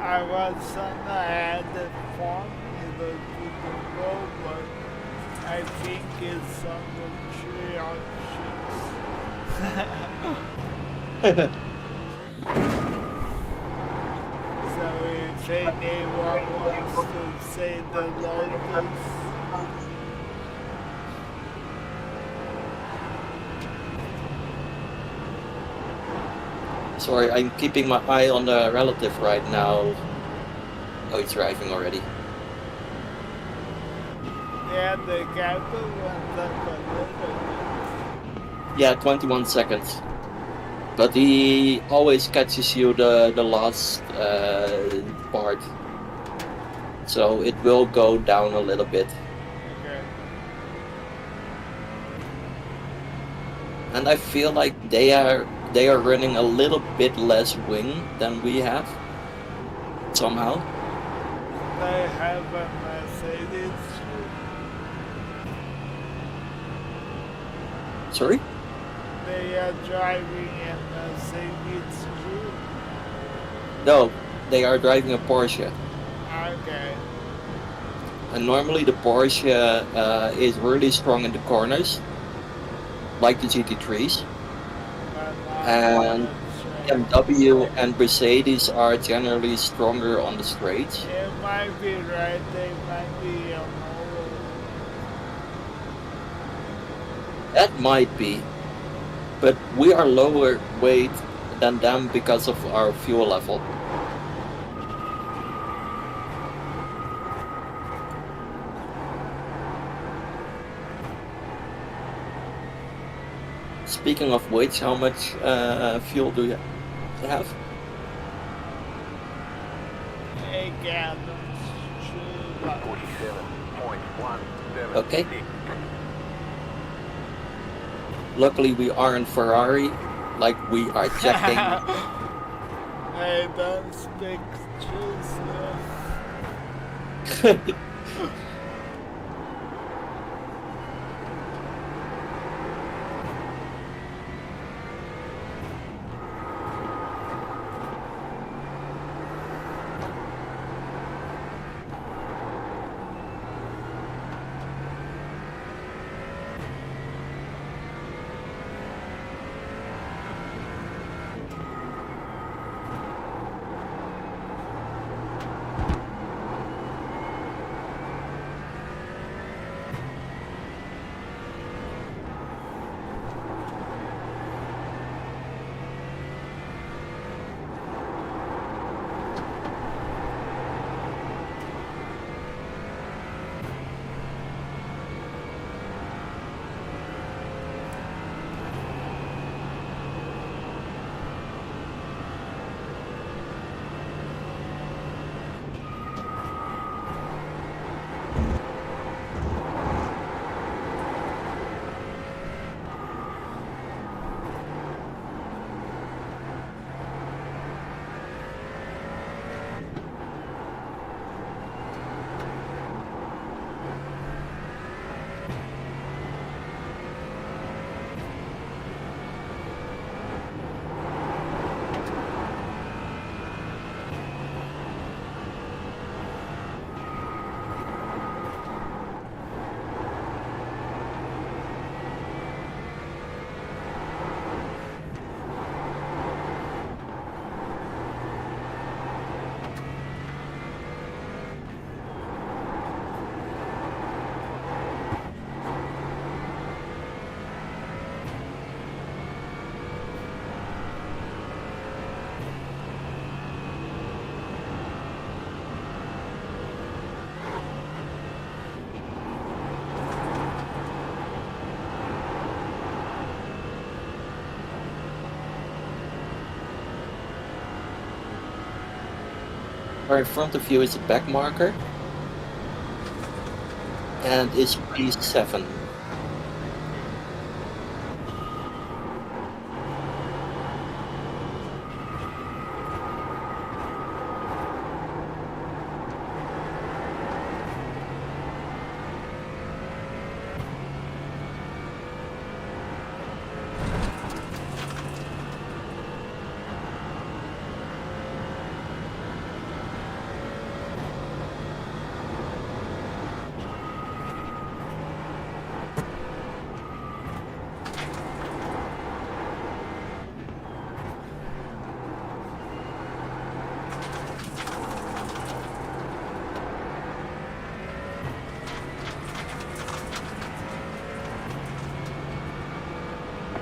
I was on the added form in the Google Go, but I think it's on the tree options. So if anyone wants to say the logos, Sorry, I'm keeping my eye on the relative right now. Oh, it's driving already. yeah, the capital went up a little Yeah, 21 seconds. But he always catches you the last part. So it will go down a little bit. bit. Okay. And I feel like they are running a little bit less wing than we have. Somehow. They have a Mercedes. Sorry? They are driving a Mercedes too. No, they are driving a Porsche. Okay. And normally the Porsche is really strong in the corners, like the GT3s. But not And on the straight. BMW and Mercedes are generally stronger on the straights. It might be right, they might be on over. That might be. But we are lower weight than them because of our fuel level. Speaking of which, how much fuel do you have? 8 gallons. True. 47.176. Okay. Luckily we aren't Ferrari, like we are checking. I don't speak truth. car in front of you is a back marker. And is P7.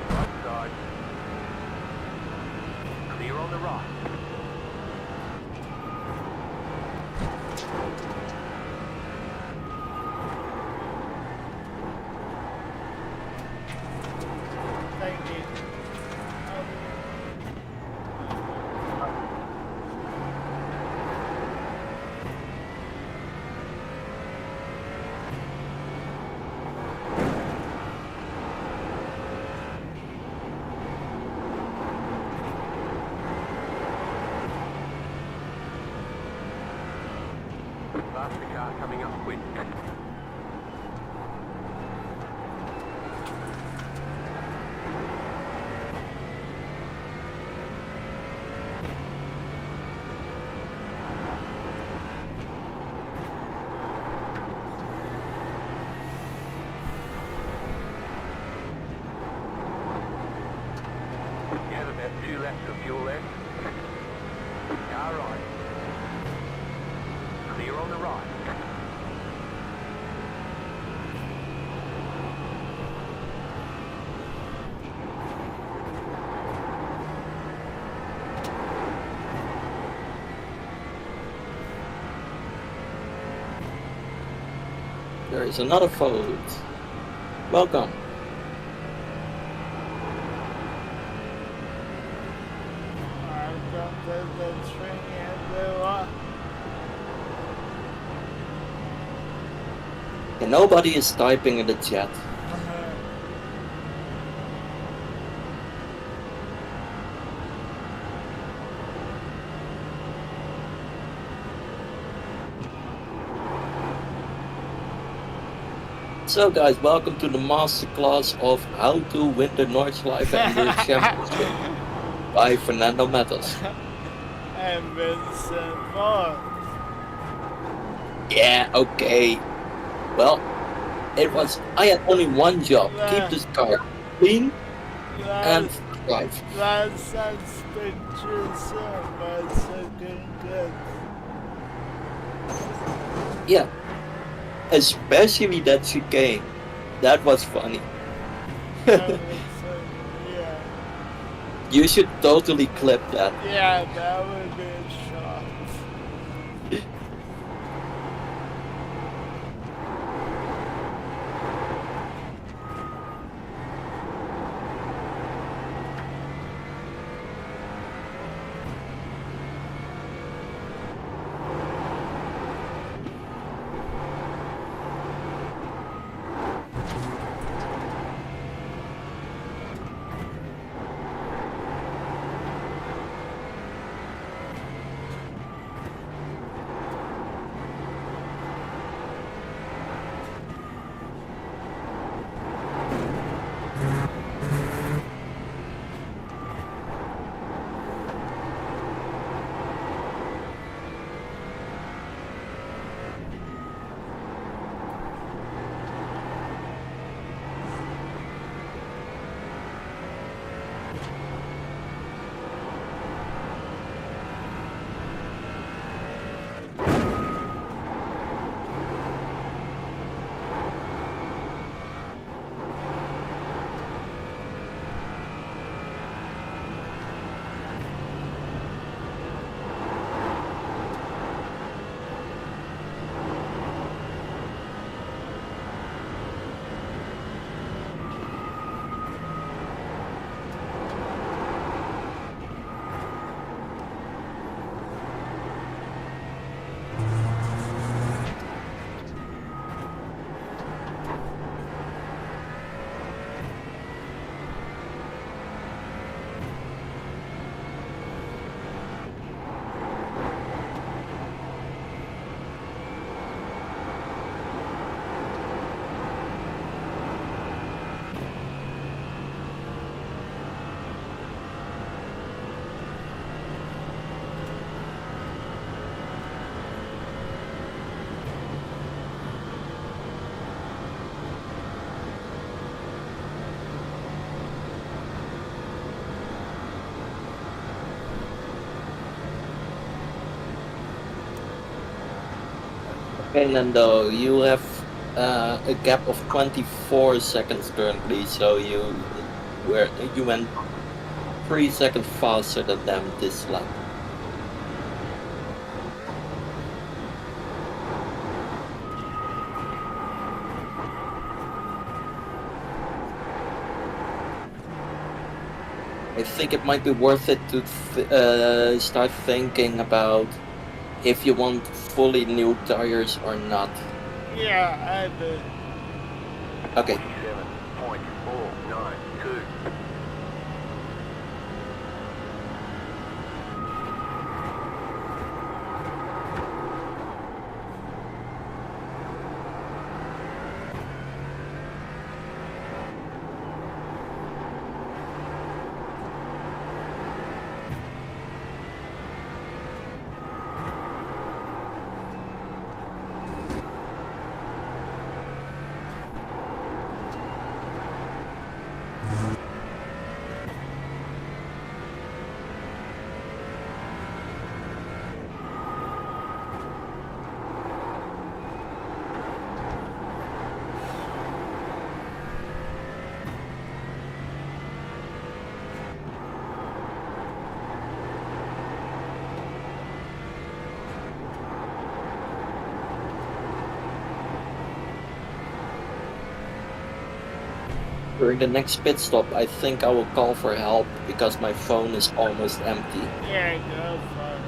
Right side. Clear on the right. Thank you. Faster car coming up quick. You have about 2 laps of fuel left. Car right. Clear on the right. There is another vote. Welcome. I've got the string and the what? And nobody is typing in the chat. So guys, welcome to the masterclass of how to win the Nordschleife Endurance Championship by Fernando Matos. And Vincent Voss. Yeah, okay. Well, I had only one job. Keep this car clean and drive. Last suspicious of my second guess. Yeah. Especially that chicane. That was funny. Yeah, You should totally clip that. yeah, that would be a shock. Okay, Nando, you have a gap of 24 seconds currently, so you went 3 seconds faster than them this lap. I think it might be worth it to start thinking about if you want fully new tires or not. Yeah, I do. Okay. 47.492. During the next pit stop, I think I will call for help because my phone is almost empty. Yeah, go for it.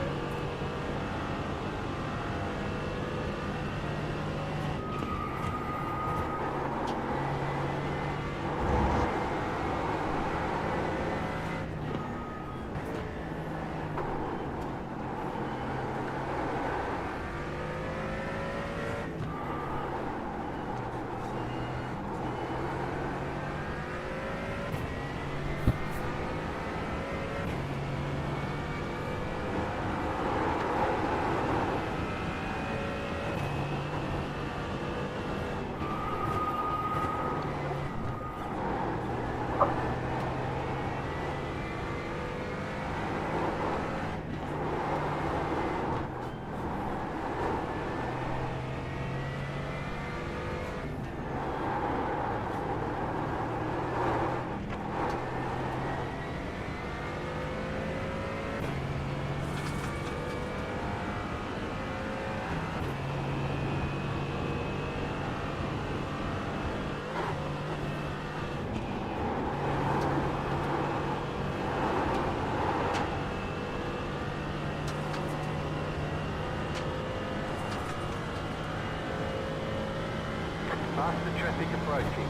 Faster traffic approaching.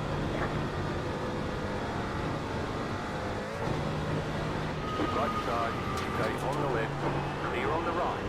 Right side, stay on the left, clear on the right.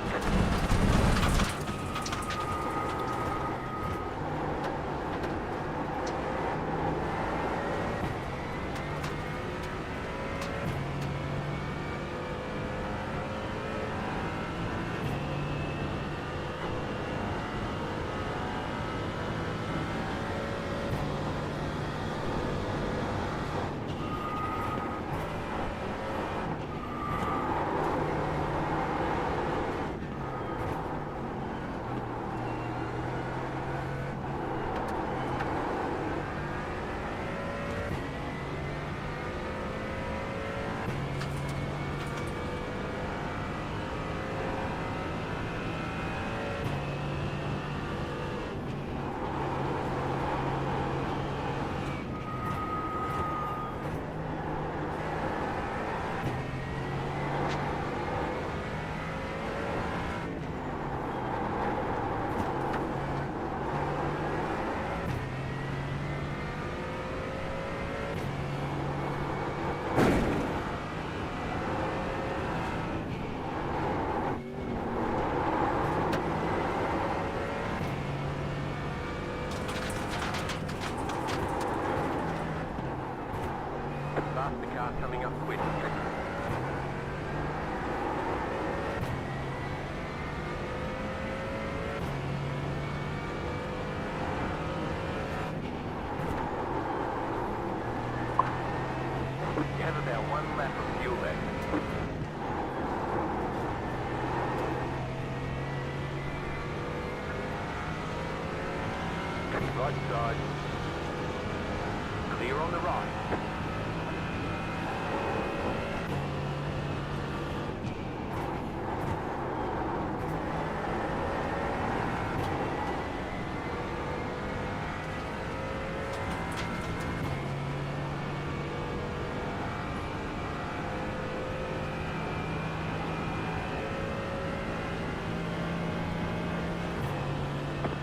Faster car coming up quick. You have about 1 lap of fuel left. Right side. Clear on the right.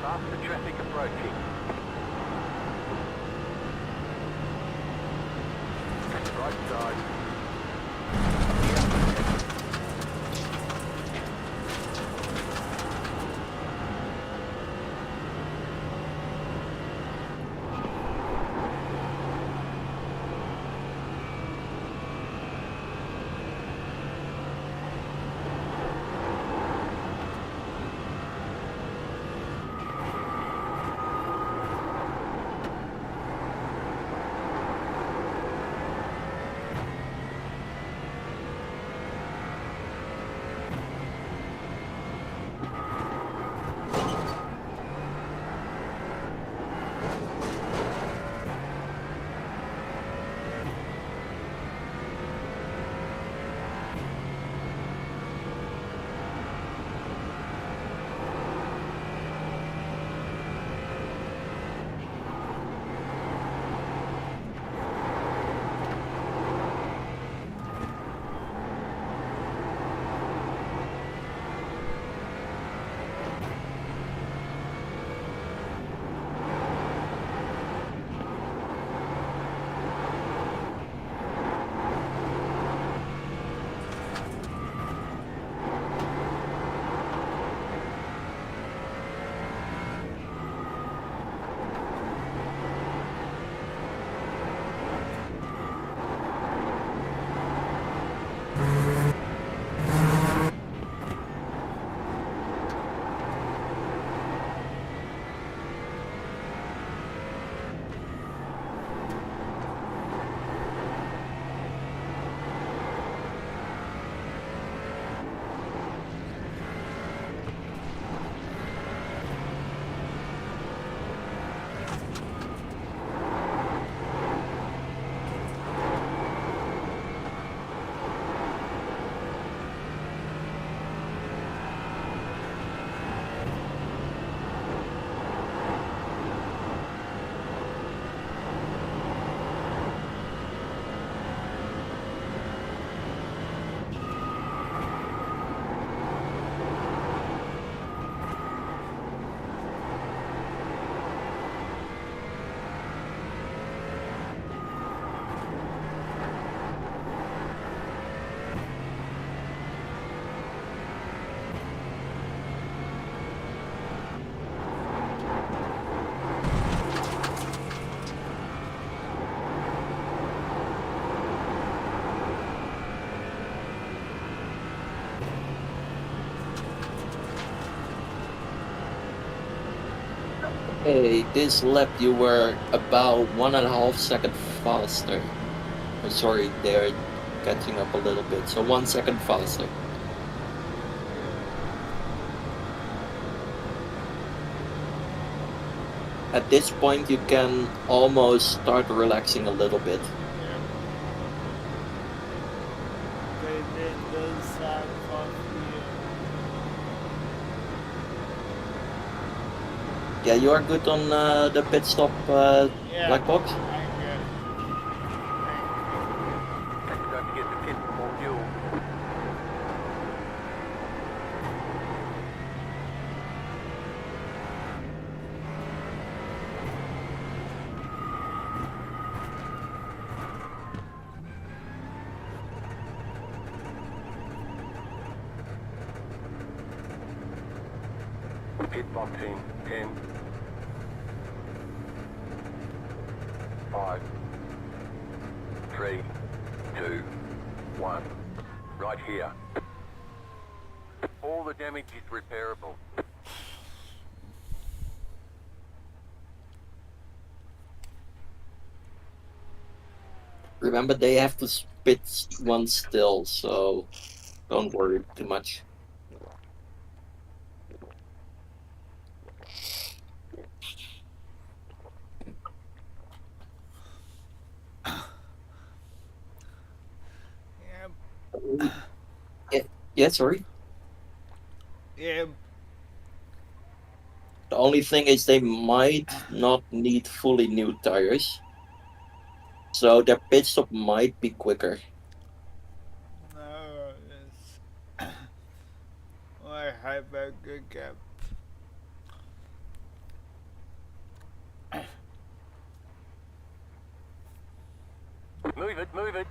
Faster traffic approaching. Right side. Hey, this lap you were about 1.5 seconds faster. I'm sorry, they're catching up a little bit, so 1 second faster. At this point, you can almost start relaxing a little bit. Yeah. They did this side of you. Yeah, you are good on the pit stop Yeah. black box? I'm good. Thank Don't forget to pit for more fuel. Pit box in 10, 5, 3, 2, 1. Right here. All the damage is repairable. Remember, they have to spit one still, so don't worry too much. Yeah, sorry. Yeah, The only thing is they might not need fully new tires. So their pit stop might be quicker. no, it's I have a good gap. Move it, move it.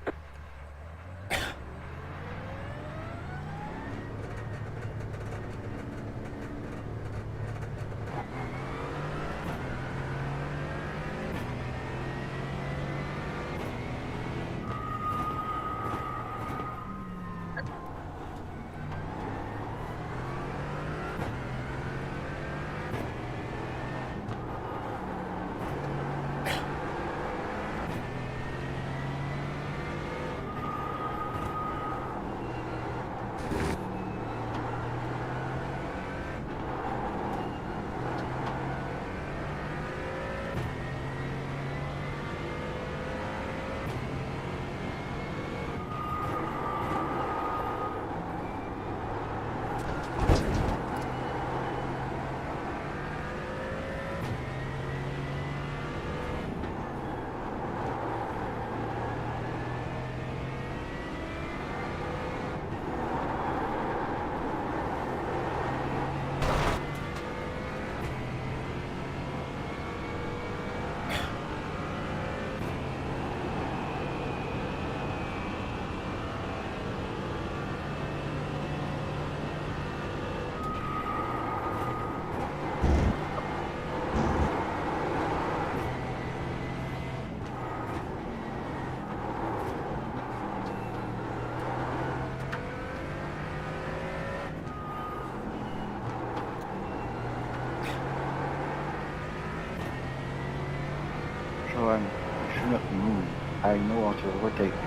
Johan, you should not move. I know how to overtake you.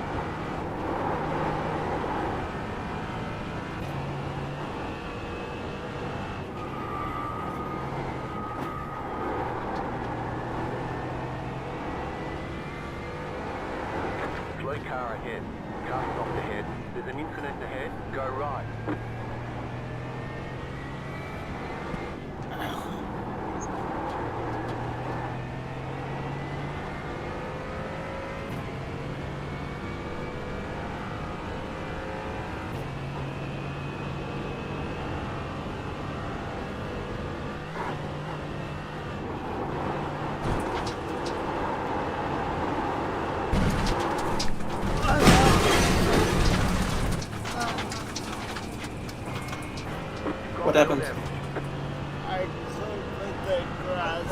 Slow car ahead. Car stopped ahead. There's an incident ahead. Go right. What happened? I clipped the grass.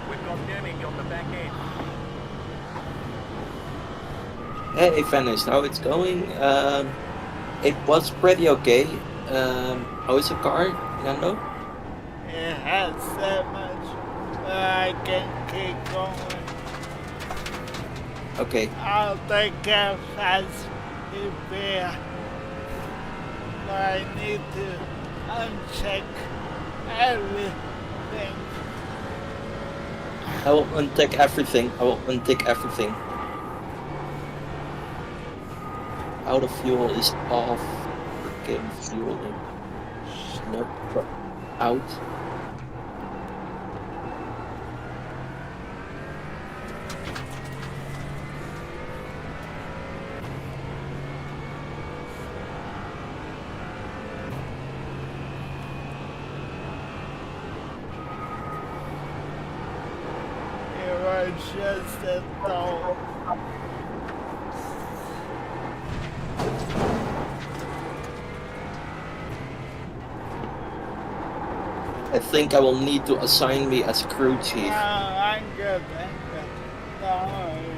We've got damage on the back end. Hey, finished. How it's going? It was pretty okay. How is the car, Nando? It has that much, but I can keep going. Okay. I'll take a fast repair. But I need to uncheck everything. I will untick everything. I will untick everything. Auto fuel is off. Okay, fuel in. Nope. Out. It was just a thought. I think I will need to assign me as crew No, chief. I'm good. Don't worry.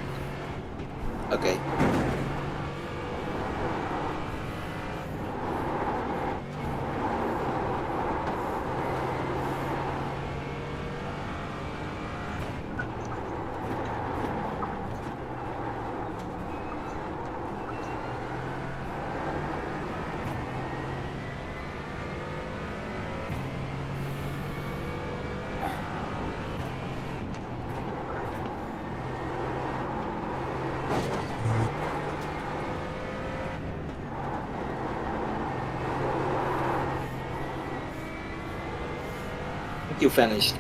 Okay. You finished.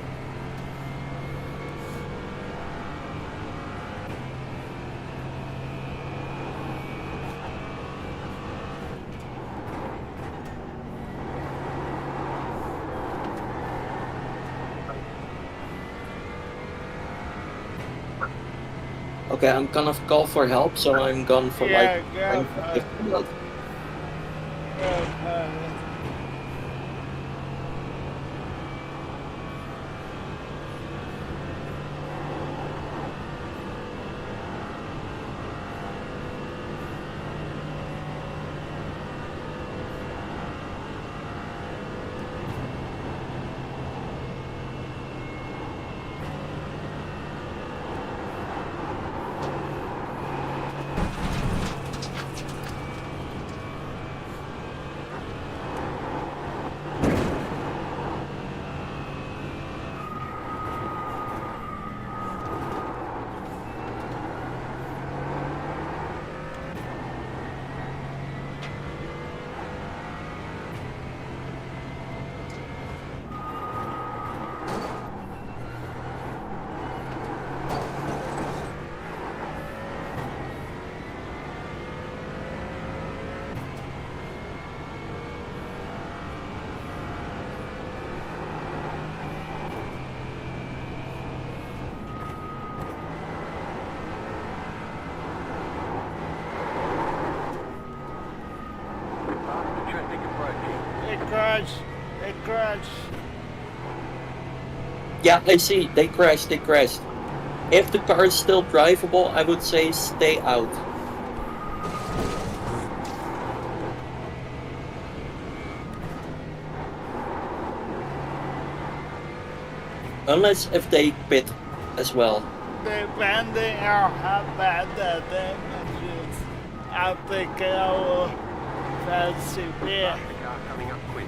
Okay, I'm gonna call for help, so I'm gone for Yeah, like yeah, 10 to 15 minutes. Faster traffic approaching. It crashed. It crashed. Yeah, I see. They crashed. They crashed. If the car is still drivable, I would say stay out. Unless if they pit as well. Depending on how bad the damage is, I think I will persevere. Faster car coming up quick.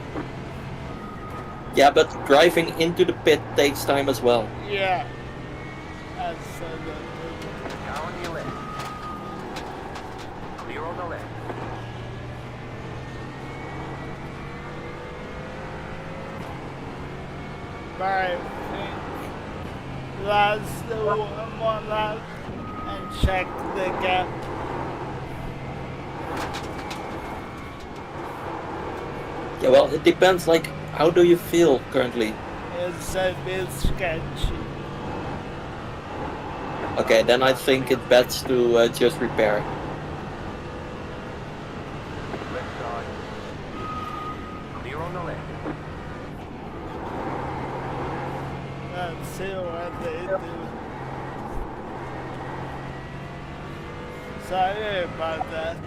Yeah, but driving into the pit takes time as well. Yeah. Absolutely. Car on your left. Clear on the left. But I think let's do one more lap and check the gap. Yeah, well, it depends, like, how do you feel currently? It's a bit sketchy. Okay, then I think it best to just repair. Left side. Clear on the left. Let's see what they do. Sorry about that.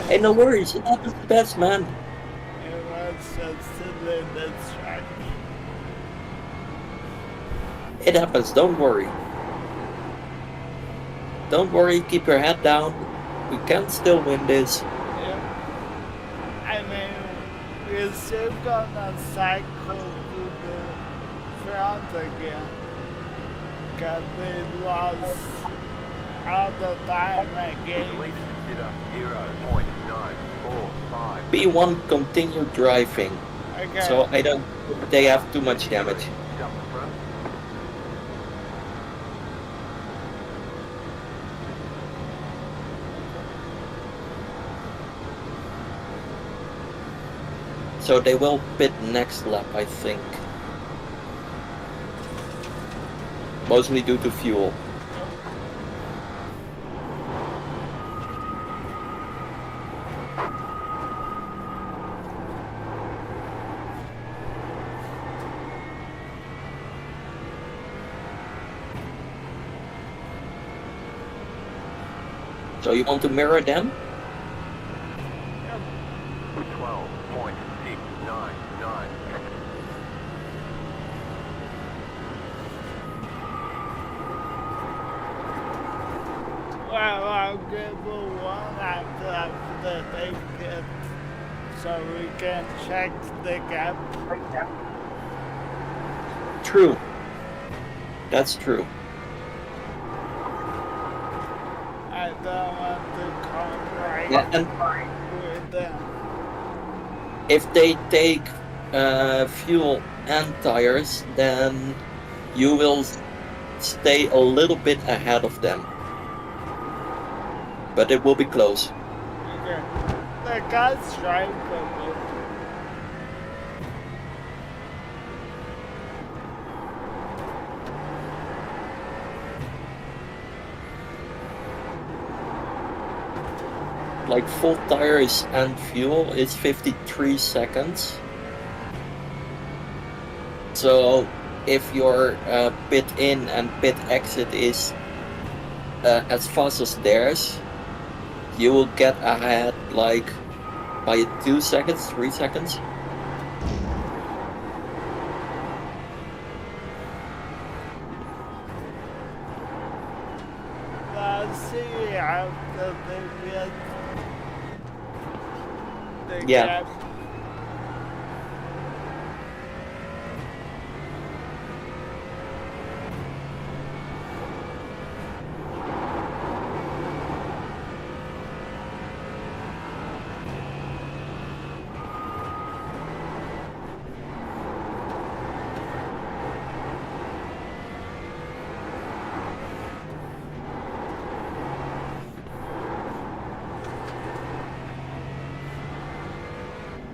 Hey, no worries, it happens best, man. It was just a little distraction. It happens, don't worry. Don't worry, keep your head down. We can still win this. Yeah. I mean, we're still gonna cycle to the front again. Cause we lost all the time again. Police consider 0.945. B1 continue driving, Okay. so I don't think they have too much damage. Stop the front. So they will pit next lap, I think. Mostly due to fuel. So you want to mirror them? 12.699. Well, I'll give her one after they pit so we can check the gap. True. That's true. I don't want to come right Yeah, and with them. if they take fuel and tires, then you will stay a little bit ahead of them. But it will be close. Okay. The guy's driving the boat. Like full tires and fuel is 53 seconds. So if your pit in and pit exit is as fast as theirs, you will get ahead like by 2 seconds, 3 seconds. Let's see after they get the Yeah. gap.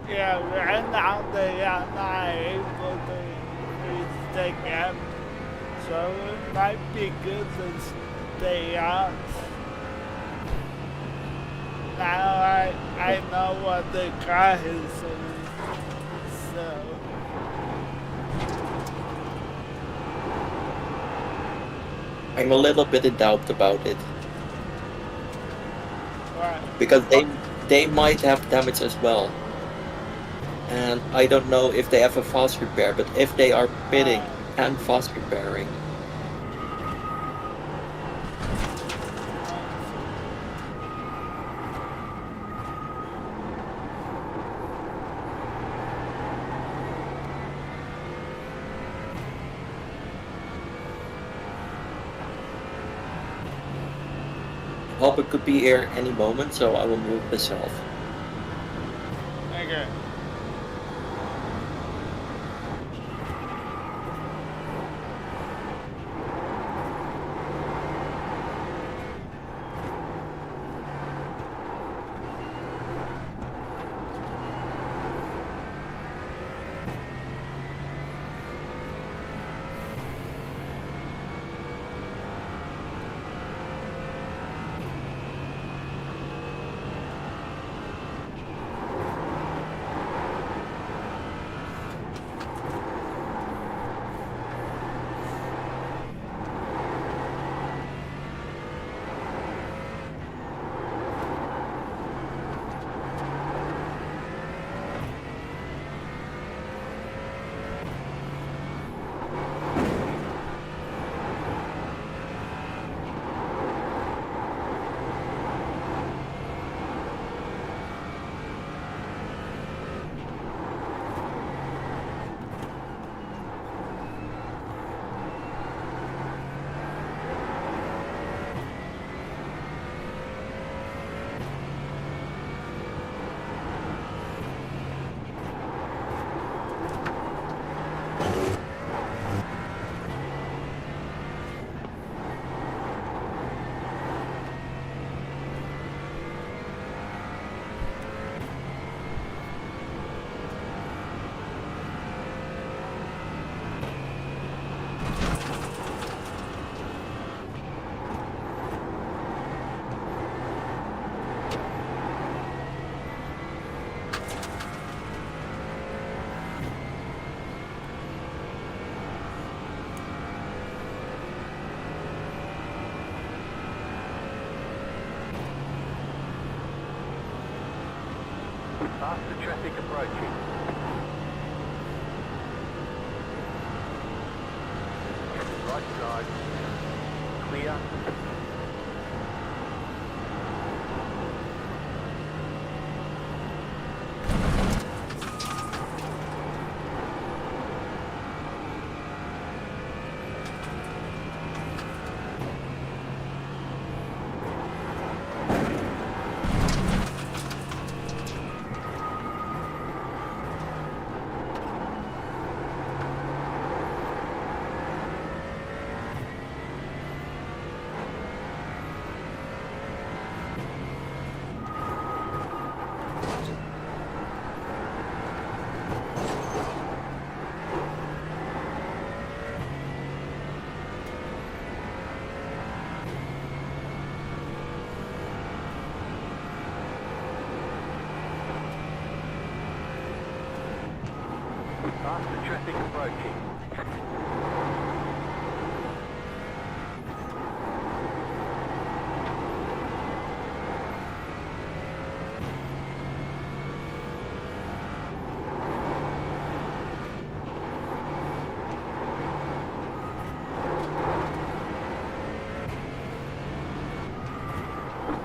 Yeah, right now they are not able to increase the gap, so it might be good to stay out. Now I know what the car is, so I'm a little bit in doubt about it right. because they might have damage as well. And I don't know if they have a fast repair, but if they are pitting and fast repairing, hope it could be here any moment, so I will move myself. Okay. Faster traffic approaching. Right side. Clear. Faster traffic approaching.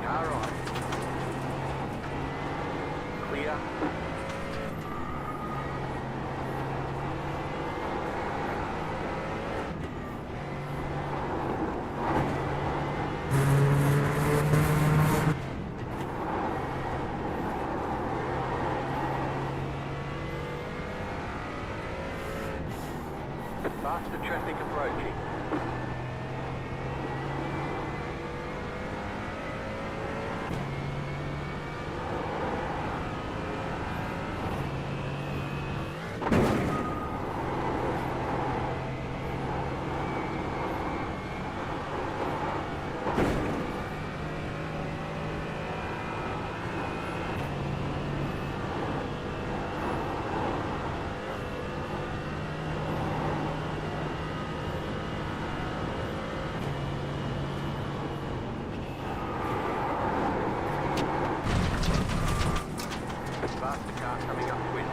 Car on. Clear. Faster traffic approaching. Faster car coming up wind.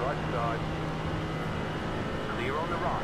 Right side. Clear on the right.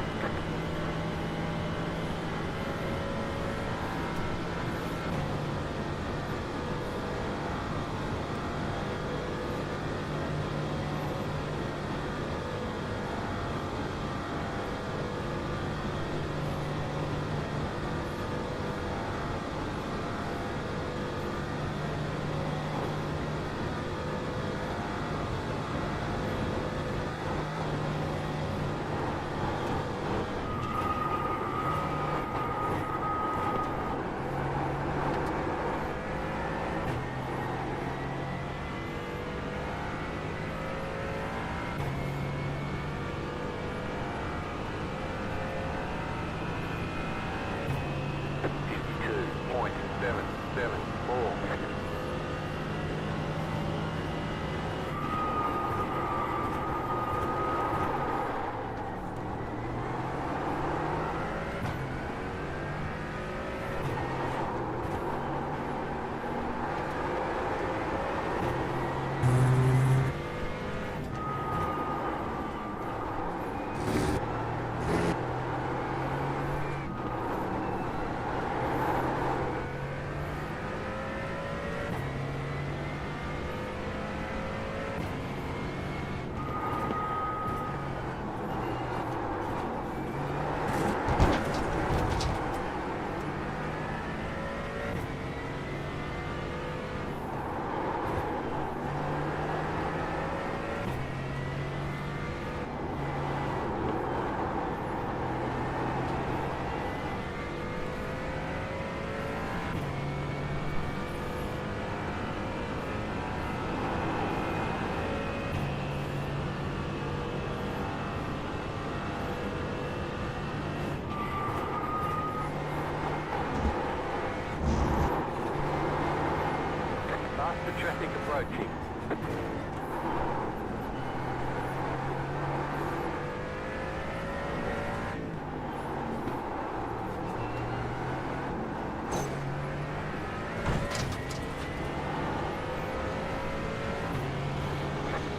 Faster traffic approaching.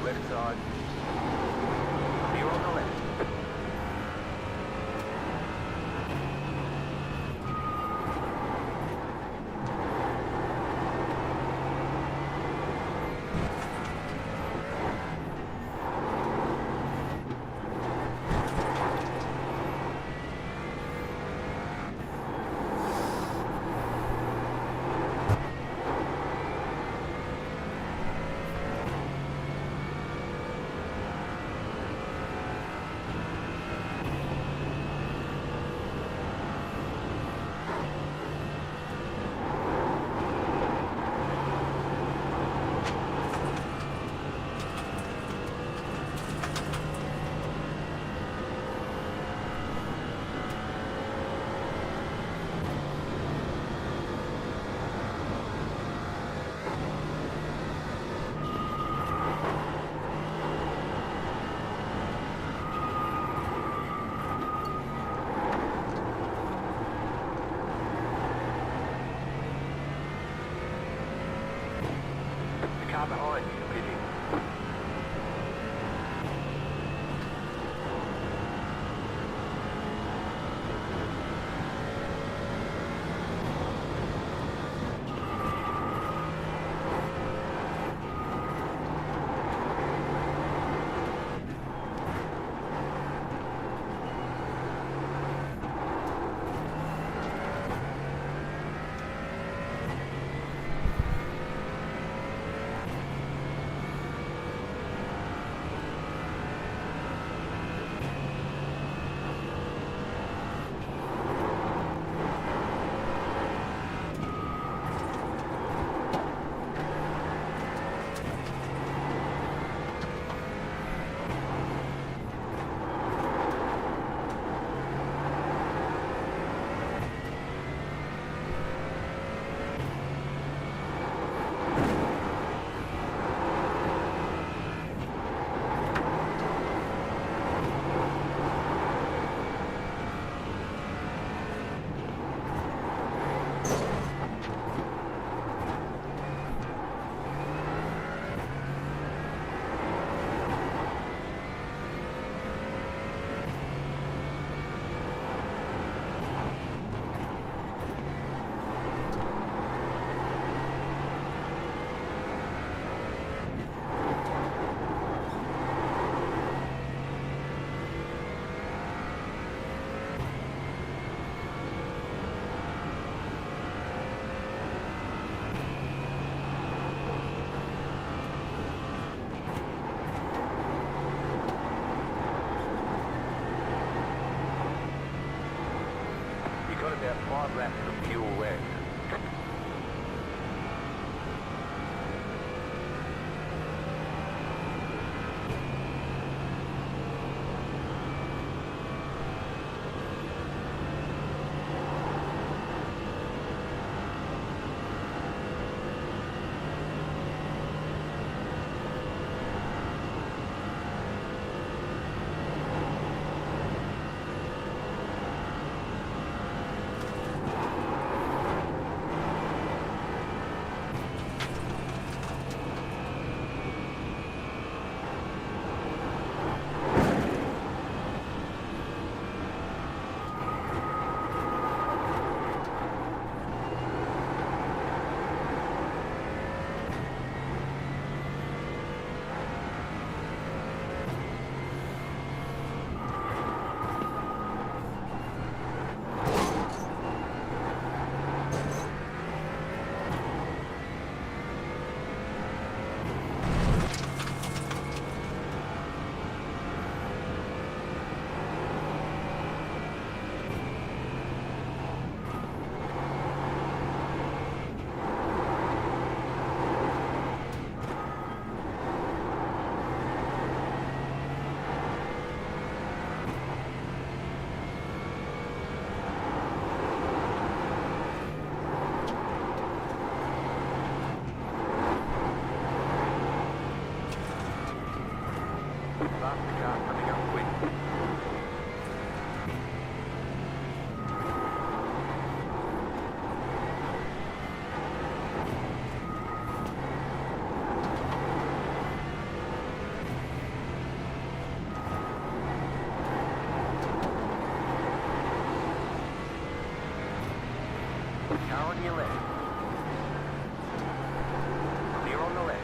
Left side. Clear on the left. about 5 laps of fuel left. Last car coming up quick. Car on your left. Clear on the left.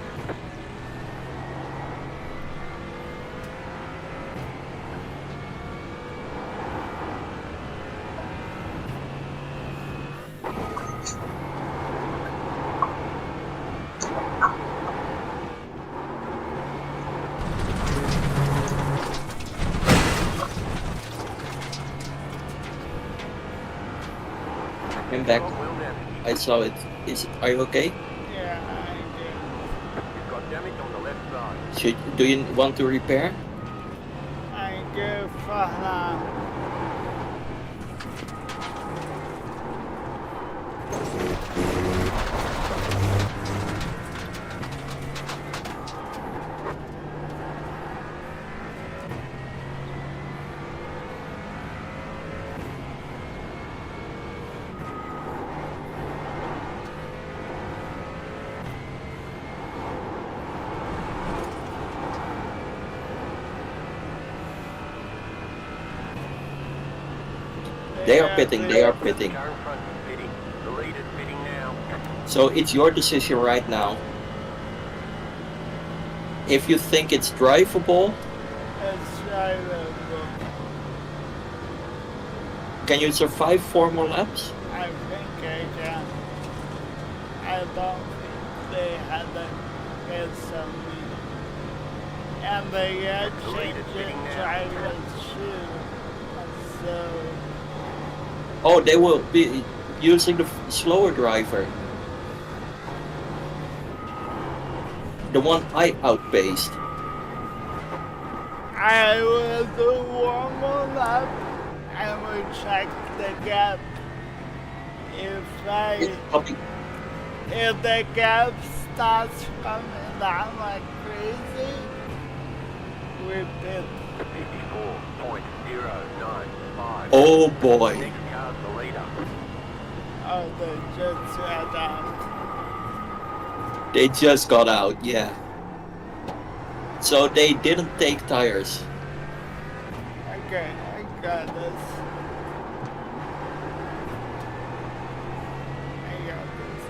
I'm back. Front wheel damage. I saw it. Are you okay? Yeah, I You've got damage on the left side. Do you want to repair? do. I do for now. They are pitting. They are pitting. Car in front is pitting. The lead is pitting now. So it's your decision right now. If you think it's drivable, It's drivable. can you survive 4 more laps? I think I can. I don't think they had to get some. And they actually is did sitting there. drivers too. So, Oh, they will be using the slower driver. The one I outpaced. I will do one more lap and we check the gap. If the gap starts coming down like crazy, we pit. 54.095. Oh boy. Next car's the leader. Oh, they just got out. They just got out, yeah. So they didn't take tires. Okay, I got this. I got this.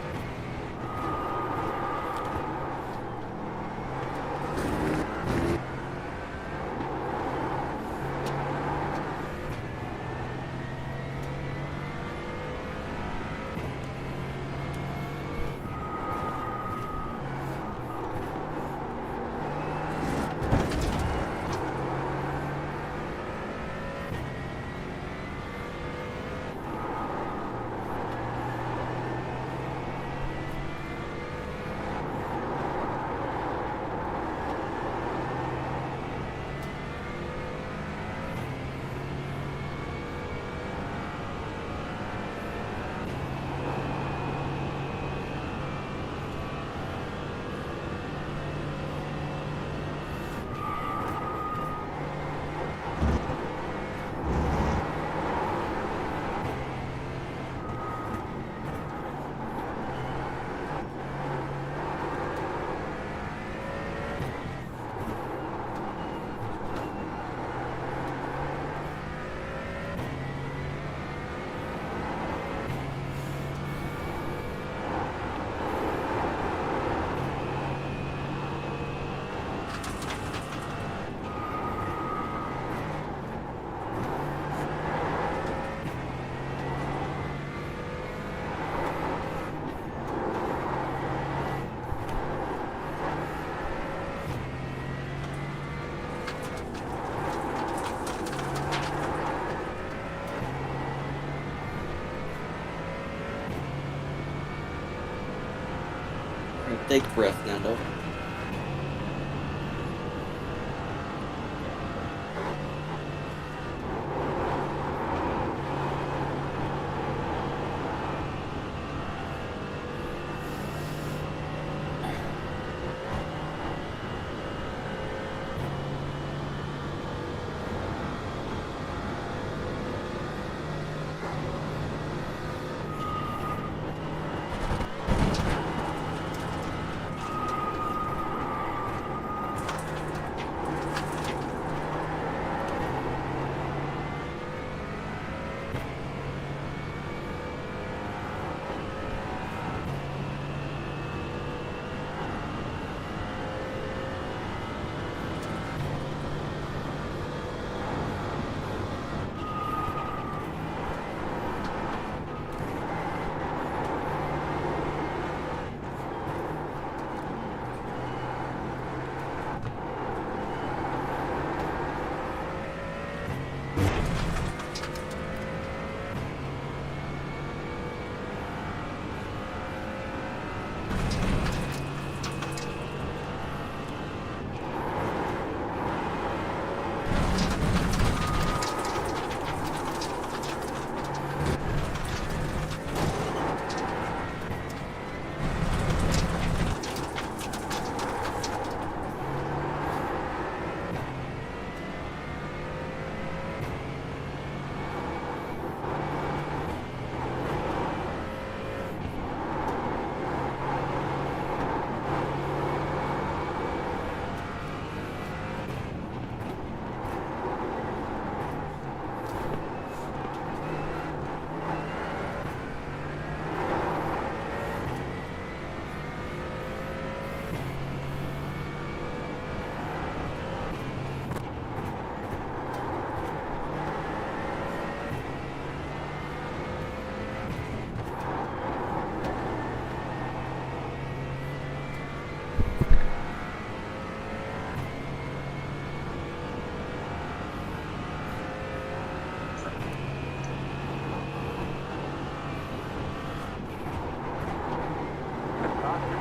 Take a breath, Nando.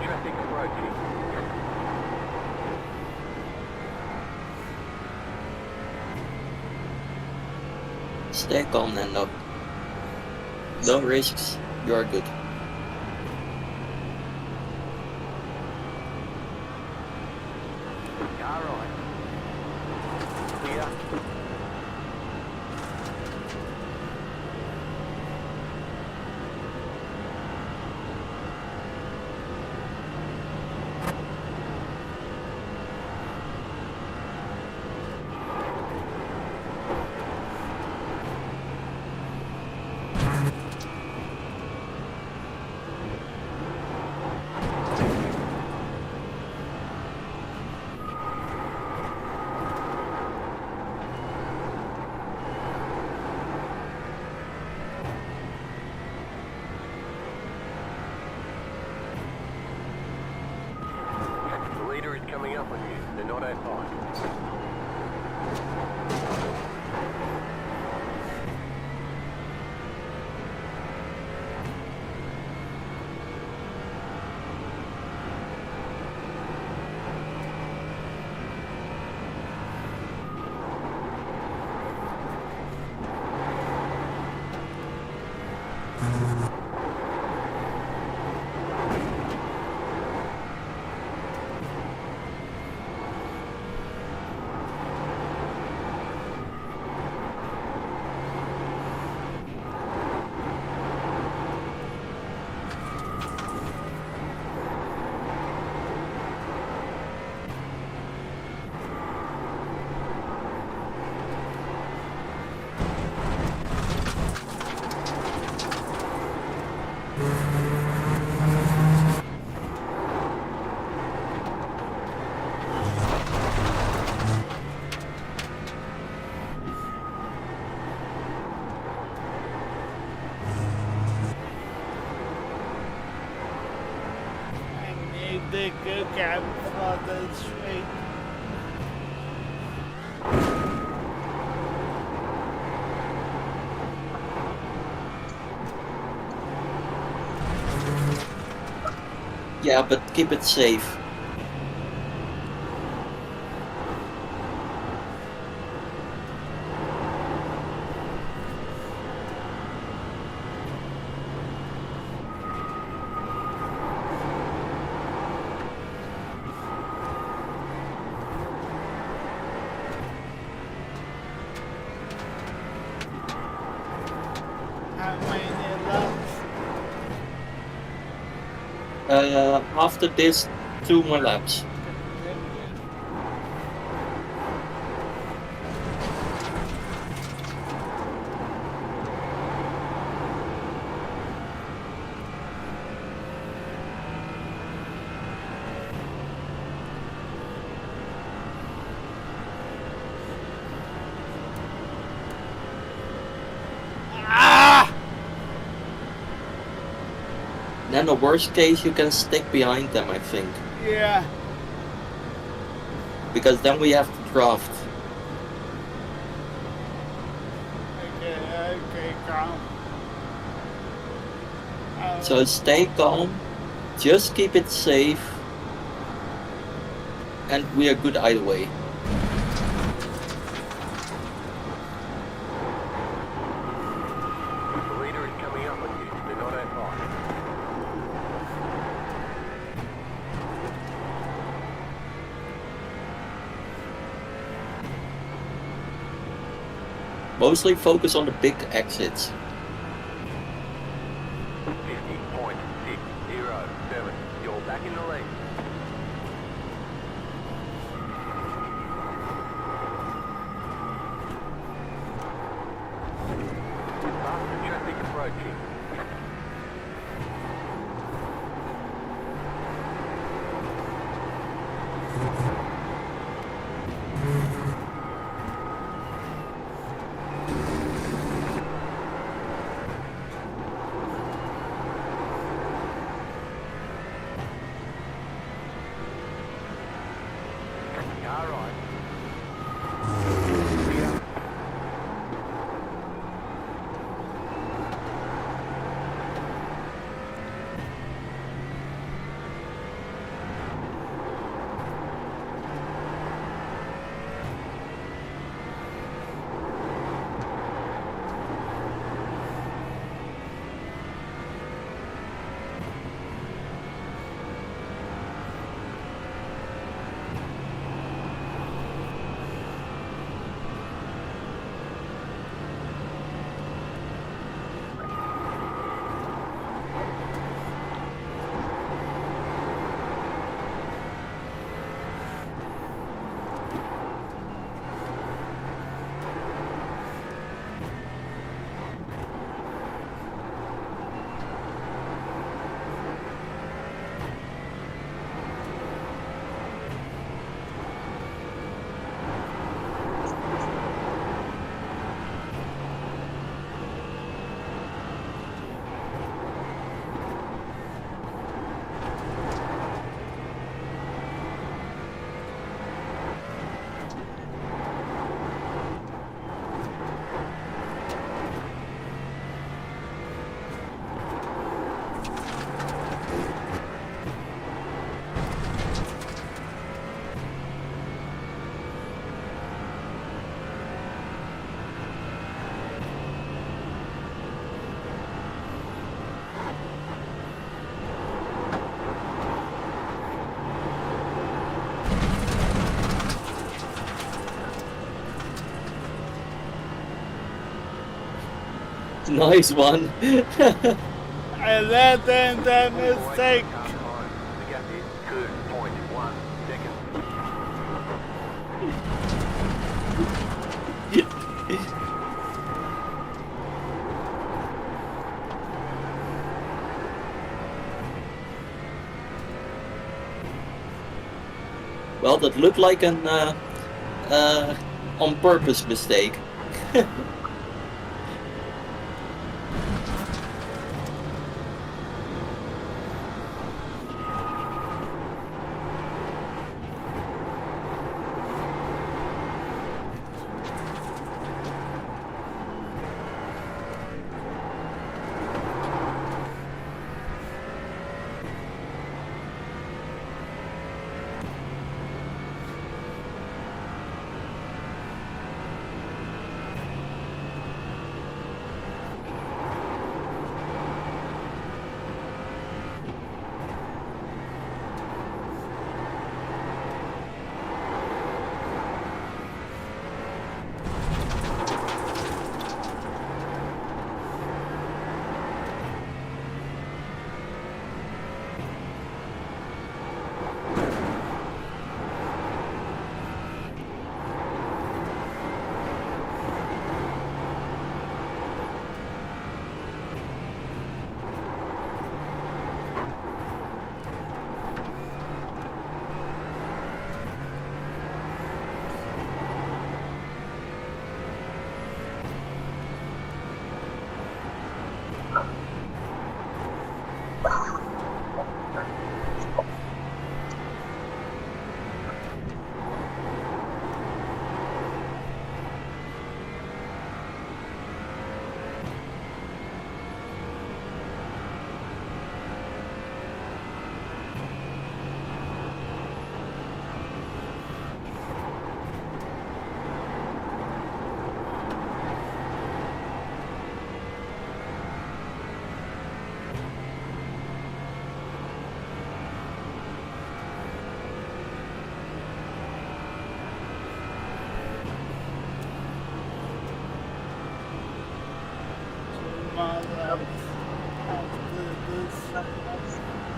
Traffic approaching. Stay calm, Nando. No risks. You are good. Alright. Clear. The leader is coming up on you. They're not outside. The good guy for the street. Yeah, but keep it safe. How many laps? After this, 2 more laps. Ah! Then the worst case, you can stick behind them, I think. Yeah. Because then we have to draft. Okay, calm. So stay calm, just keep it safe, and we are good either way. The leader is coming up on you. They're not at high. Mostly focus on the big exits. 50.607. You're back in the lead. Faster traffic approaching. All right. Yeah. Nice one. I let them that mistake. The gap is 2.1 seconds. Well, that looked like an on purpose mistake.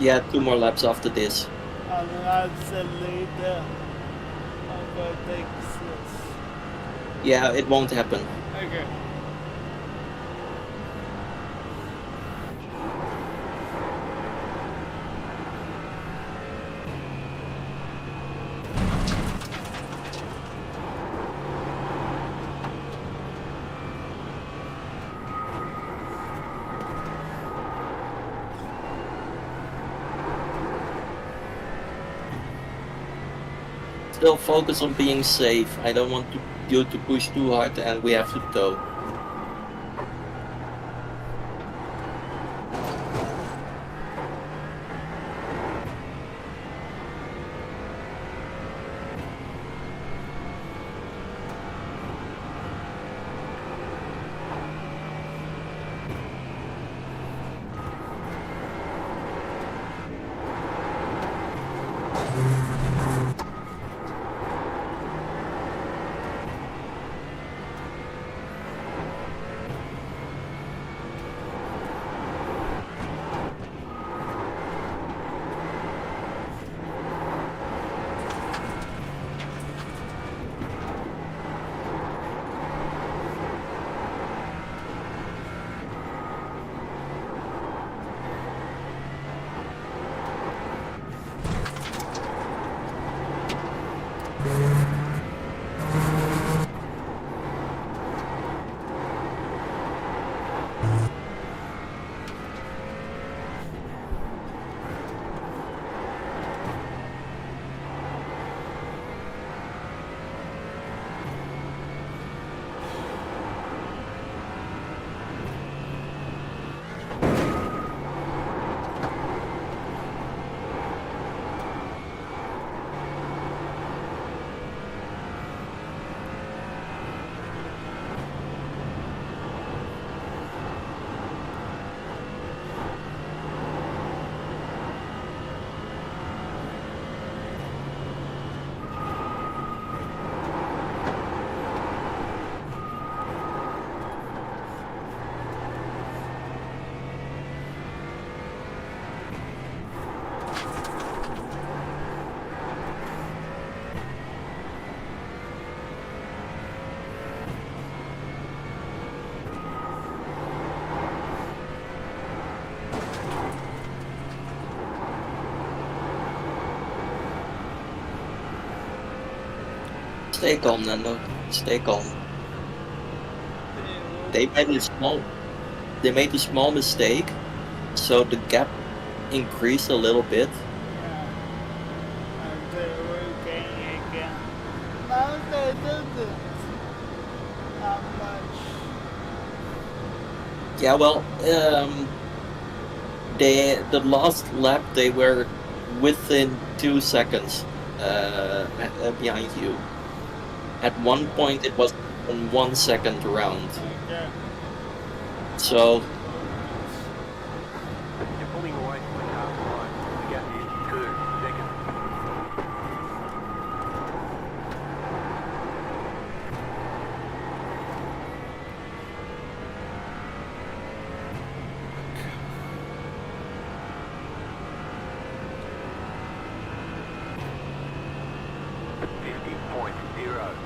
Yeah, 2 more laps after this. Unless the leader overtakes us. Yeah, it won't happen. Okay. Still focus on being safe. I don't want you to push too hard and we have to tow. Stay calm, Nando. Stay calm. They made a small mistake, so the gap increased a little bit. And they were going again. No, they didn't. Not much. Yeah, well, the last lap they were within 2 seconds behind you. At one point it was on 1 second round. Okay. So You're pulling away from the car line. The gap is 2 seconds.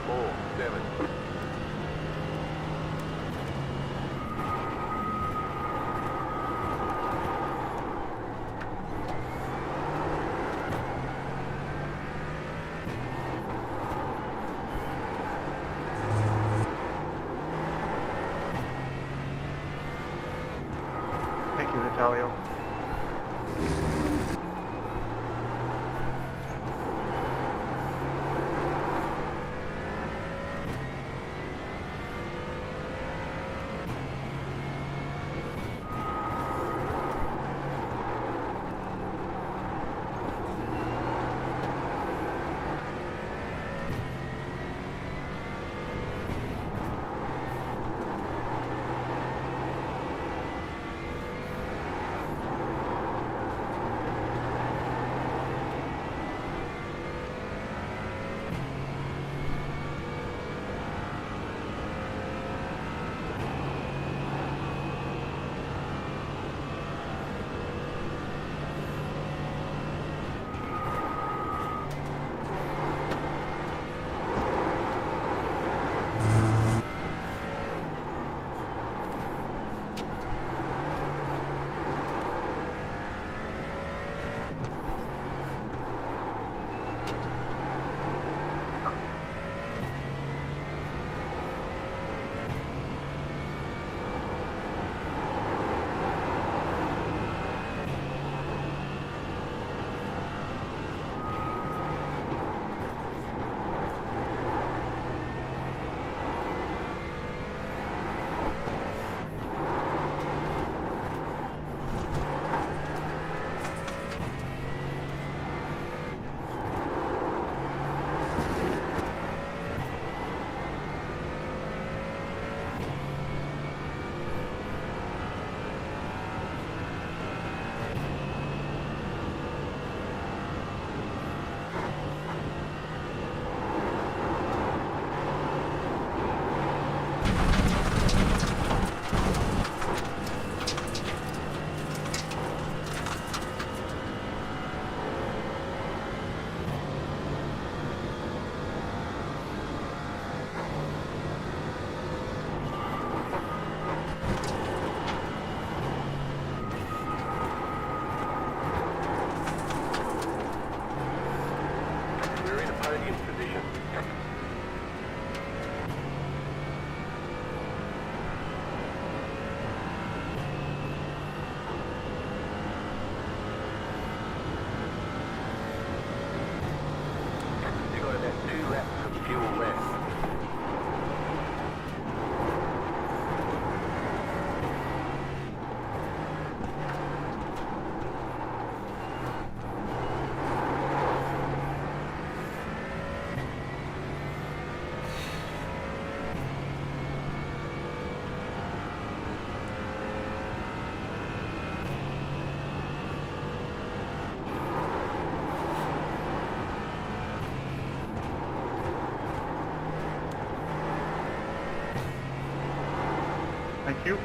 .047. Thank you, Vitalio. Thank you.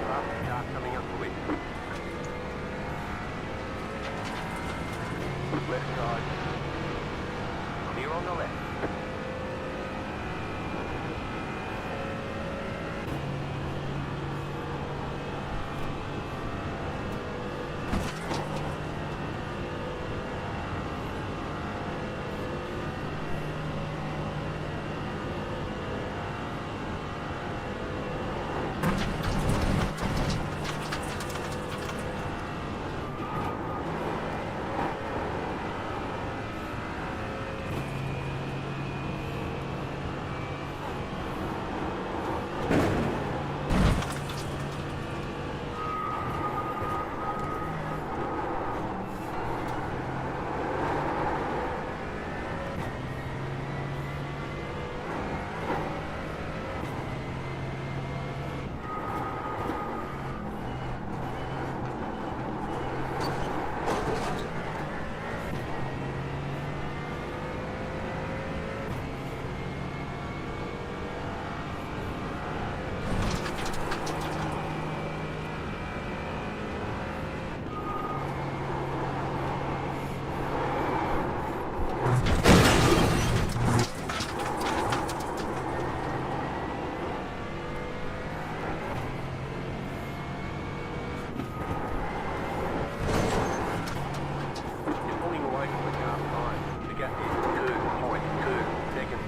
Last car coming up quick. Left side. Clear on the left. You're pulling away from the car behind. The gap is 2.2 seconds.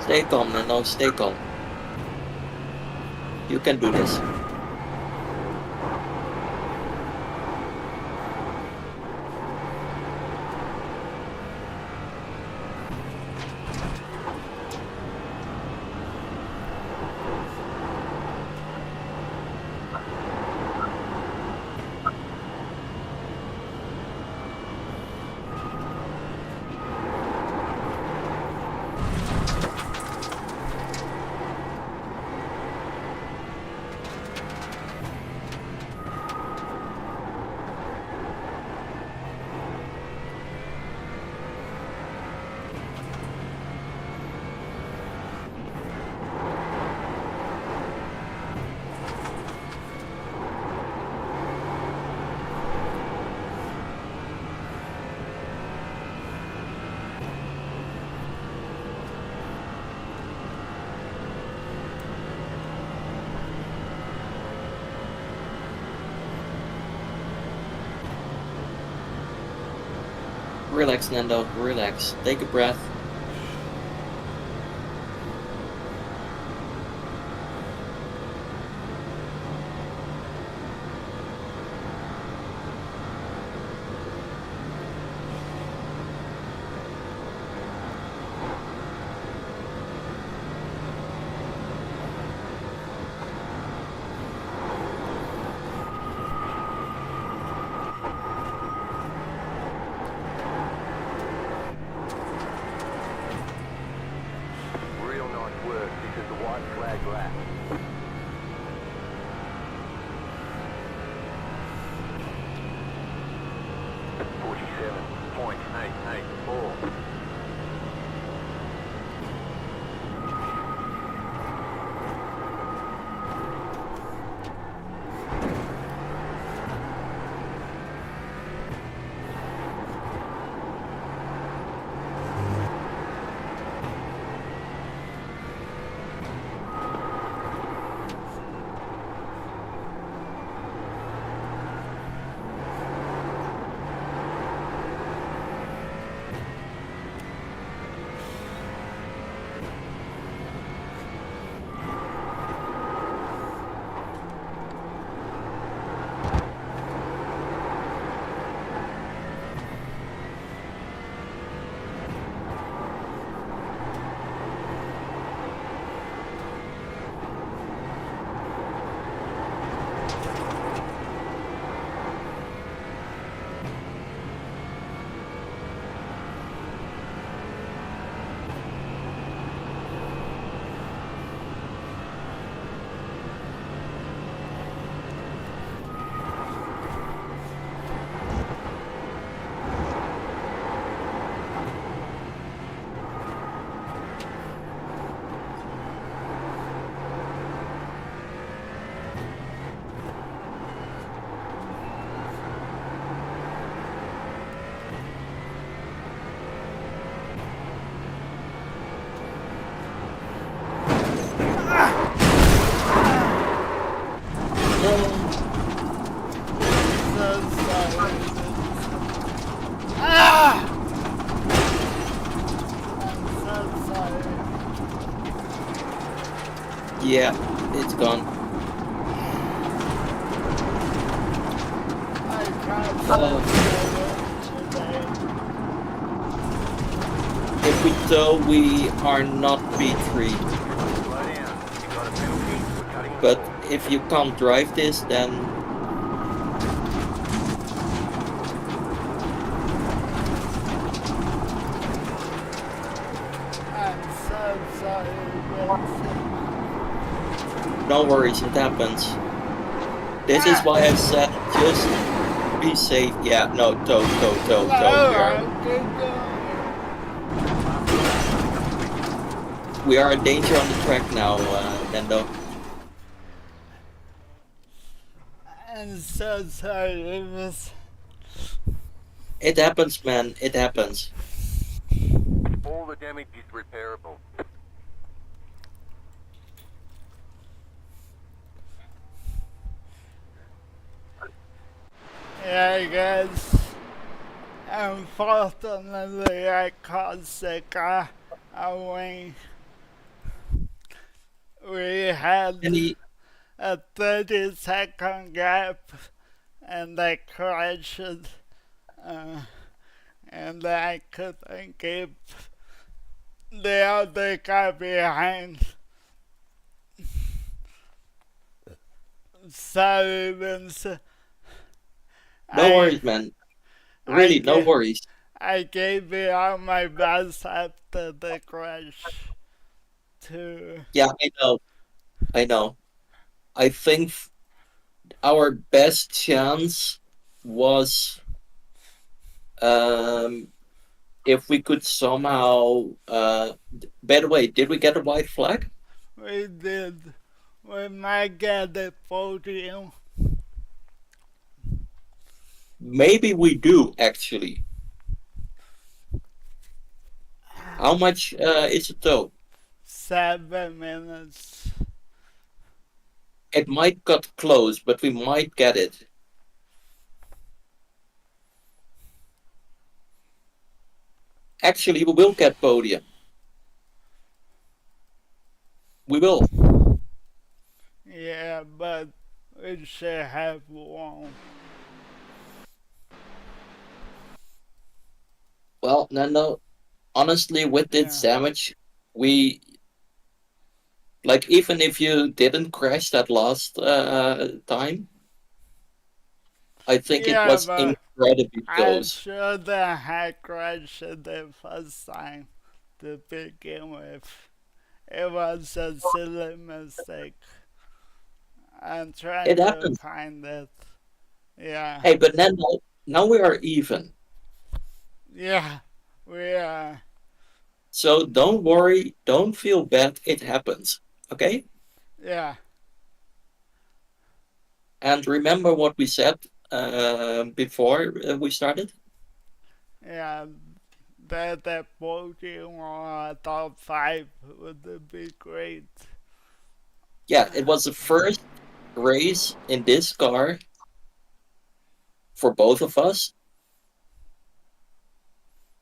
Stay calm, Nando. Stay calm. You can do this. Relax, Nando. Relax. Take a breath. entered the white flag lap. .884. Yeah, it's gone. I can't Oh. today. If we tow, we are not P3. Slow down. You got a penalty for cutting the But ball. if you can't drive this, then I'm so sorry, Wilson. no worries, it happens. This is why I said just be safe. Yeah, no, tow. No, We are, I'm good going. we are a danger on the track now, Nendo. I'm so sorry, Wilson. It happens, man. It happens. All the damage is repairable. Yeah, guys. Unfortunately, I caused the car away. We had Any, a 30-second gap and I crashed and I couldn't keep the other car behind. Sorry, Vince. no worries, man. Really, no worries. I gave it all my best after the crash too. Yeah, I know. I think our best chance was if we could somehow. By the way, did we get a white flag? We did. We might get the podium. Maybe we do actually. How much is it though? 7 minutes. It might got close, but we might get it. Actually, we will get podium. We will. Yeah, but we should have won. Well, Nando, honestly, with this Yeah. damage, we like even if you didn't crash that last time, I think it Yeah, was but incredibly I close. should have had crashed the first time to begin with. It was a silly mistake. I'm trying It to happens. find it. Yeah. Hey, but now we are even. Yeah. We are. So don't worry, don't feel bad. It happens. Okay? Yeah. And remember what we said before we started? Yeah. That Pokemon top 5 would be great. Yeah, it was the first race in this car for both of us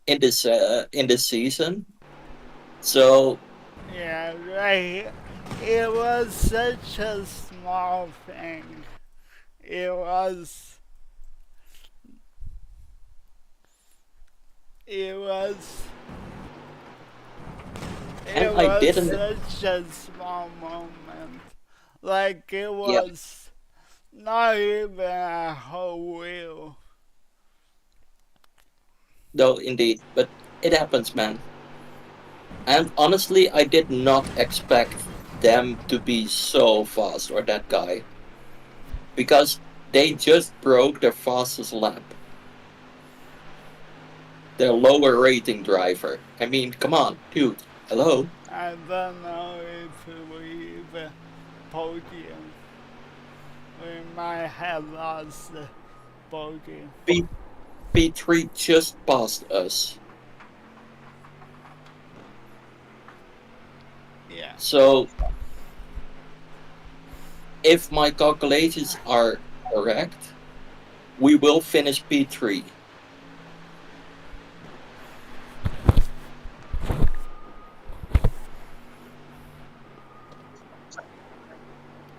in this season. So Yeah, right. It was such a small thing. It was. It was. and It I was didn't. such a small moment. Like it Yeah, was not even a whole wheel. no, indeed, but it happens, man. And honestly, I did not expect them to be so fast or that guy because they just broke their fastest lap. Their lower rating driver. I mean, come on, dude. Hello. I don't know if we even podium. We might have lost the podium. P P3 just passed us. Yeah. So if my calculations are correct, we will finish P3.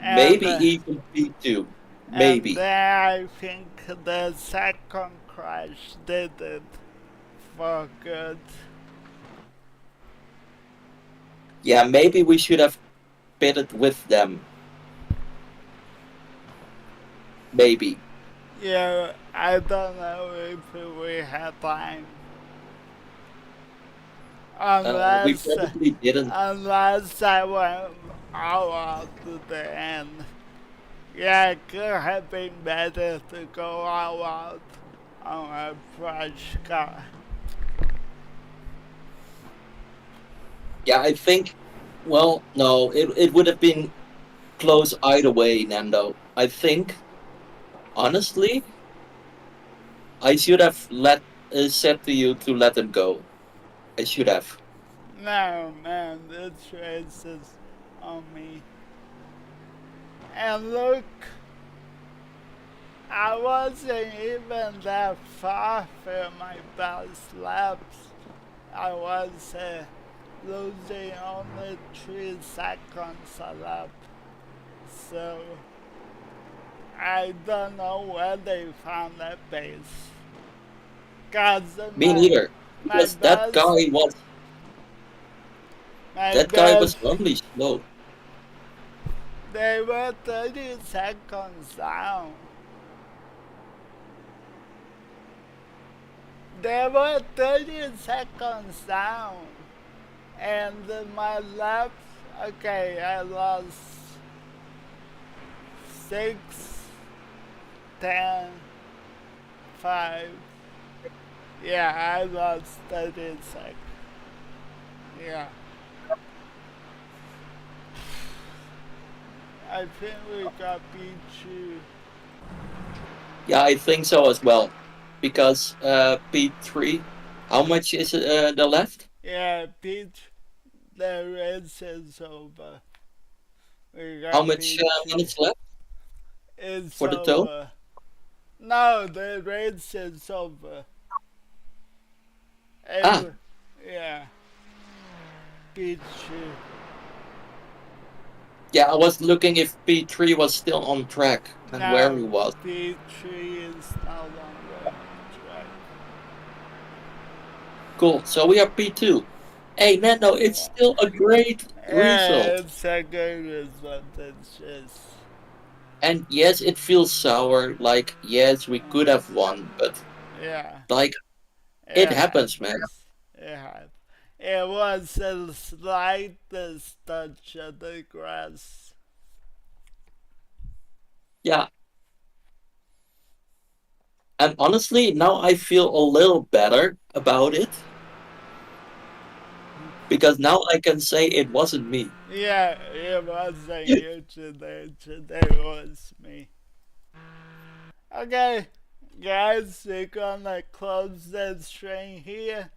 And Maybe even P2. and Maybe. then I think the second crash did it for good. Yeah, maybe we should have pitted with them. Maybe. Yeah, I don't know if we had time. We Unless, probably didn't. unless I went all out to the end. Yeah, it could have been better to go all out on a fresh car. Yeah, I think. Well, no, it would have been close either way, Nando. I think, honestly, I should have said to you to let him go. I should have. No, man, this race is on me. And look, I wasn't even that far from my best laps. I was losing only 3 seconds a lap. So I don't know where they found that pace. Cause Me neither, my because that best guy was my that guy was best only slow. they were 30 seconds down. They were 30 seconds down. And my lap, okay, I lost 6, 10, 5. Yeah, I lost 30 seconds. Yeah. I think we got P2. Yeah, I think so as well, because P3. How much is the left? Yeah, P2. The race is over. We How got much P2. minutes left It's for the tow? over. No, the race is over. Ah, Yeah. P2. yeah. I was looking if P3 was still on track and where he No, was. P3 is no longer on track. Cool. So we are P2. Hey, Nando, it's still a great Yeah, result. it's a good result. It's just. And yes, it feels sour. Like, yes, we could have won, but Yeah, like, it it happens, man. happens. It happens. It was the slightest touch of the grass. Yeah. And honestly, now I feel a little better about it. Because now I can say it wasn't me. Yeah, it wasn't you today. Today was me. Okay, guys, we're gonna close this stream here.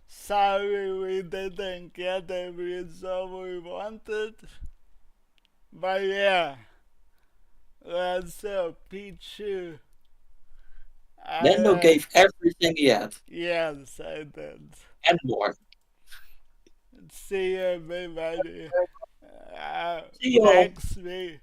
Sorry we didn't get the result we wanted. But yeah, let's Pichu. Nando gave everything he had. Yes, I did. And more. See you, everybody. See you all. Next week.